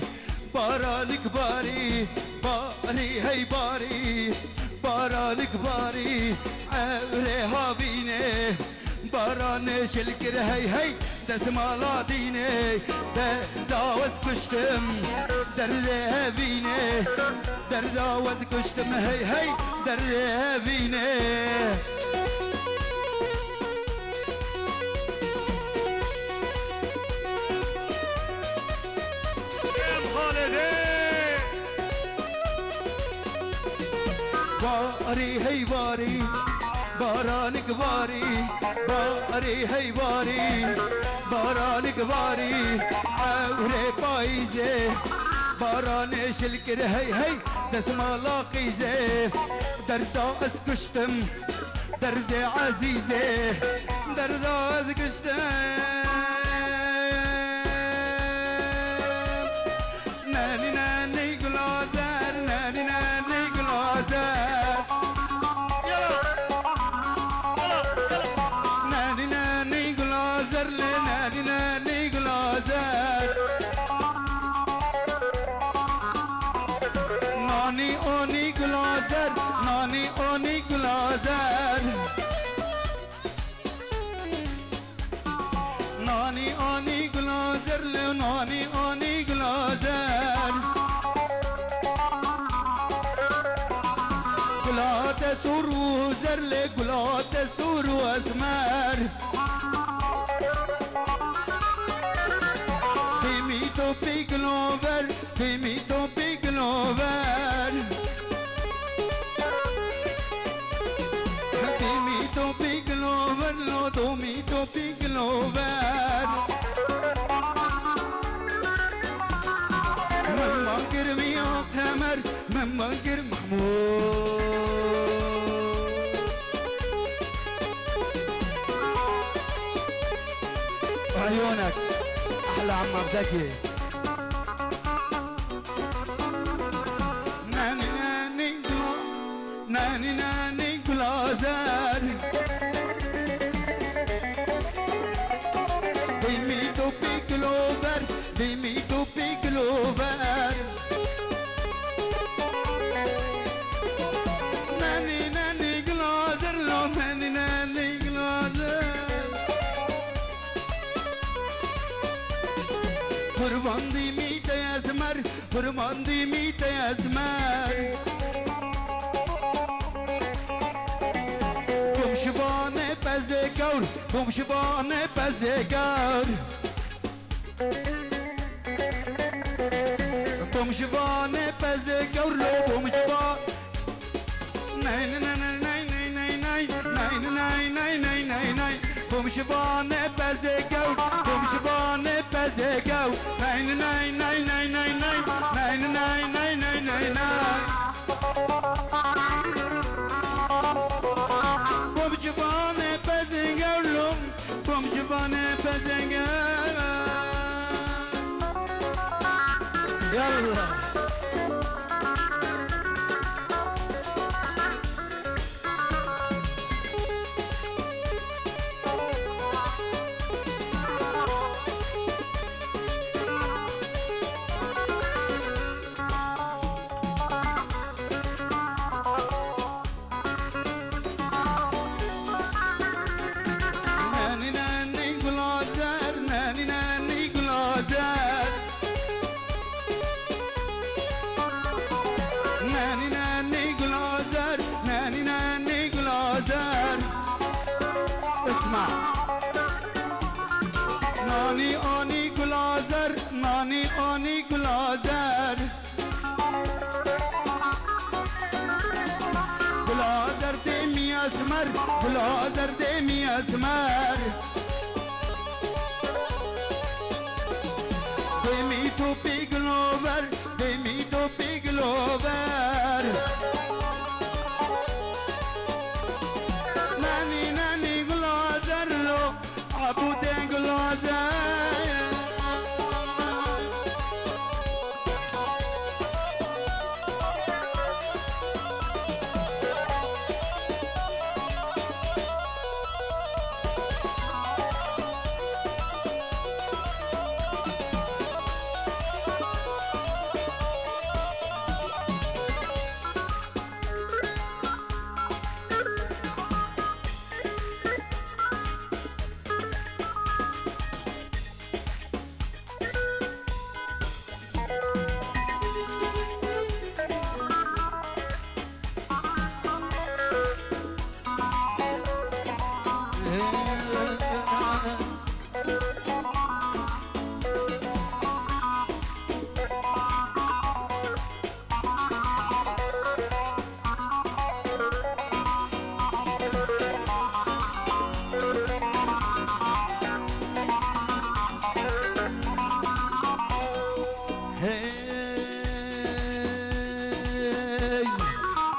بارانك باري باري هي باري بارانك باري عورها بینه باران شلکر هی هی دستمالا دینه داوز کشتم درده بینه داوز کشتم هی هی درده بینه باری هی باری بارانک باری باری هی باری بارانک باری عوره پاییزه باران شلکر هی هی دستمالا قیزه دردا از کشتم درد عزیزه دردا از کشتم نانی نانی گلازر نانی نانی گلازر نانی نانی گلازر نانی نانی گلازر نانی اونی گلازر نانی اونی گلازر نانی اونی گلازر نانی اونی گلازر گلات سرو زرل گلات سرو اسمر دیمی تو پیگلوور دیمی تو پیگلوور دیمی تو پیگلوور لو دومی تو پیگلوور من مانگر میاد همر من مانگر محمود عيونك احلى عم عبدكي ناني ناني ناني ناني گلازر دیمی تو پیگلوور دیمی تو پیگلوور ناني ناني گلازر لو ناني ناني گلازر قربان دیمی تیزمر قربان دیمی تیزمر بمشبانه پزگار بمشبانه پزگار بمشبانه پزگار لو بمشبان نای نای نای نای نای نای نای نای نای نای نای بمشبانه پزگار بمشبانه پزگار نای نای نای نای نای نای نای نای نای نای نای بمشبانه پزگار لو بمشبانه پزگار يلا ناني ناني گلازر ناني ناني گلازر ناني ناني گلازر ناني ناني گلازر اسمع ناني آني گلازر ناني آني گلازر گلازر دیمی اسمر گلازر دیمی اسمر دیمی تو پیگلوور دیمی تو پیگلوور نانی نانی گلازر لو عبود گلازر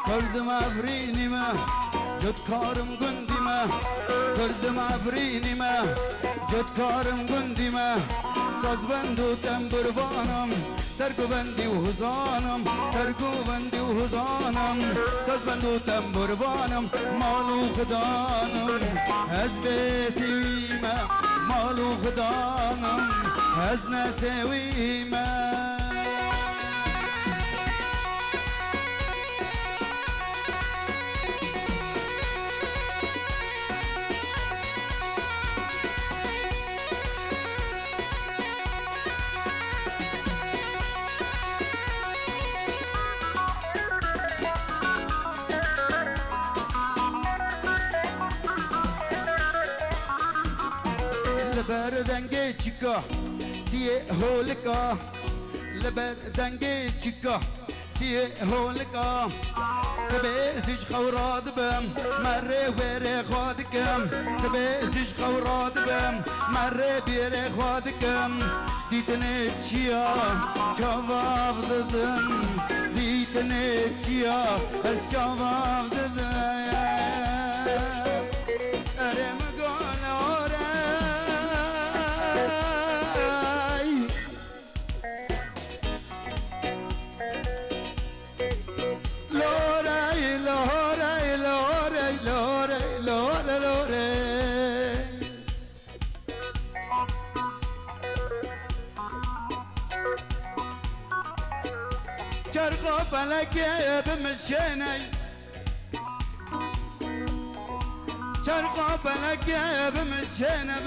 کردم افرینی ما جد کارم گندی ما کردم افرینی ما جد کارم گندی ما ساز بند و تنبروانم سرگو بندی و حزانم سرگو بندی و حزانم ساز بند و تنبروانم مالو خدانم از بیتی ما مالو خدانم از نسوی ما لبردنگه چیکا سیه هولکا لبردنگه چیکا سیه هولکا سبیزش خوراد بم مره وره خادکم سبیزش خوراد بم مره بیره خادکم دیدنه چیا جواب دادم دیدنه چیا از جواب دادم اره مگان آره شرقا فلكي بمشيني شرقا فلكي بمشيني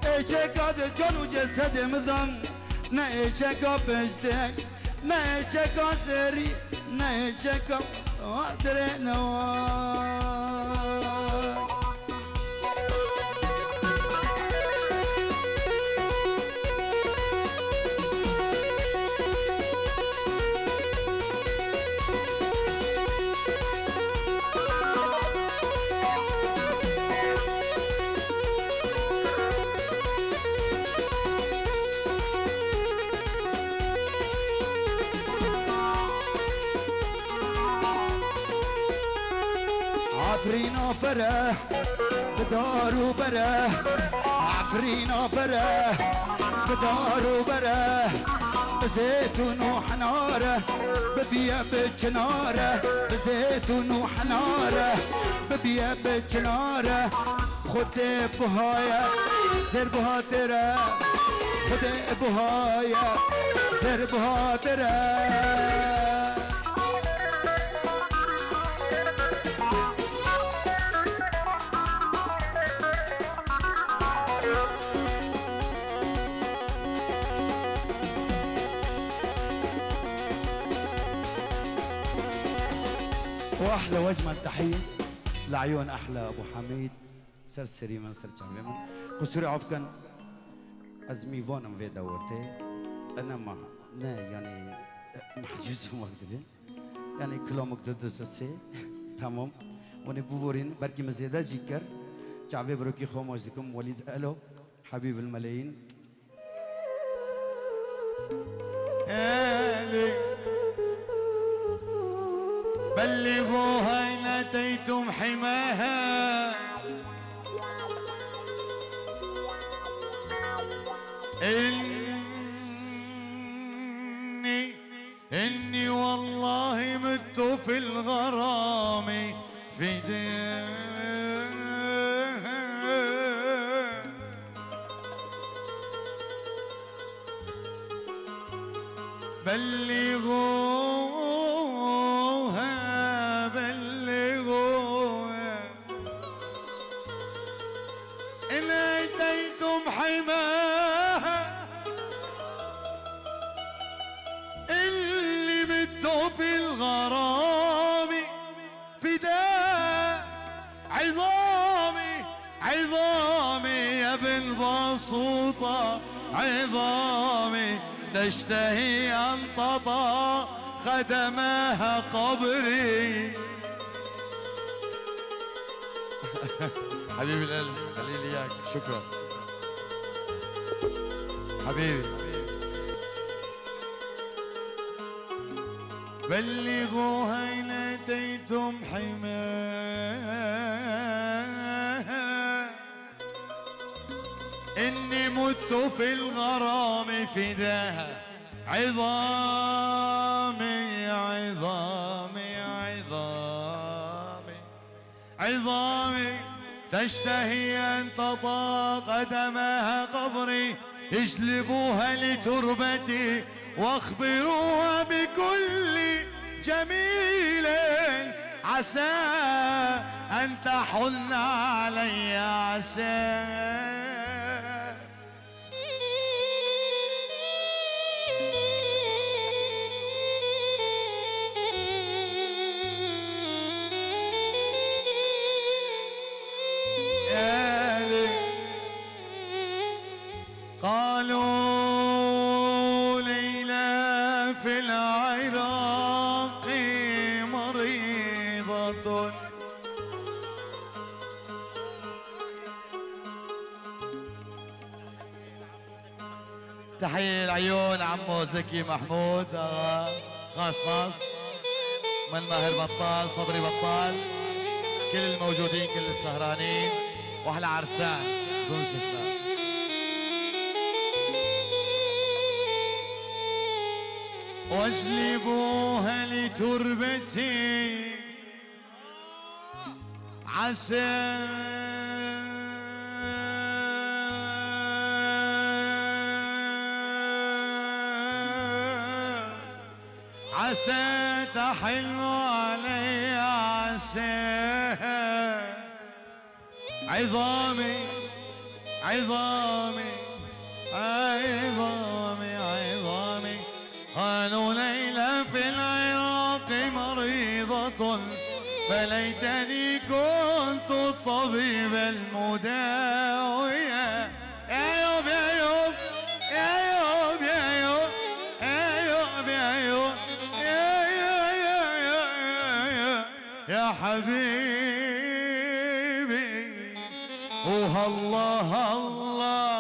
ايشكا جون وجسد مضم نا ايشكا بجدك نا ايشكا سري نا ايشكا وادري نواي عفرينا فره بدار وبره عفرينا فره بدار وبره بزيتون وحناره ببيا بجناره بزيتون وحناره ببيا بجناره خد بهايا زر بهاتره خد بهايا زر بهاتره واحلى واجمل تحيه لعيون احلى ابو حميد سرسري من سرچاوي من قصوري عفكن ازمي فونم في دوتي انا ما يعني محجوز مكتبين يعني كلامك ددسسي تمام وني بورين بركي مزيدا ذكر چاوي بروكي خاموشكم وليد الو حبيب الملايين بلغوها إن أتيتم حماها إني والله مت في الغرام في بلغوها إن أتيتم حماها اللي متوا في الغرام فداء بالبسوطة عظامي تشتهي أن تطأ قدمها قبري. حبيبي القلب خليلي اياك، شكرا حبيبي. بلغوها إن أتيتم حماها إني مت في الغرام فداها. عظامي عظامي عظامي عظامي تشتهي أن تطأ قدمها قبري. اجلبوها لتربتي واخبروها بكل جميل عسى أن تحن علي عسى. قالوا ليلى في العراق مريضة. تحية العيون عمو زكي محمود خاص ناص من ماهر بطال صبري بطال كل الموجودين كل السهرانين واحلى عرسان بدون استثناء. واجلبوها لتربتي عسى عسى تحل علي عسى. عظامي عظامي عظامي عظامي قالوا ليلى في العراق مريضة فليتني كنت الطبيب المداوي. يا يوب يا يوب يا يوب يا يوب يا يوب يا يوب يا يا يا يا يا حبيبي. وهالله الله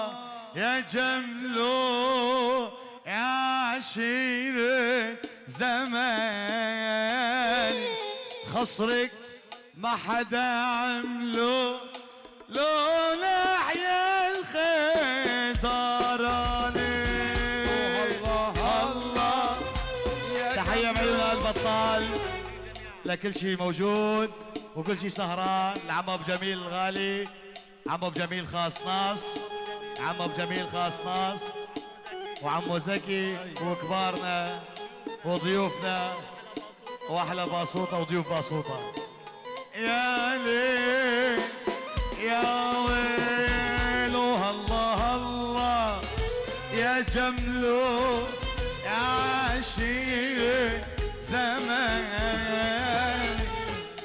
يا جملو يا عشيرة زمان خصرك ما حدا عمله لولا احيا الخزراني. الله الله تحية معيون البطال لكل شيء موجود وكل شيء سهران. لعمو ابو جميل الغالي عمو ابو جميل خاص ناص عمو ابو جميل خاص ناص وعمو زكي وكبارنا وضيوفنا واحلى باسوطه وضيوف باسوطه. يا ليل يا ويل الله الله يا جملو يا عشيق زمان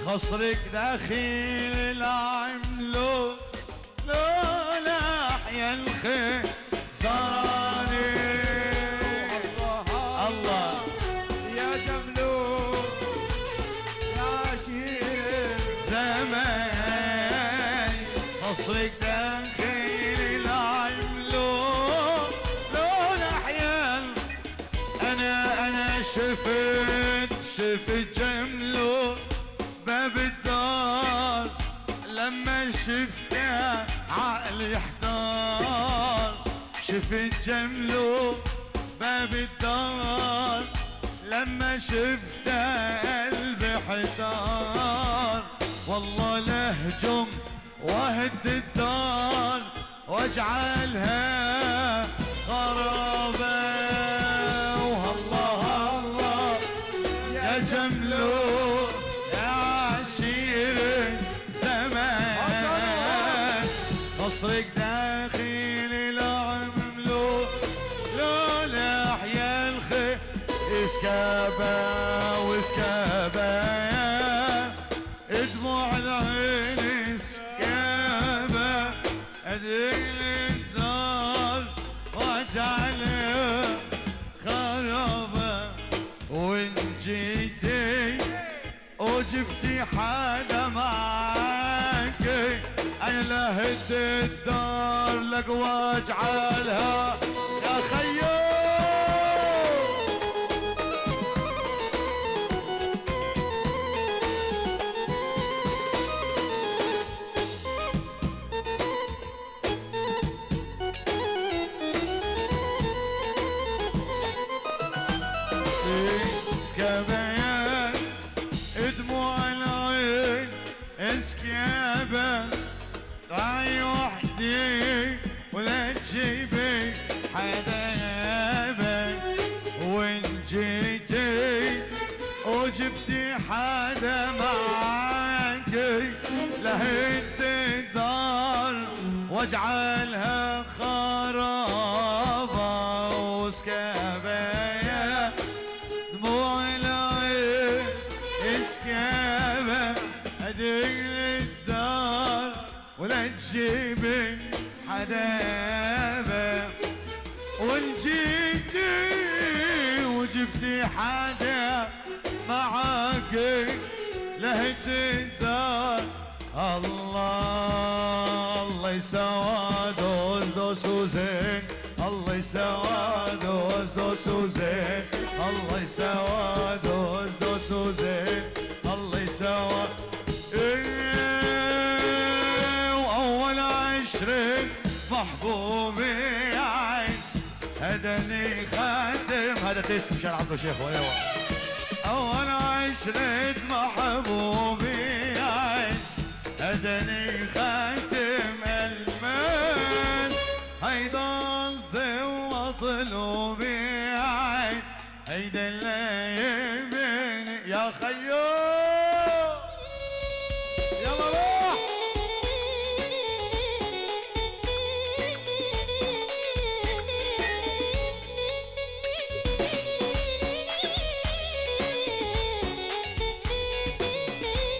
خصرك داخل العملو لولا احيا الخير زاني. الله يا جملو يا عشيق زمان خصرك داخل العملو لولا احيا. انا شفت جملو باب الدار لما شفته عقلي احتار. شفت جملو باب الدار لما شفته قلبي احتار. والله لهجم واهد الدار واجعلها خرابه. والله الله يا جملو يا عشيرة زمان قصرك داخل العملو لولا احيا الخير اسكابه واسكابه دموع العين اسكابه أدين الدار واجعله خرابة وإن جيتي وجبتي حدا معاك أنا لهد الدار لك واجعلها يا خيو. اسكابيان دموع العين اسكابة تعي وحدي ولا تجيبي حدا ابد وان جيتي وجبتي حدا معاك لهد الدار واجعلها خرابة واسكابيان دموع العين اسكابة أدين الدار ولا تجيبي حدا وان جيتي وجبتي حدا معاك لهد الدار الله يسوى دوز دوس وزين الله يسوى دوز دوس وزين الله يسوى دوز دوس وزين الله يسوى وأول عشرة محبوبي عين هداني خاتم هذا تيست مشان عبد الشيخ ايوه أول عشرة محبوبي عين هداني خاتم المال هيدا قصدي ومطلوبي عين هيدا اللي يبيني يا خيو يلا روح.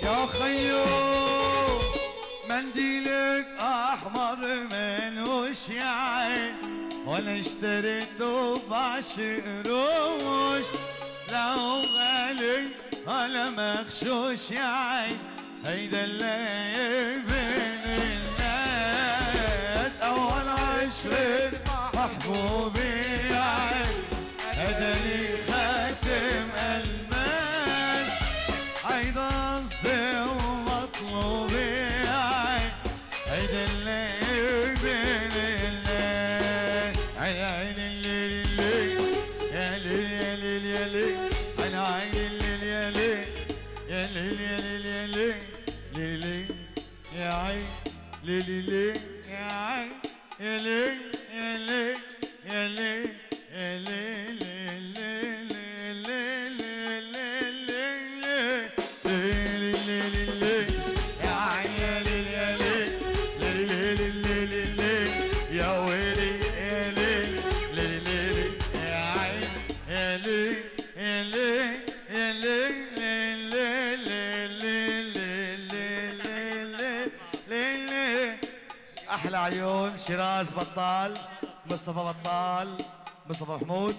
يا خيو منديلك احمر منوش يا عين وانا اشتريته بعشق روش لو غالي ولا مغشوش يا عين هيدا اللي بين الناس اول عشرة محبوبي يا عين هداني خاتم الماس هيدا قصدي ومطلوبي يا عين هيدا اللي بين الناس عين الليل يا ليل يا ليل يا ليل انا عين الليل يا ليل يا ليل يا ليل يا ليل ليل يا عين ليل ليل يا عين يا ليل يا ليل يا ليل يا ليل احلى عيون شيراز بطال مصطفى بطال مصطفى محمود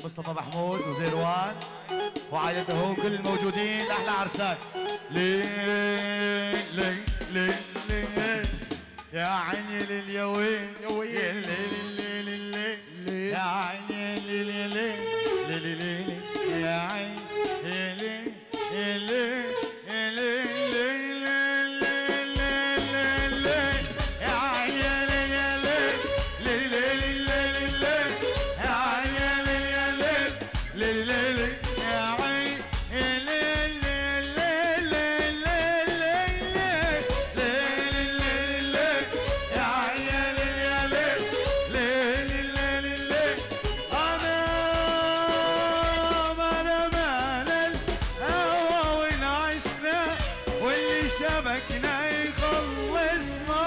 مصطفى محمود وزيروان وعائلته كل الموجودين احلى عرسان لي لي لي لي يا عيني ليل يا وين يا وين لي يا عيني ليل يا ليل لي يا عيني ليل يا ليل شبكنا يخلصنا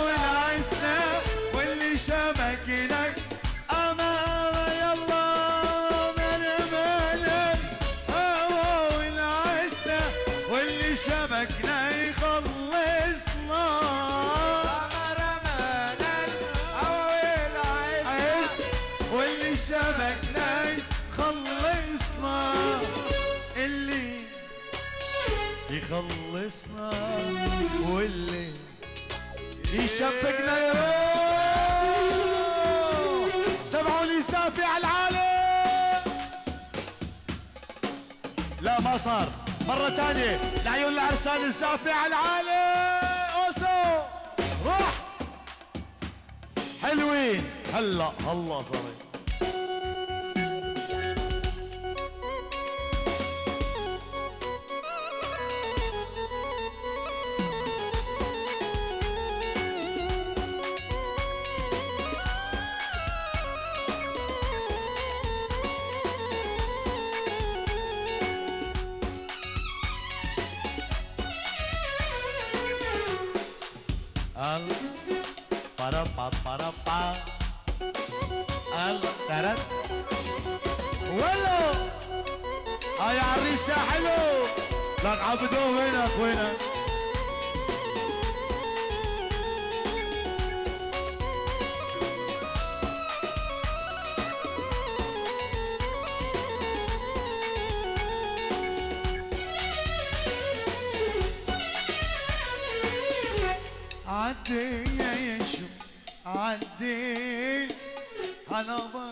والعسنا واللي شبكنا أمام يلا من ملك والعسنا واللي شبكنا يخلصنا واللي يشبكنا يروح. سمعوا لي سافي على العالم. لا ما صار، مرة ثانية لعيون العرسان السافي على العالم. اوسو روح حلوين. هلا صارت ولو هاي عريسة حلو. لك عبدو وينك عدي يا يشو عدي على بر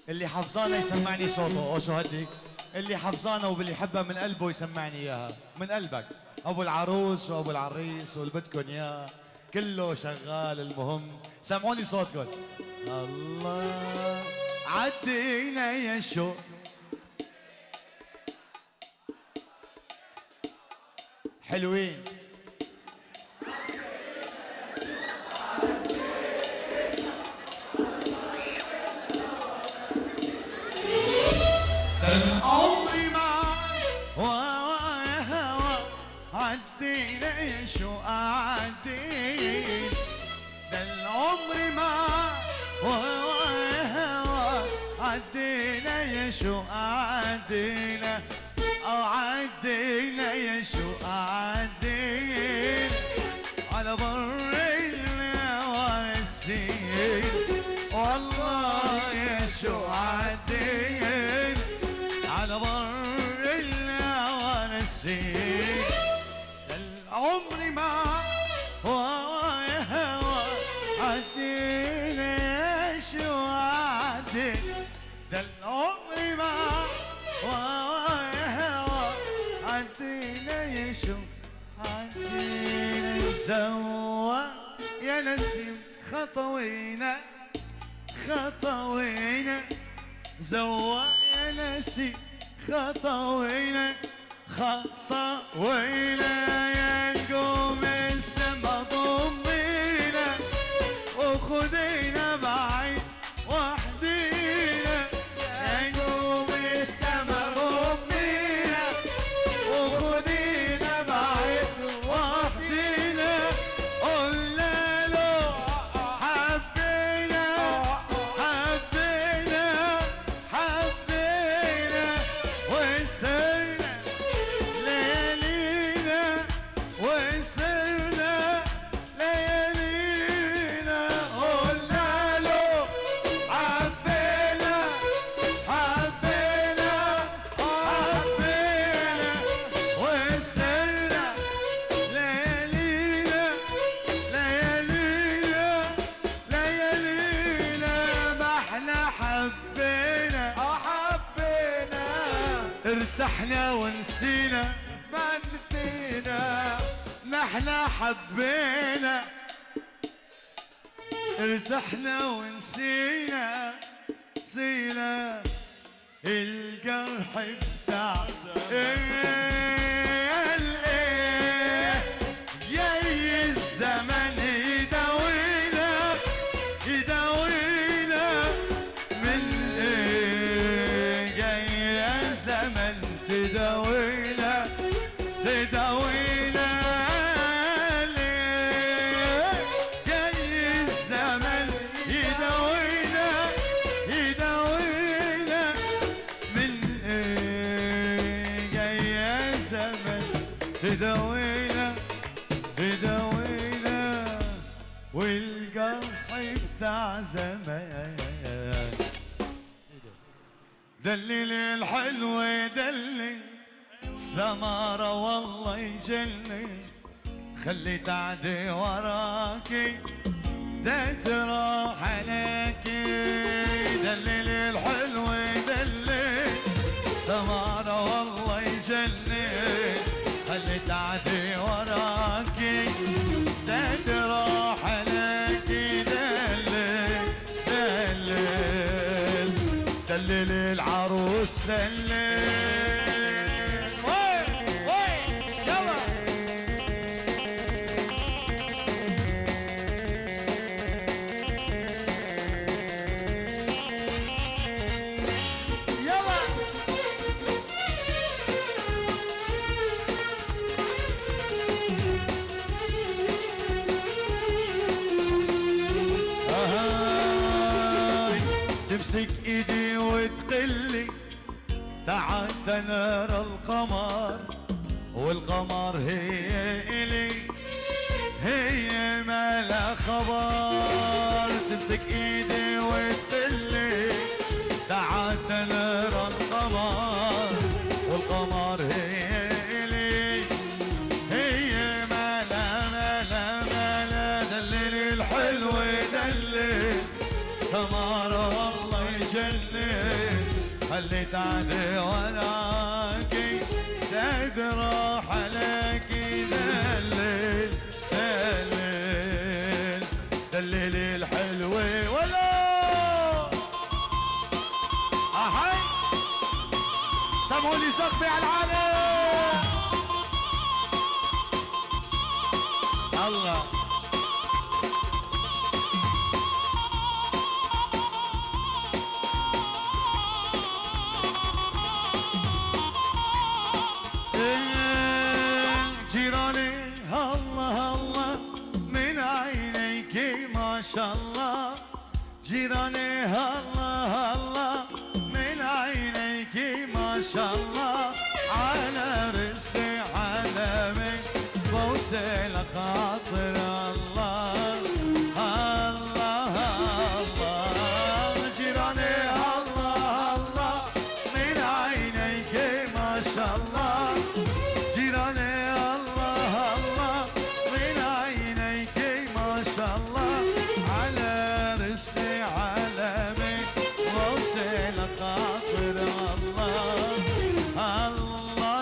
اللي حفظانه يسمعني صوته. اوشو هديك اللي حفظانه واللي يحبها من قلبه يسمعني اياها من قلبك. ابو العروس وابو العريس واللي بدكن اياه كله شغال. المهم سمعوني صوتكم. الله عدينا يا شو حلوين. عمري ما هوا عدينا يا شو عدينا. عمري ما هوا عدينا يا شو عدينا. عدينا يا شو عدينا على بر الواسين. والله يا شو عدينا على بر الواسين. عمري ما هوا عدينا يا شو عدينا. عمري ما عدينا يا شو عدينا. زوا يا نسيم خطوينا زوا يا نسيم خطوينا يا نقوم السما ضمينا وخدينا بعيد وحدينا. يا نقوم السما ضمينا وخدينا بعيد وحدينا. قلنا له حبينا وسرنا ليالينا قلنا له حبينا وسرنا ليالينا ما احنا حبينا ارتحنا ونسينا ما نسينا. نحنا حبينا ارتحنا ونسينا الجرح بتاع جاي الزمن يداوينا من جاي الزمن تداوينا جاي الزمن يداوينا من جاي الزمن تداوينا والجرح بتاع زمان. دلل الحلو دلل سمارة والله يجلي خلي تعدي وراكي دا تروح عليكي دلل الحلو دلي سمارة والله يجلي خلي تعدي وراكي دا تروح عليكي دلل دلل دلل العروس دلل تمسك ايدي وتقلي تعال تنار القمر والقمر هي الي هي ما لا خبر تمسك ايدي وتقلي تعال تنار القمر والقمر هي الي هي ما لا دلل الحلو دلل سمارة والله يجنن خلي تعدي وراكي زاد راح عليكي دلل دلل دلل الحلوة ولا احي سمعوا لي سقفي على العالم الله ما شاء الله جيراني الله الله من عينيك ما شاء الله على رزقي عالمي بوصل خاطر الله الله الله جيراني الله الله من عينيك ما شاء الله جيراني الله الله من عينيك ما شاء الله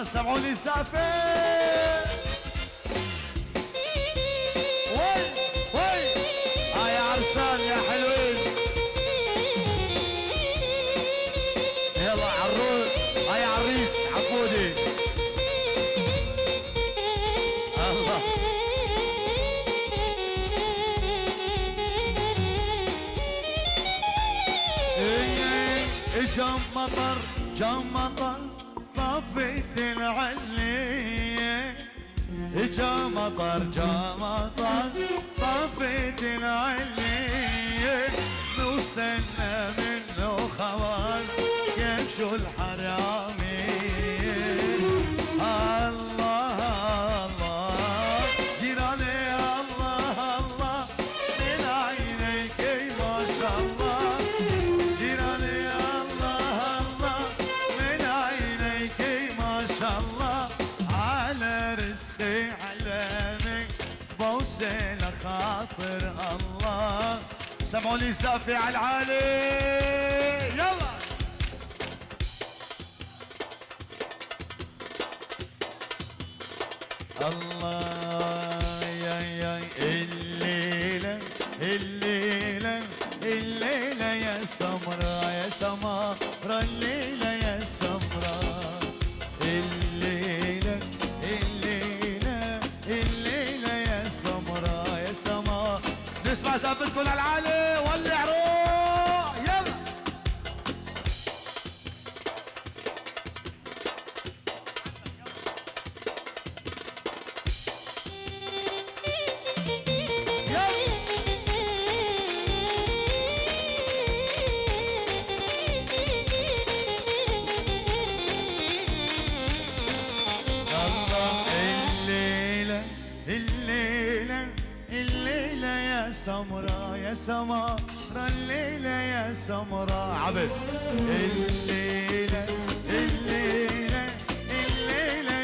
سمعوا لي سافر وي وي يا عرسان يا حلوين يلا عروس يا عريس عفودي الله جم مطر جم مطر طفيت العلية جا مطر جا مطر طفيت العلية نستنى منه خوان يمشوا الحرامي الله الله جيراني الله الله من عينيك ما شاء الله جيراني الله الله من عينيك ما شاء الله على رزقي علمي بوصل خاطر الله سمعوا لي سافي على العالي يلا الله يا الليلة الليلة الليلة يا سمرة يا سمرة الليلة يا سمرة الليلة الليلة الليلة يا سمرة يا سمرة نسمع سقفتكم على العالي ولع روح يلا سمرة يا سمرة الليلة يا سمرة عبد الليلة الليلة الليلة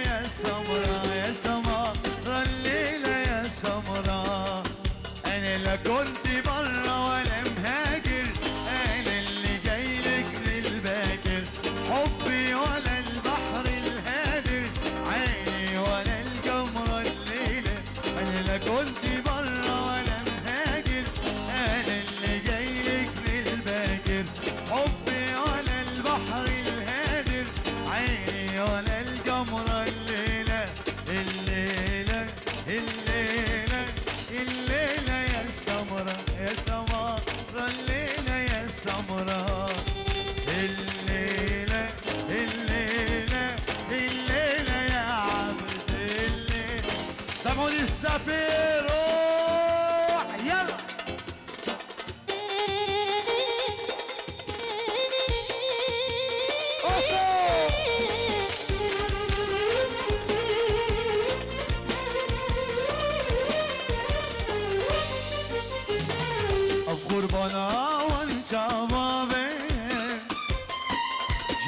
الزفير روح يلا قربانا والشبابي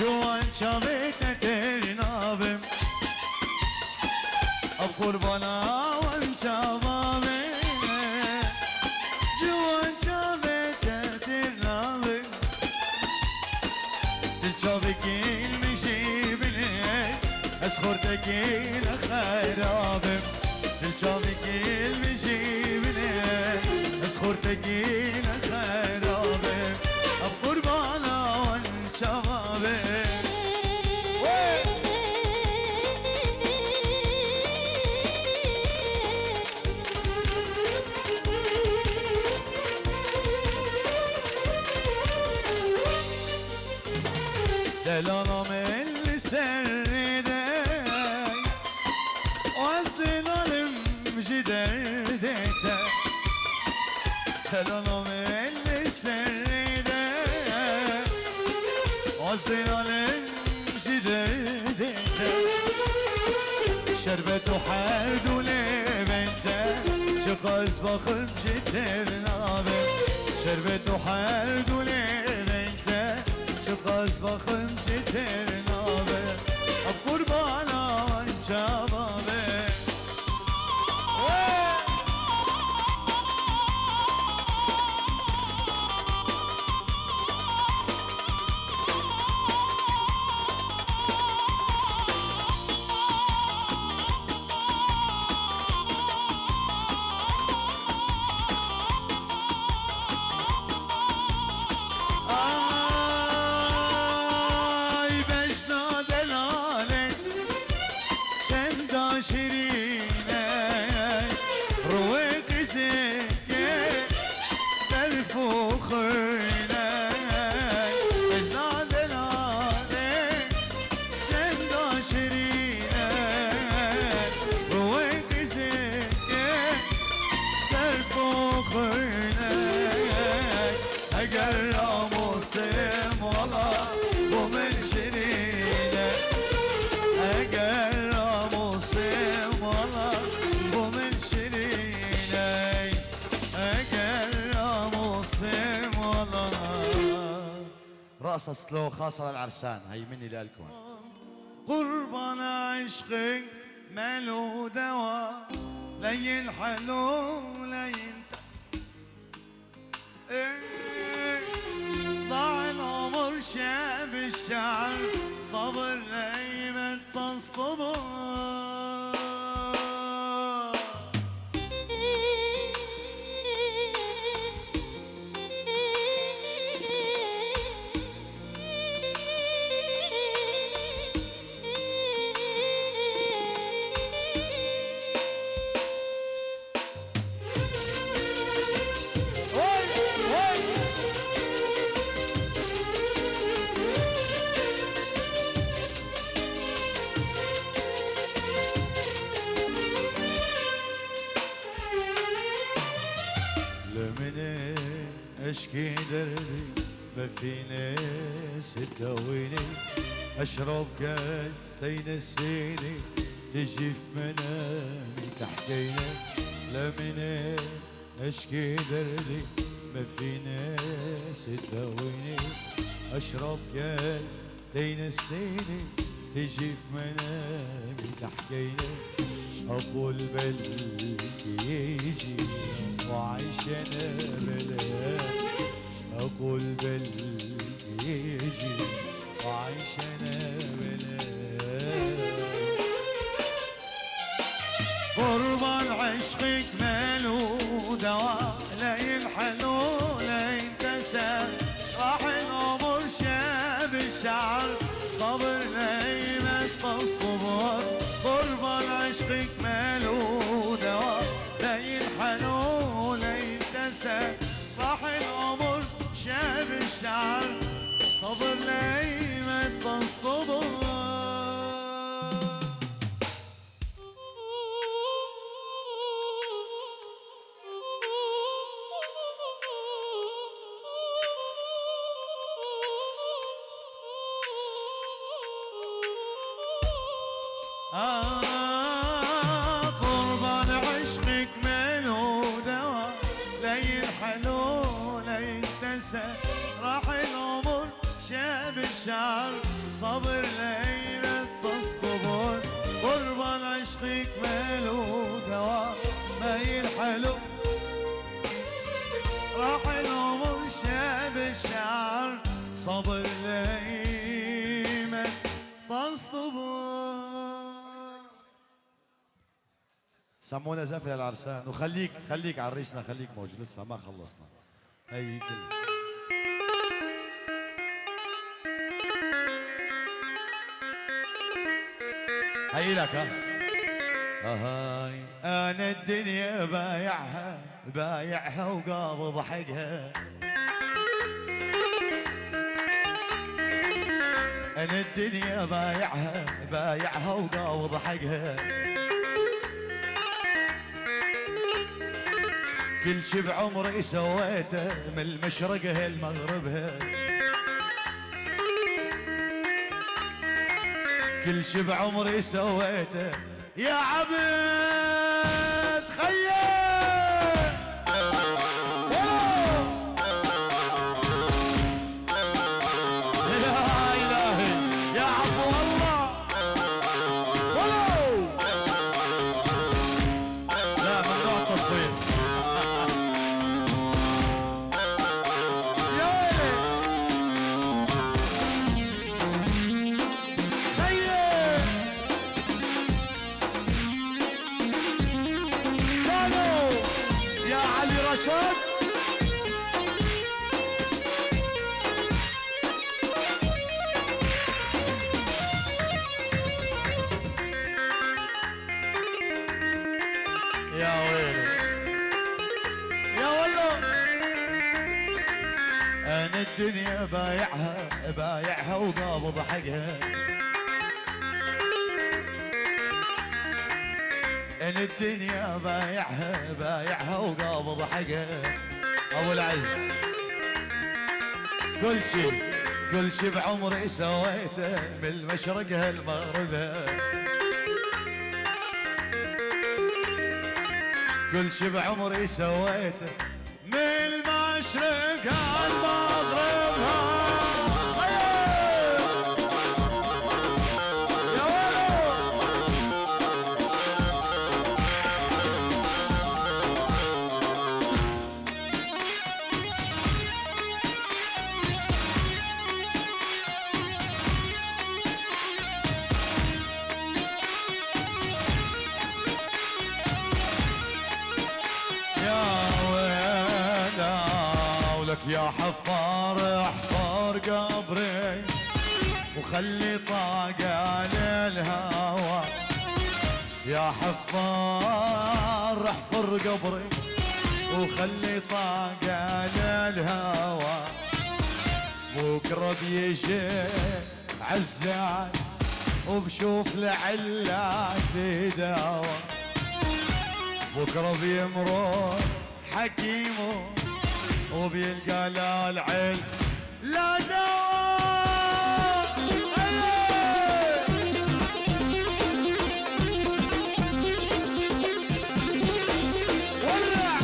جوان شبيت ترنابم قربانا والشبابي جوان شبيت ترنابم تلشبك المشي بليل اسخرتك الخيرابم تلشبك المشي بليل اسخرتك الخيرابم قربانا والشبابي دلانا من السردي وازدنا المجدرديته دلانا من السردي وازدنا المجدرديته شربت وحرد ولبنته شقاز بخم جترنابه شربت وحرد ولبنته شقاز بخم جترنابه قربانا والشبابه رقصة سلو خاصة للعرسان هي مني لكم قربان عشقك ماله دواء لين حلو لين ضاع العمر شاب الشعر صبر ليمة تصطبر اشكي دردي ما في ناس تداويني اشرب كاس تينسيني تجي في منامي تحكيني لا من اشكي دردي ما في ناس تداويني اشرب كاس تينسيني تجي في منامي تحكيني ابو البلد يجي وعيش انا بلاد ابو البلد يجي وعيش انا بلاد قربان عشقك ماله دواء لا ينحلو لا ينتسى راح العمر شاب الشعر صبر نايمة تصبر قربان عشقك ماله دواء لا ينحلو لا ينتسى راح العمر شاب الشعر صبر نايمة تصبر قربان عشقك ملو دوا ليل حلو ليل تنسى راح العمر شاب الشعر صبر ليلة تصطبر قربان عشقك ملو دوا ليل حلو راح العمر شاب الشعر صبر ليلة تصطبر. سمونا زفل العرسان وخليك عريسنا خليك موجود لسه ما خلصنا هي كلها. هي لك هاي انا الدنيا بايعها وقابض حقها انا الدنيا بايعها وقابض حقها كل شي بعمري سويته من المشرق لمغربها كل شي بعمري سويته يا عبد خير يا إلهي يا عفو الله ولو لا ممنوع التصوير رشاد يا ويلي يا ولو انا الدنيا بايعها وقابض حقها انا الدنيا بايعها وقابض حقها ابو العز كل شي بعمري سويته من المشرق لمغربها كل شي بعمري سويته من المشرق لمغربها يا حفار احفر قبري وخلي طاقة للهوى يا حفار احفر قبري وخلي طاقة للهوى بكرة بيجي عزان وبشوف لعلاتي دوا بكرة بيمرض حكيمه وبيلقى لا العلم لا دواء ولع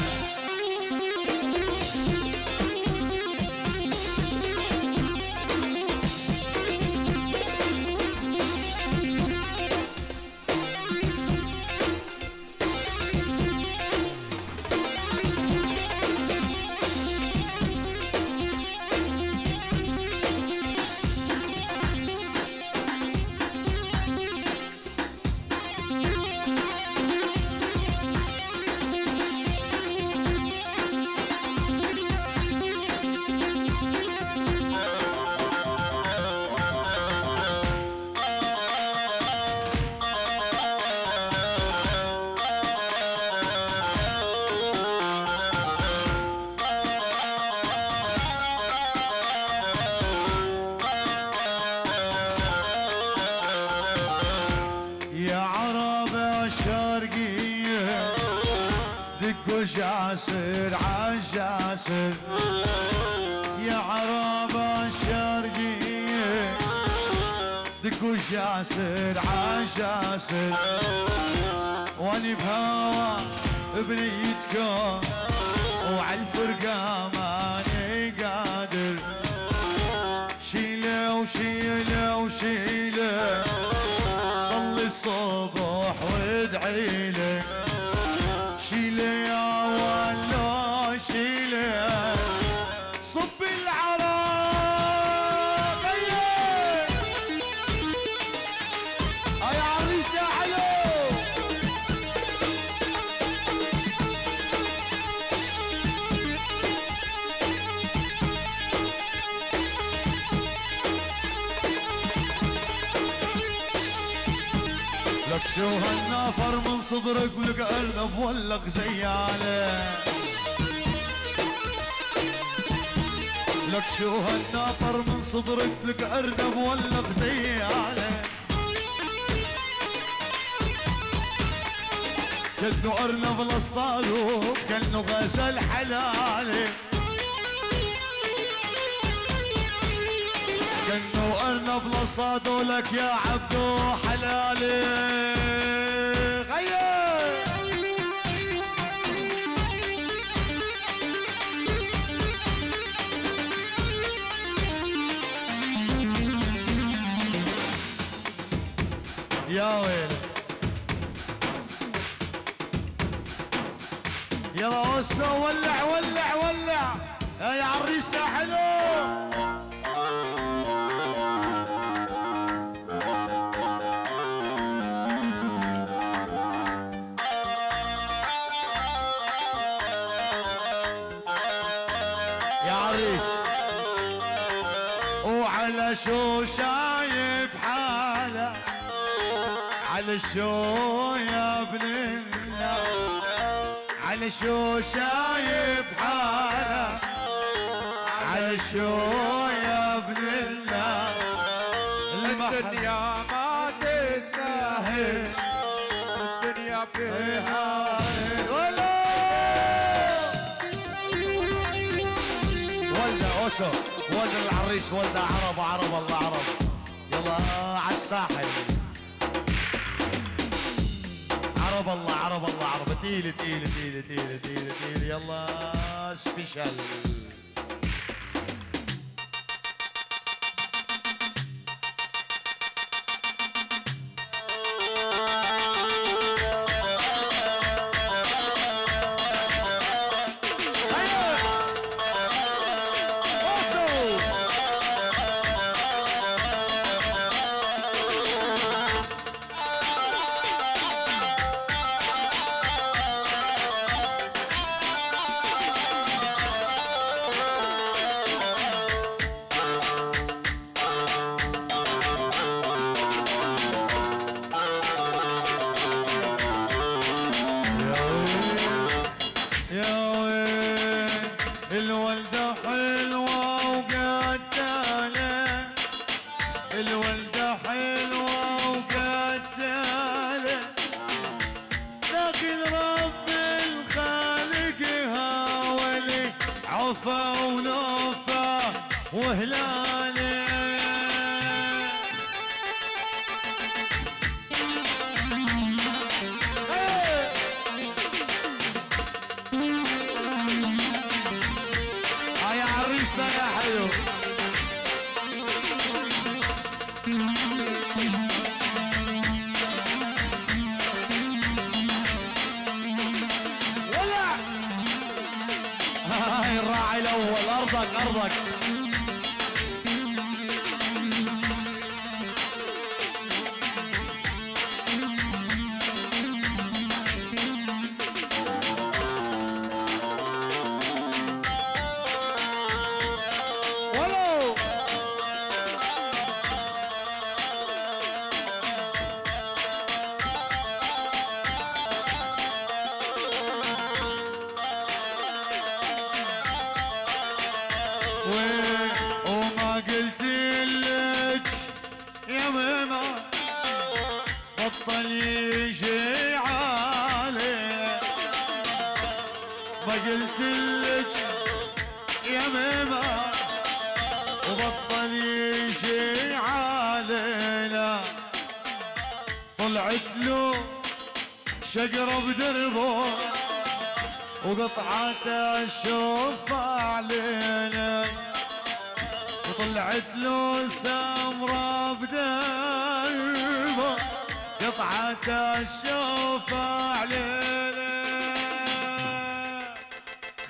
جاسر عالجاسر يا عرب الشرقية دق اكو جاسر عجاسر واني بهوا بنيتكم وعالفرقة ماني قادر شيله وشيله وشيله صلي الصبح وادعيله شيله يا ولا شيله صب العراق يا عريس يا حلو لك شو هالنافر من صدرك ولك ارنب ولك زياله لك شو هالنافر من صدرك لك ارنب ولك زياله كأنه ارنب لاصطادو كأنه غزل حلاله كأنه ارنب لاصطادو لك يا عبدو حلالي غير يا ويلي يلا وسع ولع ولع ولع يا عريس يا حلو يا عريس وعلى شو شايف حاله على شو يا ابن الله على شو شايف حاله على شو يا ابن الله الدنيا ما تستاهل الدنيا فيها ولد اوسو ولد العريس ولد عرب عرب الله عرب يلا عالساحل عرب الله عرب الله عرب تقيل تقيل تقيل تقيل تقيل تقيل يلا سبيشال الولدة حلوة وقتالة الولدة حلوة وقتالة لكن رب الخالق هاولي عفا ونوفا وهلالة يا عريسنا يا حلو ولع هاي الراعي الاول ارضك ارضك وما قلت لك يا ماما بطل يجي علي ما قلت لك يا ماما وبطل يجي علي لا طلعت له شقرة بدربه وقطعته اشوف علينا وطلعت له سمرة بدربه قطعته اشوف علينا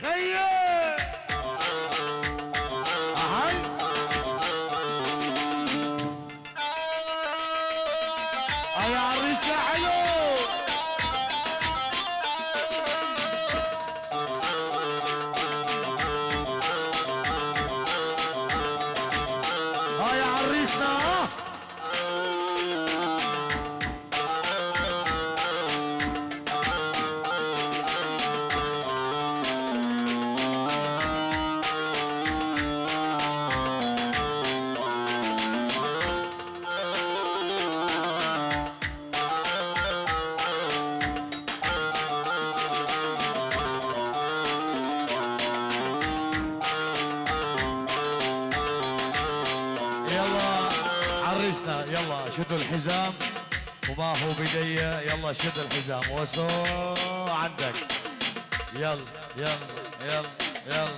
خير هاي يا عريس حلو يا عريسنا يلا شدوا الحزام وما هو بدي يلا شد الحزام وسو عندك يلا يلا يلا يلا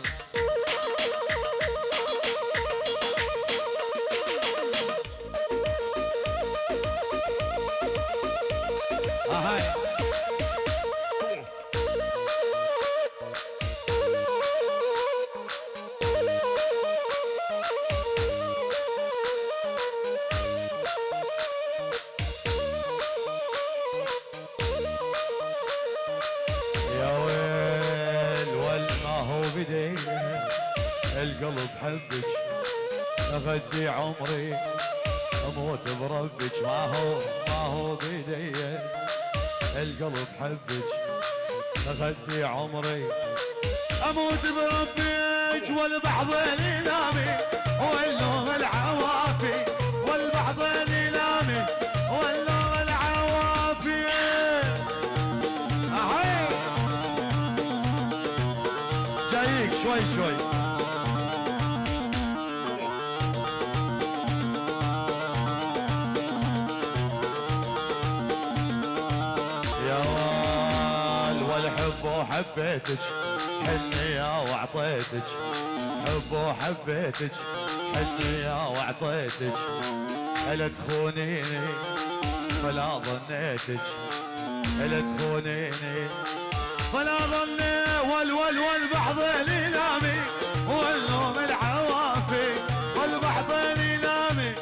هاي القلب حبك اغدي عمري اموت بربك ما هو بيدي القلب حبك اغدي عمري اموت بربك والبحضين ينامي واللوم العوافي والبحضين ينامي واللوم العوافي جايك شوي شوي حبيتك حنية وعطيتك حب وحبيتك حنية وعطيتك الا تخونيني فلا ظنيتك الا تخونيني فلا ظني والبحضين ينامي والنوم العوافي والبحضين ينامي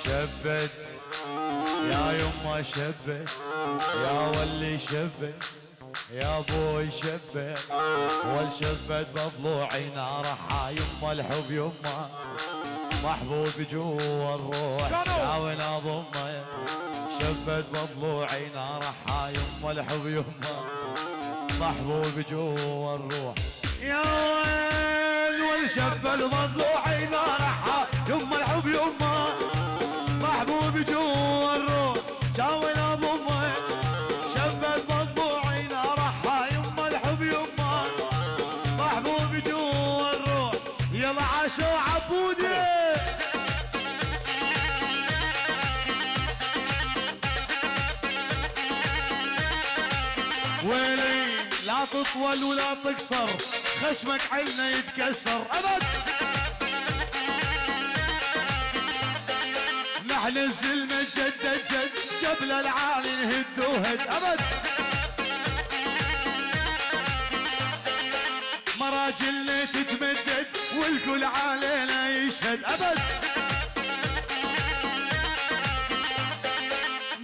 شبت يا يما شبت يا ولي شبت يا ابوي شبت والشبت بضلوعي نارحة يما الحب يما محبوب جوا الروح حاول اضمه شبت بضلوعي نارحة يما الحب يما محبوب جوا الروح يا ويل والشبت بضلوعي نارحة يما الحب يما محبوب جوا الروح شاول اضمه شبت مضلوعي نارحة يما الحب يما محبوب جوا الروح يلا عاشو عبودي ويلي لا تطول ولا تقصر خشمك عنا يتكسر ابد نحن الزلمة جد جبل العالي نهد وهد ابد مراجلنا تتمدد والكل علينا يشهد ابد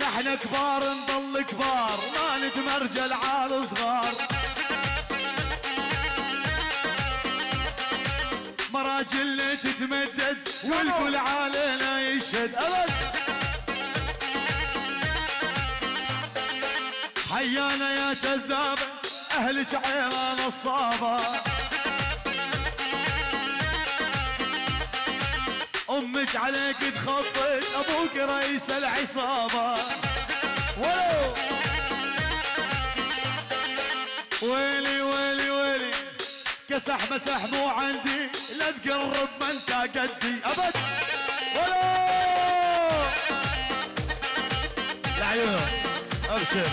نحن كبار نضل كبار ما نتمرجل على صغار مراجلنا تتمدد والكل علينا يشهد ابد حيانا يا كذابة اهلك عيرة نصابة امك عليك تخطط، ابوك رئيس العصابه. ولو ويلي ويلي ويلي، كسح مسح مو عندي، لا تقرب ما انت قدي ابد. ولو العيون ابشر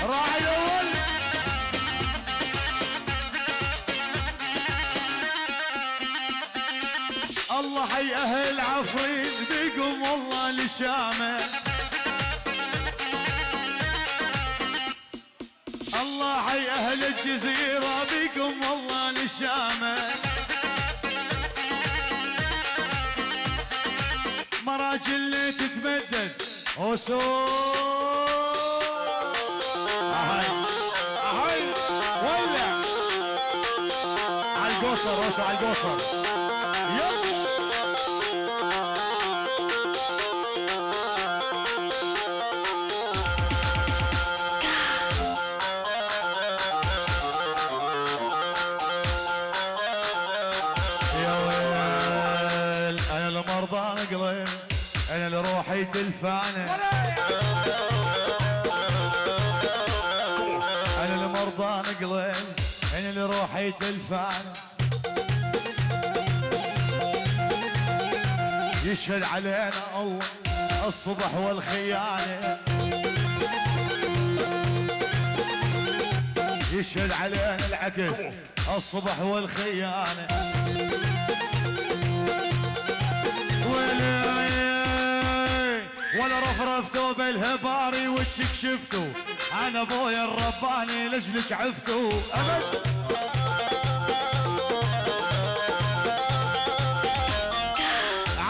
راعي الاول. الله حي اهل عفرين بيكم والله لشامه. الله حي اهل الجزيره بيكم والله لشامه. مراجل تتمدد وسوق اهي اهي ولا عالقصر وسو عالقصر يب. يا ويل انا المرضى قليل، انا اللي روحي تلفانه، انا اللي مرضى قليل، انا اللي روحي تلفانه. يشهد علينا الله الصبح والخيانه، يشهد علينا العكس الصبح والخيانه. ولا رفرفتوا بالهباري وجهك شفتوا، انا ابويا الرباني لجلك عفتوا ابد.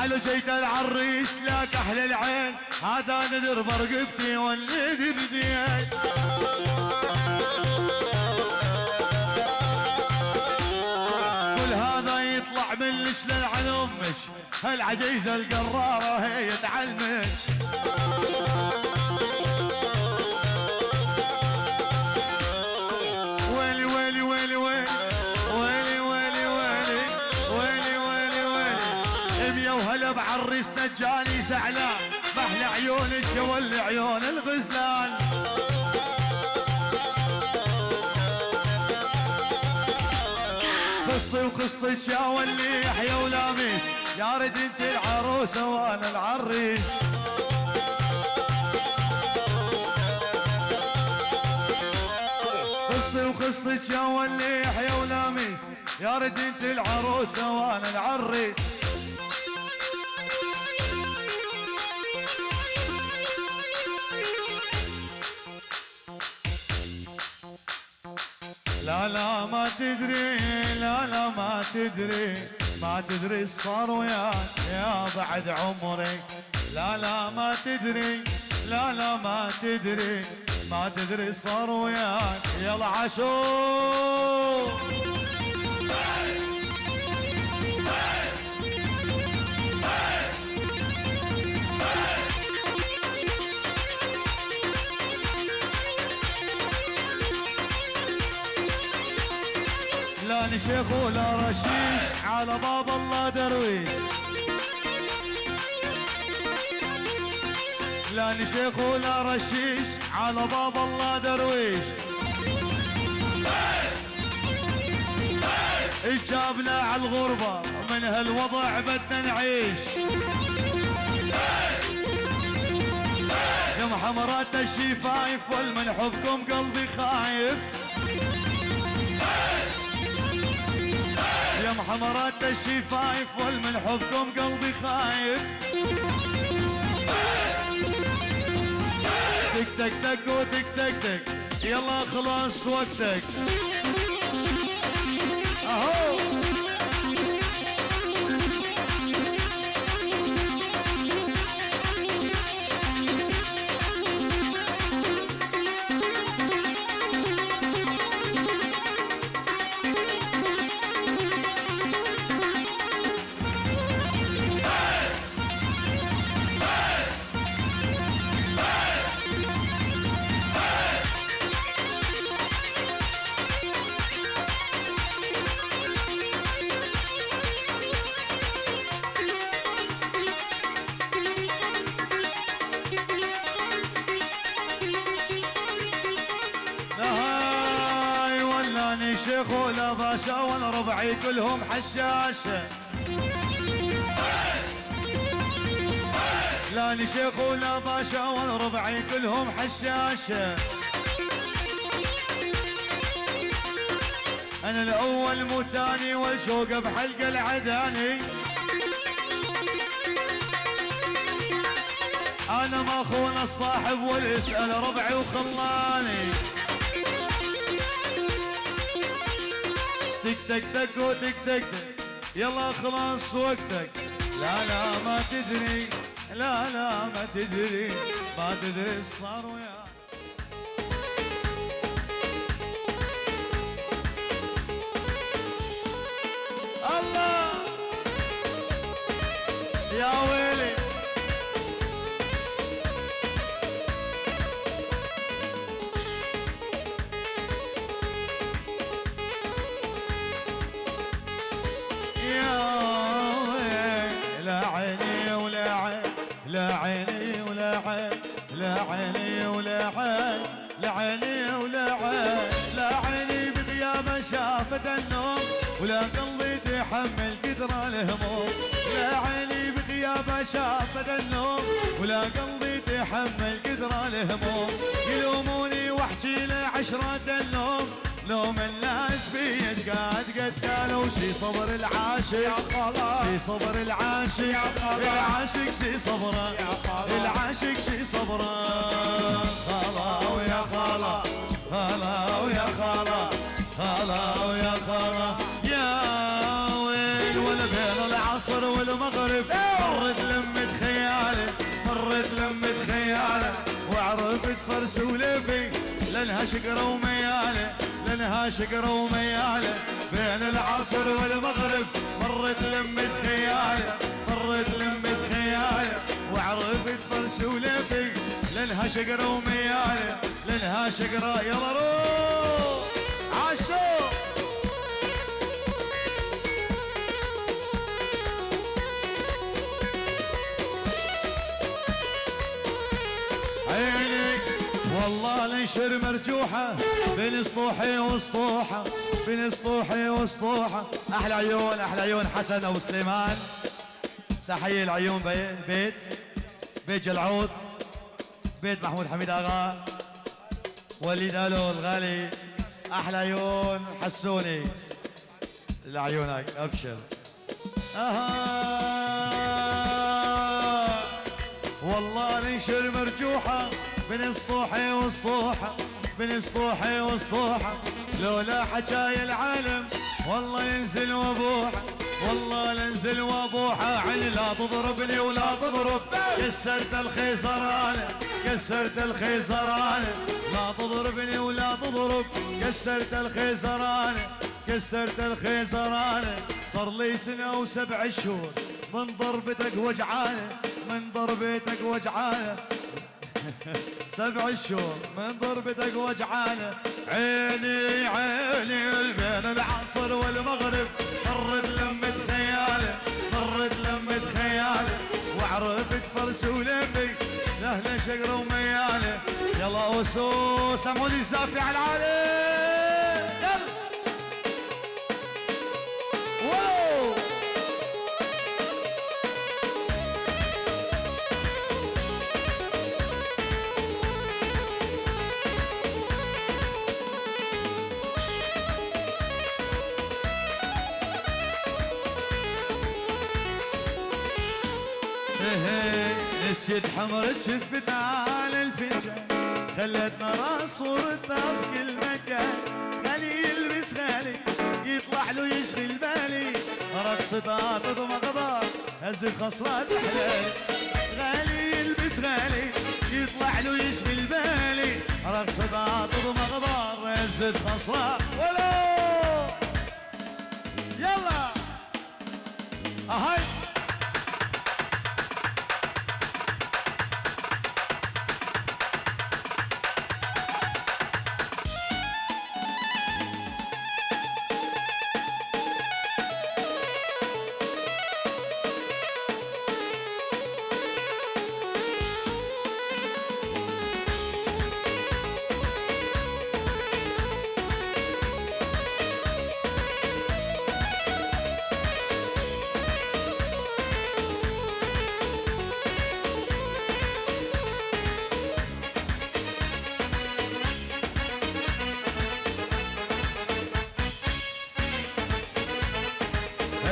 على جيت العريس لك احلى العين، هذا ندر برقبتي والندر دين. كل هذا يطلع من لشلل عن امك، هالعجيزه القراره هي تعلمك. ويلي ويلي ويلي ويلي ويلي ويلي ويلي ويلي ويلي ويلي، ابيا وهلا بعريس نجاني زعلان، محلى عيونك جول عيون الغزلان. قصتي وقصتك يا ولي يحيى ولاميس، يا ريت انت العروسه وانا العريس. قصتي وقصتك يا ولي يحيى ولاميس، يا ريت انت العروسه وانا العريس. لا لا ما تدري، لا لا ما تدري، ما تدري صار وياك يا بعد عمري. لا لا ما تدري، لا لا ما تدري، ما تدري صار وياك يلا عاشور. لا نشيخ ولا رشيش، على باب الله درويش. لا نشيخ ولا رشيش، على باب الله درويش. اجابنا على الغربة من هالوضع بدنا نعيش. يا محمرات الشفايف والمن حبكم قلبي خايف. يا محمرات الشفايف والمن حبكم قلبي خايف. تك تك تك وتك تك تك، يلا خلاص وقتك اهو. شيخ ولا باشا ولا ربعي كلهم حشاشة لا لي شيخ ولا باشا ولا ربعي كلهم حشاشة أنا الأول مو تاني والشوق بحلقة العداني أنا ما خون الصاحب والاسأل ربعي وخلاني تك تك تك وتك تك تك يلا خلاص وقتك لا لا ما تدري لا لا ما تدري ما تدري ايش صار وياك الله يا ويلي لا عيني ولا عين لا عيني ولا عين لا عيني ولا عين لا عيني ولا عين لا عيني بغيابه شافت النوم ولا قلبي تحمل قدر الهموم لا عيني بغيابه شافت النوم ولا قلبي تحمل قدر الهموم يلوموني واحكي له عشرة اللوم لوم الناس بيش قد قالوا شي صبر العاشق شي صبر العاشق العاشق شي صبره العاشق شي صبره خلا ويا خلا خلا ويا خلا خلا ويا خلا يا ويل ولا بين العصر والمغرب مرت لمة خياله مرت لمة خياله وعرفت فرس ولفي لانها شقره ومياله لانها شقره ومياله بين العصر والمغرب مرت لمة خياله مرت لمة خياله وعرفت فرس ولفي لانها شقره ومياله لانها شقره يلا روح عاشو عينك والله الانشر مرجوحه بين سطوحي وسطوحه بين سطوحي وسطوحه احلى عيون احلى عيون حسن ابو سليمان تحيه العيون بيت بيت جلعود بيت محمود حميد اغا وليد الو الغالي احلى عيون حسوني لعيونك ابشر والله الانشر مرجوحه بين سطوحي وسطوحه بين سطوحي وسطوحه لولا حكاية العالم والله ينزل وابوحه والله لنزل وابوحه عيني لا تضربني ولا تضرب كسرت الخيزرانه كسرت الخيزرانه لا تضربني ولا تضرب كسرت الخيزرانه كسرت الخيزرانه صار لي سنه و7 شهور من ضربتك وجعانه من ضربتك وجعانه 7 شهور من ضربتك وجعانه عيني عيني بين العصر والمغرب مرت لمة خياله مرت لمة خياله وعرفت فرس ولفي لهله شقره ومياله يلا وسوس سموني سافي على العالم يلا واو نسيت حمرة شفت على الفنجان خلتنا راس صورتنا في كل مكان غالي يلبس غالي يطلع له يشغل بالي رقصتها تضمى غضار هز خصلات حلال غالي يلبس غالي يطلع له يشغل بالي رقصتها تضمى غضار هز خصلات ولو يلا اهي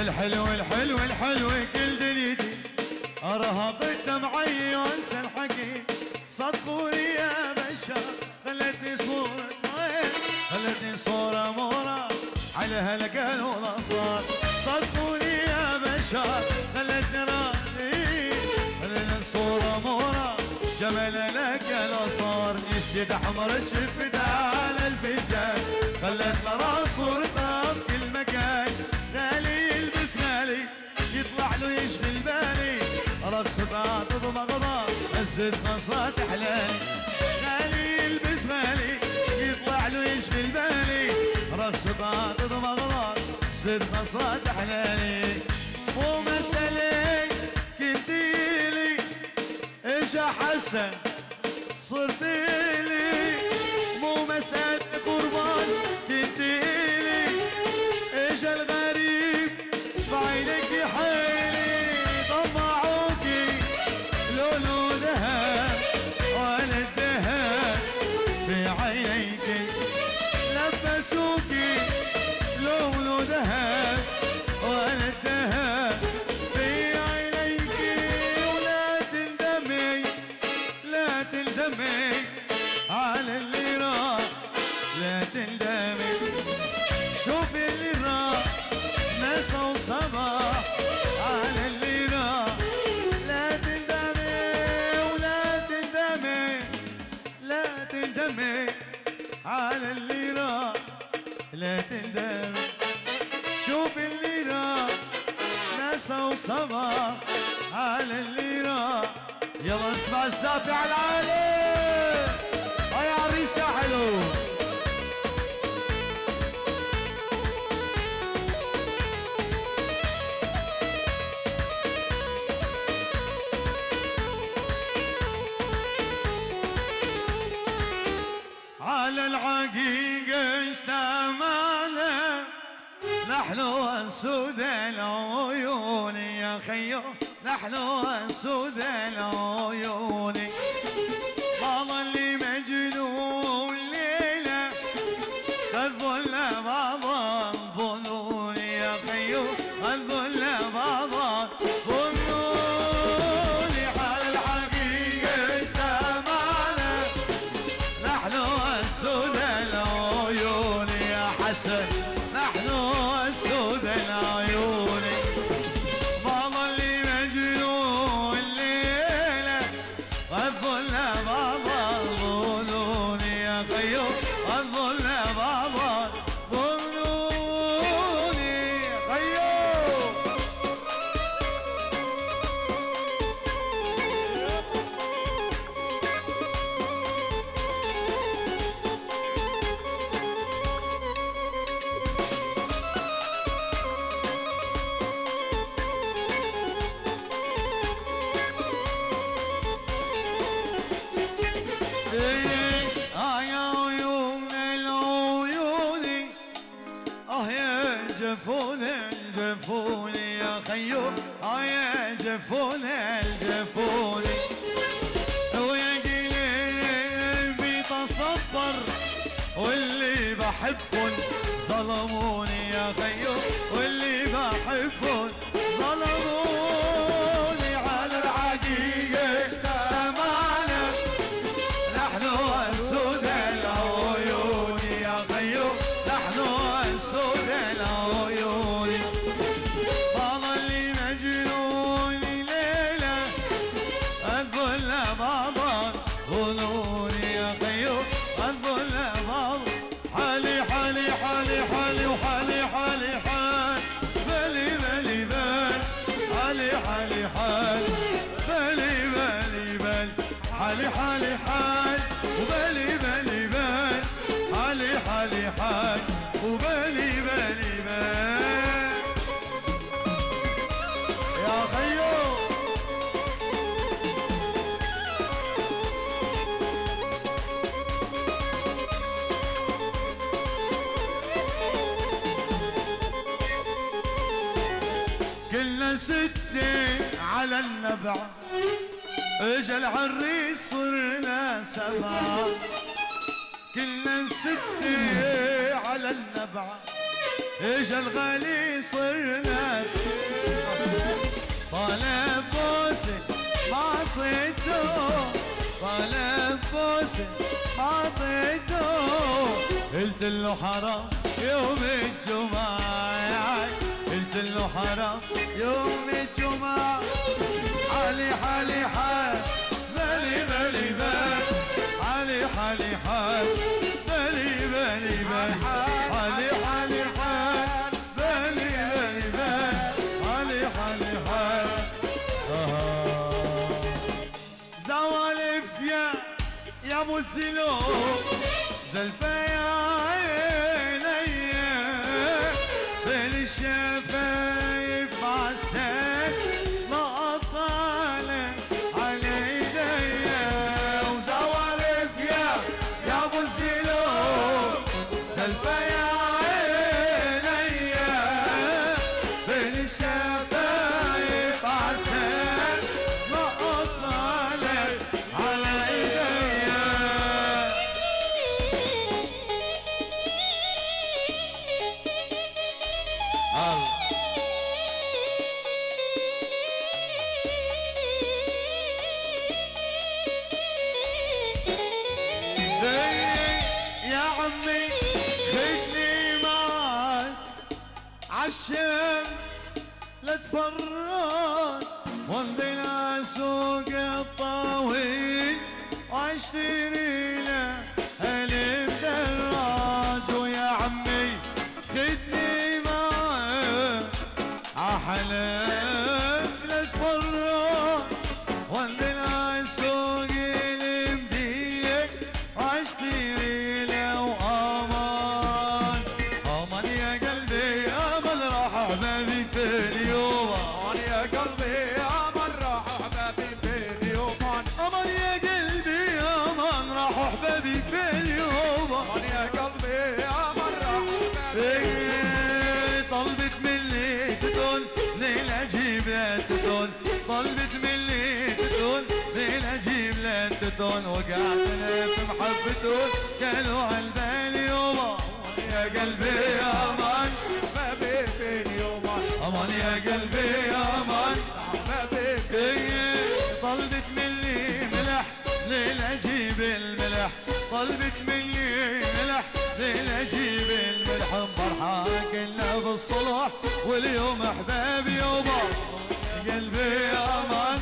الحلو الحلو الحلو كل دنيتي ارهقت دمعي وانسى الحكي صدقوني يا بشر خلتني صورة خلتني صورة مورا على هالقال ولا صار صدقوني يا بشر خلتني راضي خلتني صورة مورا جمال لك لا صار نسيت احمر شفت على الفنجان خلت مرا صورتها بكل مكان غالي يلبس غالي يطلع له يشغل بالي رقصتها تضمغضها هزت خصات احلالي غالي يلبس غالي يطلع له يشغل بالي رقصتها تضمغضها هزت خصات احلالي مو مسألة كنتيلي ايش احسن صرت لي مو مسألة قربان كنتيلي ايش الغريب بعينك حيلي طمعوكي لولو ذهب ولا الذهب في عينيكي لبسوكي لولو ذهب ولا الذهب في عينيكي ولا تندمي لا تندمي على اللي راح لا تندمي شوفي اللي راح مسا وصباح على اللي راح لا تندمي ولا تندمي لا تندمي على اللي راح لا تندمي شوف اللي راح مسا وصباح على اللي راح يلا اسمع الزافي على العالي يا عريس يا حلو على العقيقة اجتمعنا نحن وانسود العيون يا خيو نحن وانسود العيون ما ظل مجنون ليلة قد ظل بعض الظنون يا خيو قد ظل بعض الظنون على الحقيقة اجتمعنا نحن وانسود العيون يا حسن نحن وانسود العيون ما ظل مجنون ليلة قد ظل بعض الظنون يا خيو قد ظل بعض الظنون يا خيو يا عيون العيون يا جفون الجفون يا خيو يا جفون الجفون ويا قلبي تصبر واللي بحبهم ظلموني يا خيو واللي بحبهم ظلموني على الحقيقة اجتمعنا نحن وانسود العيون يا خيو نحن وانسود العيون ما ظل مجنون ليلة قد ظل بعض الظنون يا خيو قد ظل بعض حالي حالي حالي حالي وحالي حالي حال بالي بالي بال حالي حالي حال بالي بالي بال حالي حالي حال وبالي بالي بال حالي حالي حال وبالي بالي بال يا خيو كلنا ستة على النبع اجا العريس صرنا سبعة كلنا ستة على النبع ايش الغالي صرنا طالب بوسه ما عطيته طالب بوسه ما عطيته قلت له حرام يوم الجمعة قلت له حرام يوم الجمعة حالي حالي حال بالي بالي بال حالي حالي حال بالي بالي بال حالي حالي حال بالي بالي بال حالي حالي حال زوالف يا ابو السلوك زلفه يا عيني بين الشفايف عساك ما اطالع على ايديا وزوالف يا ابو السلوك زلفه يا عيني بين الشفايف عساك ما اطالع على ايديا يا عمي خدني معاك عالشام لا تفرط وانزل سوق الطاويل واشتري له الف دراج ويا عمي خدني معاك عحلام لا تفرط وانزل سوق المديك واشتري له امان امان يا قلبي امان راح احبابي في اليوم امان يا قلبي امان راح احبابي في اليوم امان يا قلبي امان راح احبابي في اليوم امان يا قلبي امان راح احبابي طلبت مني تدون ليلة اجيب لا تدون طلبت مني تدون ليلة اجيب لا تدون وقعت انا في محبتون قالوا عالبال يوما يا قلبي يا امان حبابي في اليوم امان يا قلبي يا امان حبابي في طلبت مني ملح ليلة اجيب الملح طلبت مني ملح ليلة اجيب الملح فرحان كلها بالصلح واليوم احبابي يوما يا قلبي يا امان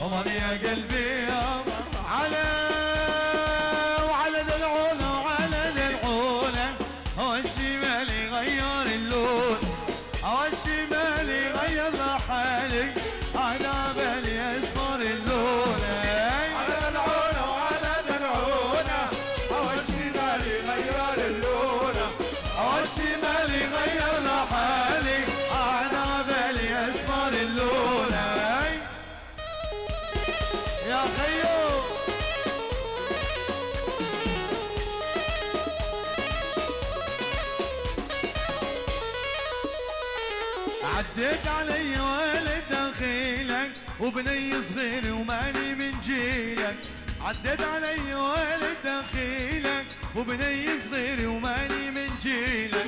امان يا قلبي يا امان وعلى دلعونه وعلى دلعونه هو الشمال يغير اللون هو الشمال يغير لحالي على بالي اصفر اللون على دلعونه وعلى دلعونه هو الشمال يغير اللون هو الشمال يغير لحالي على بالي اصفر اللون يا خيو عديت علي ولد دخيلك وبني صغير وماني من جيلك عديت علي ولد دخيلك وبني صغير وماني من جيلك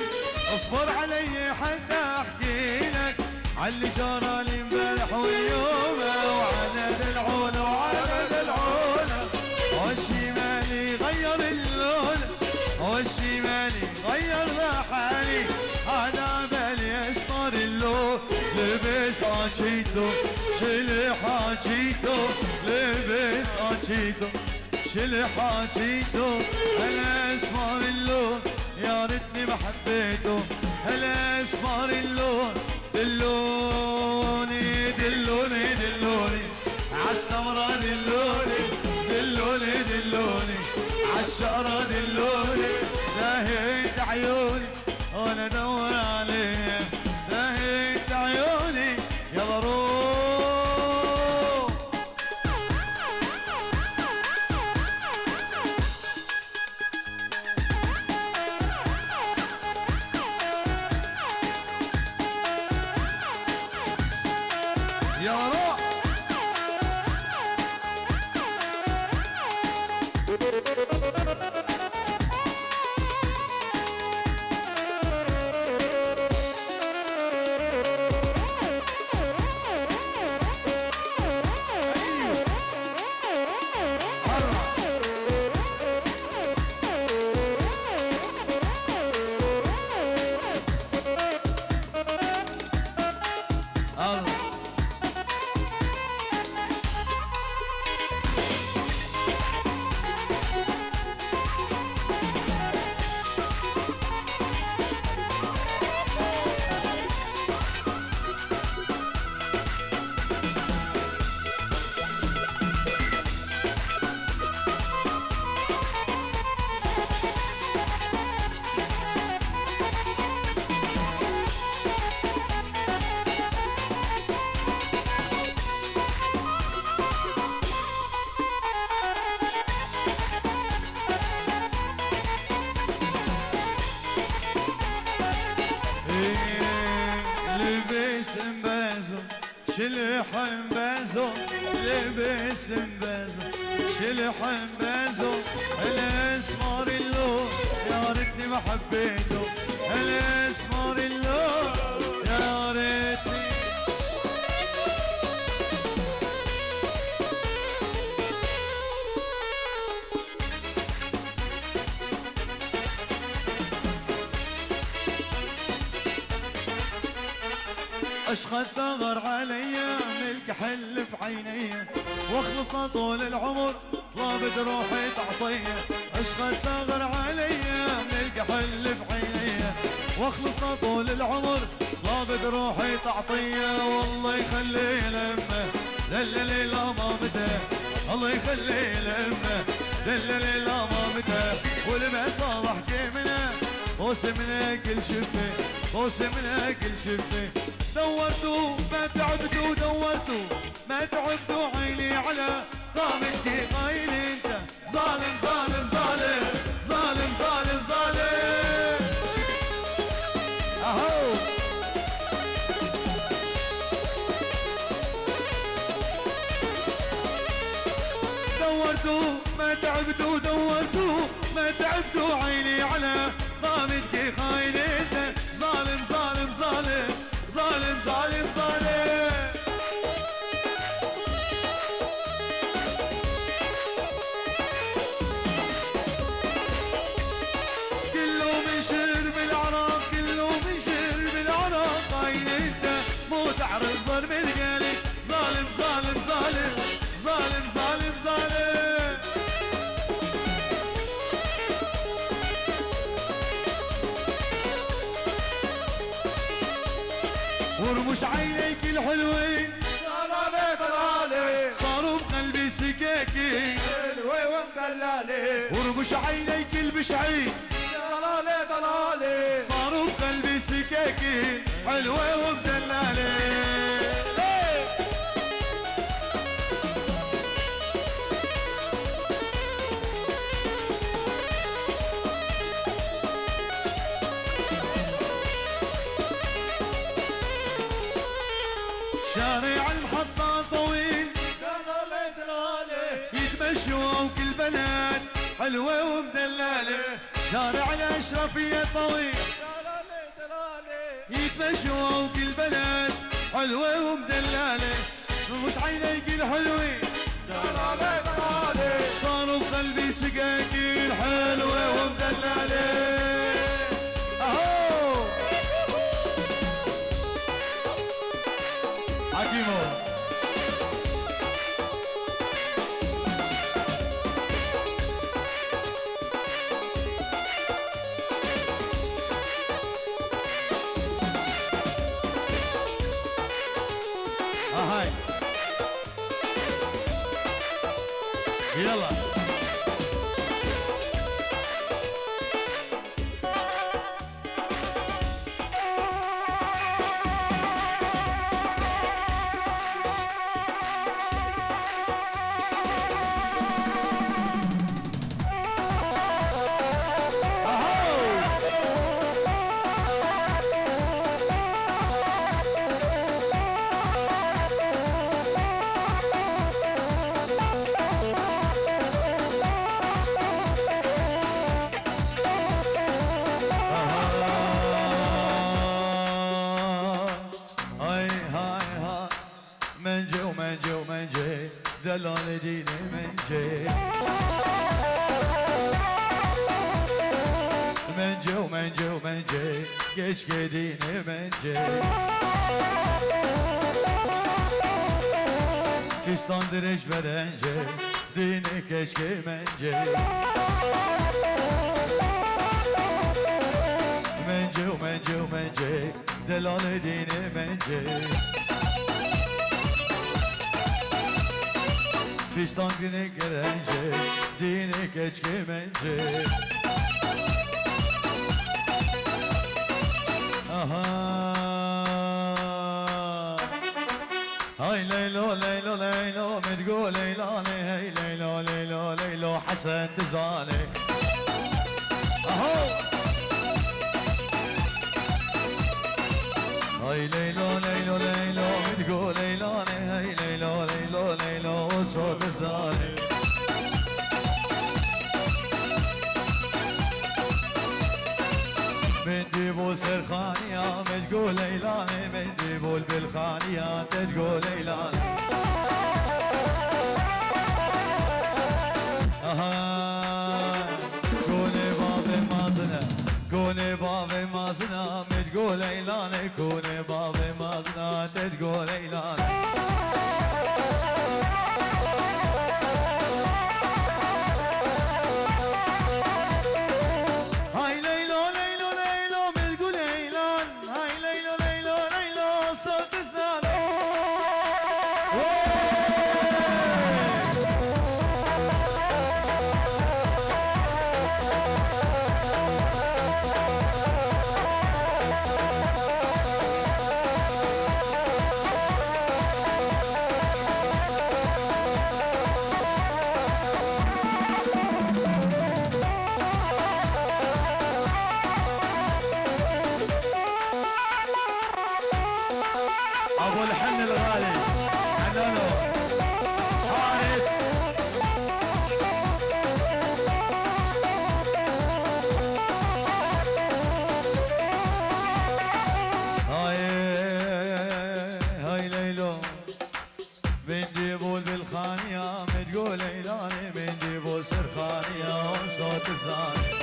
اصبر علي حتى احكي لك عاللي جرى لي امبارح واليوم وعلى دلعونه وعلى دلعونه والشمالي غير اللون والشمالي غير لحالي على بالي اصفر اللون لبس عجيتو شل حاجيتو لبس عجيتو شل حاجيتو الاسمر اللون يا ريتني ما حبيته الاسمر اللون دلوني دلوني دلوني عالسمرة دلوني دلوني دلوني عالشقرة دلوني دهيت عيوني وانا ادور عليها دهيت عيوني يلا روح يلا روح شلحن بازو لبس بازو شلحن بازو الاسمر اللون يا ريتني ما حبيته الاسمر اللون يا ريتني اشخد ثغر عليا ملك حل في عيني واخلص طول العمر طلبت روحي تعطيه اشخد ثغر عليا ملك حل في عيني واخلص طول العمر طلبت روحي تعطيه والله يخلي لمه دللي لا مامته الله يخلي لمه دللي لا مامته ولما صالح كيمنا بوس من كل شفه بوس من كل شفه دورتوا ما تعبتوا دورتوا ما تعبتوا عيني على قامتي قايل انت ظالم ظالم ظالم ظالم ظالم ظالم اهو دورتوا ما تعبتوا دورتوا ما تعبتوا عيني على قامتي قايل انت ظالم ظالم ظالم ظالم ظالم ظالم كله من شرب العراق كله من شرب العراق عين انت مو تعرف ظلم القلب ظالم ظالم ظالم ظالم ظالم ظالم ورمش عينيك الحلوين طلالي طلالي صاروا بقلبي سكاكين حلوة ومدلالي ورمش عينيك البشعين طلالي طلالي صاروا بقلبي سكاكين حلوة ومدلالي شارع المحطة طويل دلالي دلالي يتمشوا وكل بنات حلوة ومدلالة شارع الأشرفية طويل دلالي دلالي يتمشوا وكل بنات حلوة ومدلالة مش عينيك الحلوين دلالي دلالي صاروا بقلبي سكاكين حلوة ومدلالة أهو عكيمو هاي يلا دلال ديني منجي منجي كشكي ديني منجي فستان درج برنجي ديني كشكي منجي منجي دلال ديني منجي Fistan güne gelince dine geçkemence Aha Hay leylo leylo leylo medgo leylane Hey leylo leylo leylo hasen tizane Aha Hay leylo leylo leylo medgo leylane جيبوا سرخانية متقول ليلاني من جيبوا بالخانية تقول ليلاني كوني بابي مازنة كوني بابي مازنة متقول ليلاني كوني بابي مازنة تقول ليلاني ابو الحن الغالي حنانو هارتس هاي ليلو من جيبول بالخانية متقول ليلاني من جيبول سرخانية صوت الزاني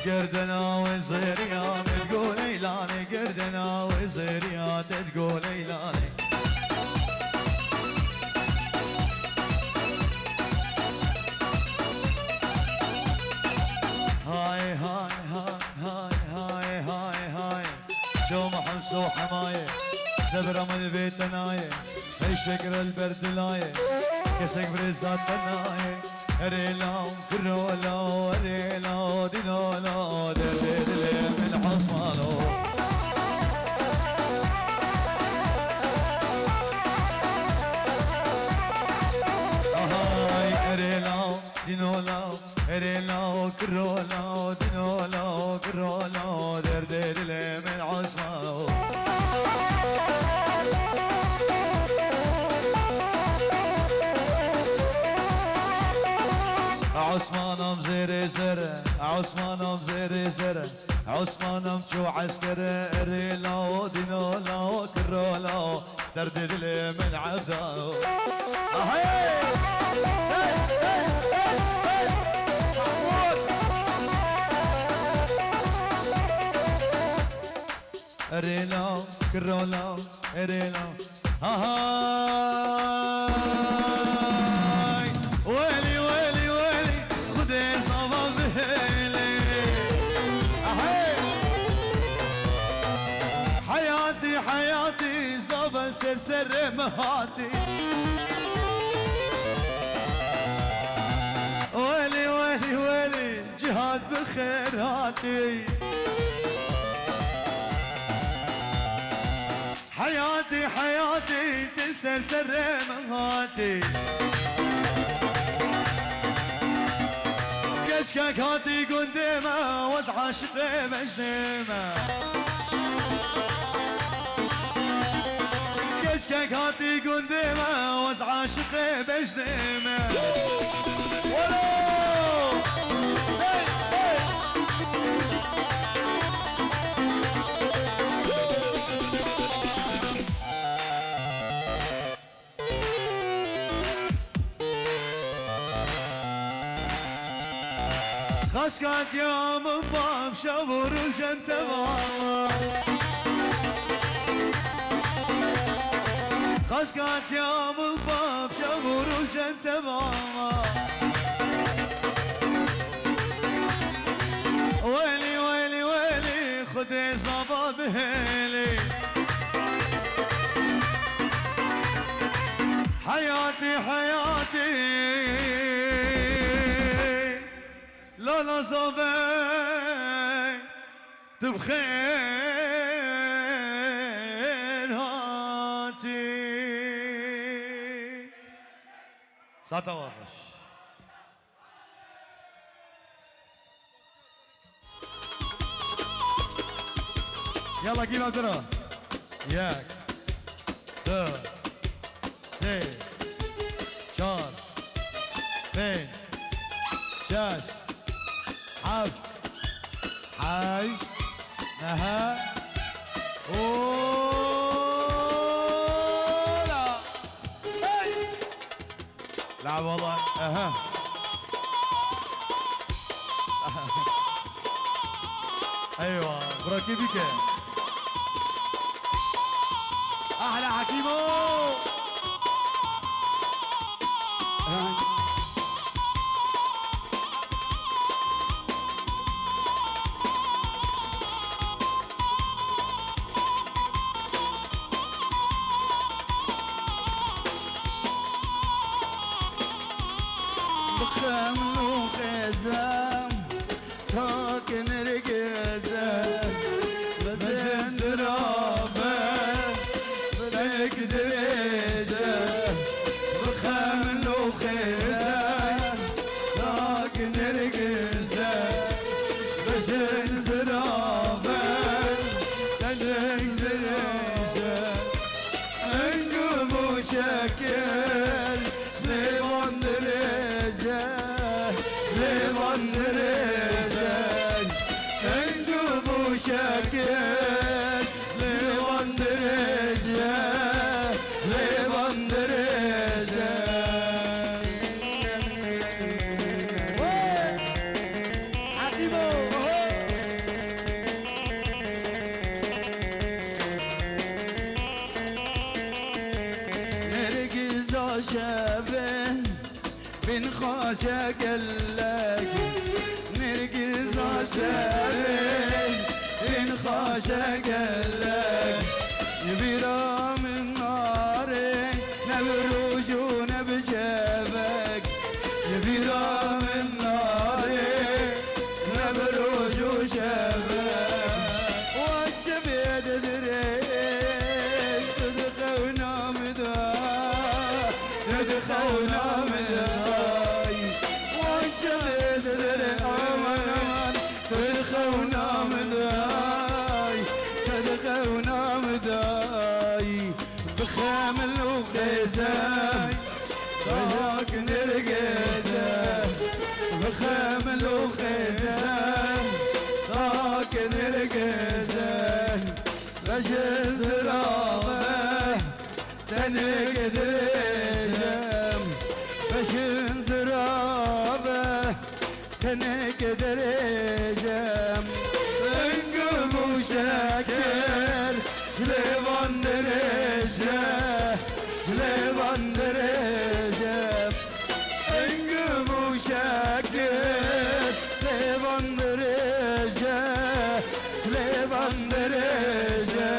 قردنا وزيريا تقول ايلاني قردنا وزيريا تقول ايلاني هاي هاي هاي هاي هاي هاي شو محمس وحماية سبرة من البيت ناية هي شكر البرد لاية كسك بريزات تناية ريلاو كرولو ريلاو دينولو دلدل من حصمالو هاي ريلاو دينولو ريلاو كرولو دينولو كرولو دلدل من حصمالو عثمان مزيري زر عثمان مزيري زر عثمان مشو عسكر ريلو دينولو كرولو دردد لي من عذاو ريلو كرولو ريلو ويلي ويلي ويلي خدي صبا بهيلي حياتي حياتي صبا سرسر مهاتي ويلي ويلي ويلي جهاد بخيراتي حياتي حياتي تسرسر مهاتي كشكك هاتي قديمة وزعة شقيمة جديمة كشكك هاتي قديمة وزعة شقيمة جديمة خسكت يوم باب شبور الجنة تماما خسكت يوم باب شبور الجنة تماما ويلي ويلي ويلي خدي صبا بهيلي حياتي حياتي لا لا صبي تبخير هاتي ساعة واحش يلا جيب عبدنا ياك دو سي شار بين شاش حف حاج نها لا لا والله اها ايوه براكي بك احلى حكيمو بخملو خزام تاكن رقزام بزن زرابة بلك دريجة بخملو خزام تاكن رقزام بزن زرابة بلك دريجة انقبو شكل سليمان دريجة سليمان دريجة انقبو شكل سليمان دريجة سليمان دريجة حكيمو نرقز شابن بن خاشا قلك نرقز شابن بن خاشا قلك يبيرا من نار نبروج ونبشبك يبيرا من نار نبروج وشبك والشبيد دريك تدخونا مداي تدخونا مداي والشبيد دريك امان امان تدخونا مداي تدخونا مداي بخامل وخيزاي ضاك نرقزاي بخامل وخيزاي ضاك نرقزاي رجز رابه تنقدرجم بشن زرابه تنقدرجم انقبو شكل جليبان درجه جليبان درجه انقبو شكل جليبان درجه جليبان درجه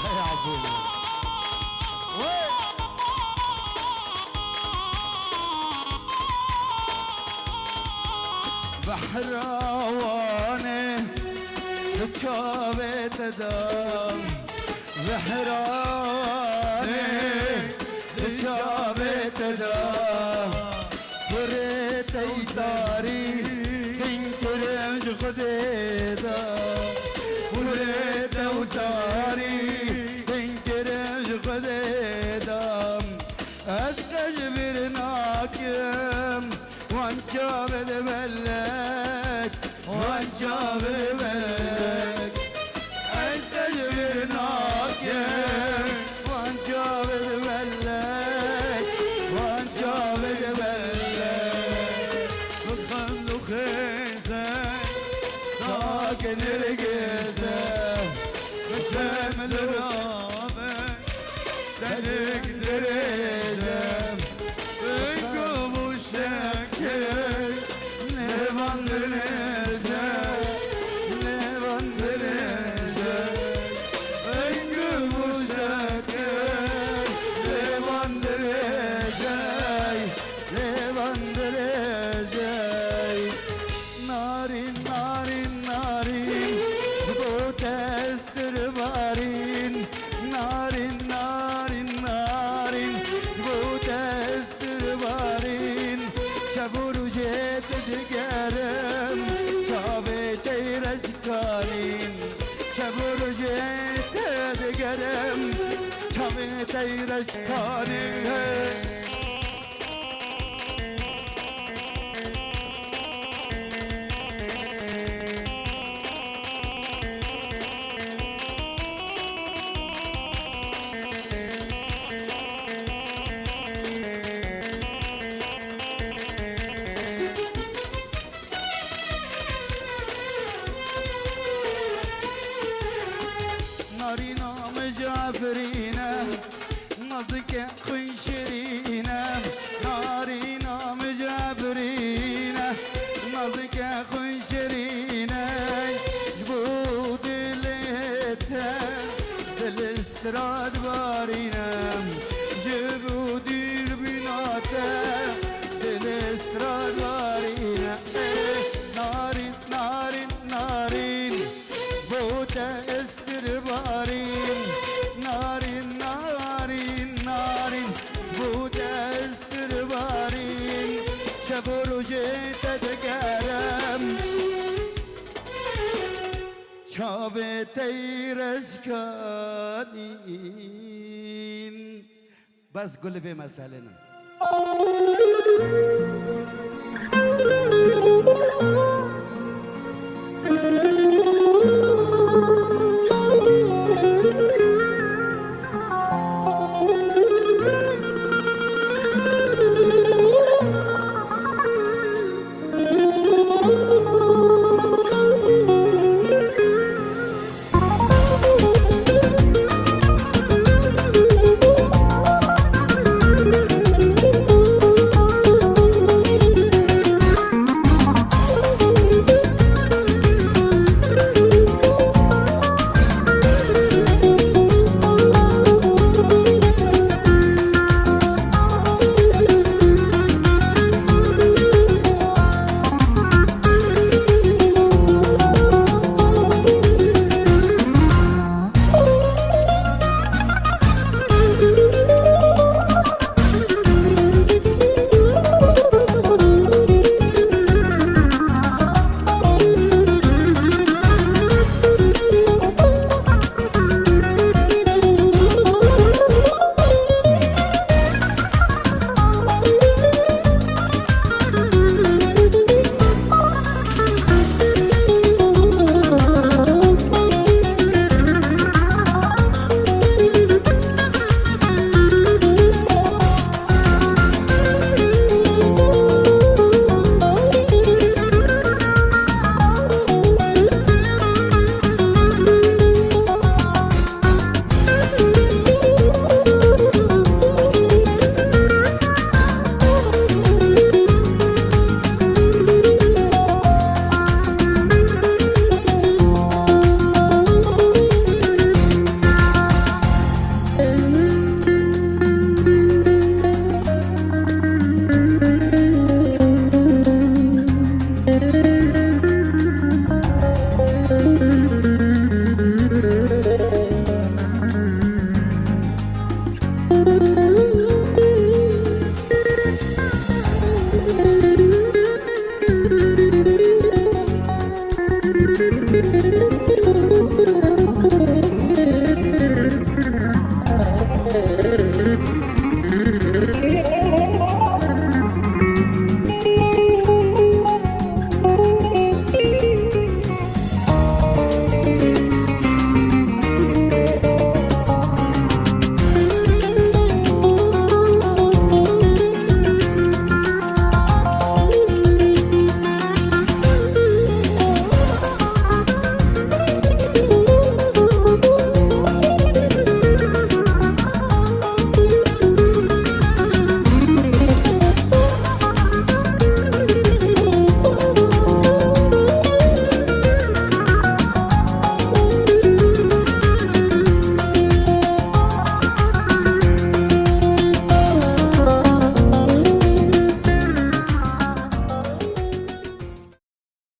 يا عبودي بحراواني تشابه تدام بحراواني تشابه تدام فريت ايتاري تنكرم خديدا فريت اوتاري تنكرم خديدا اسقج برناكم وانشاب الملك وانشاب الملك استجبر ناكم وانشاب الملك وانشاب الملك بخمل وخيزاي ضاك نرقزه بشمل رابك تدق دريزه انقبو شكل نيفان دريزه نيفان دريزه انقبو شكل نيفان دريزه نيفان دريزه نارين نارين نارين بقوت استربارين نارين نارين نارين بقوت استربارين شاف تيرشكاني نارينا مجعفرينا نازك خنشرينا نارينا مجعفرينا نازك خنشرينا جبود ليتا دالاستراد بارينا جبود البناتا دالاستراد بارينا نارين نارين نارين بوتا استربارين نارين نارين نارين بوتا استربارين شبر جيت تكرم شابتي رزقانين بس قول في مسألنا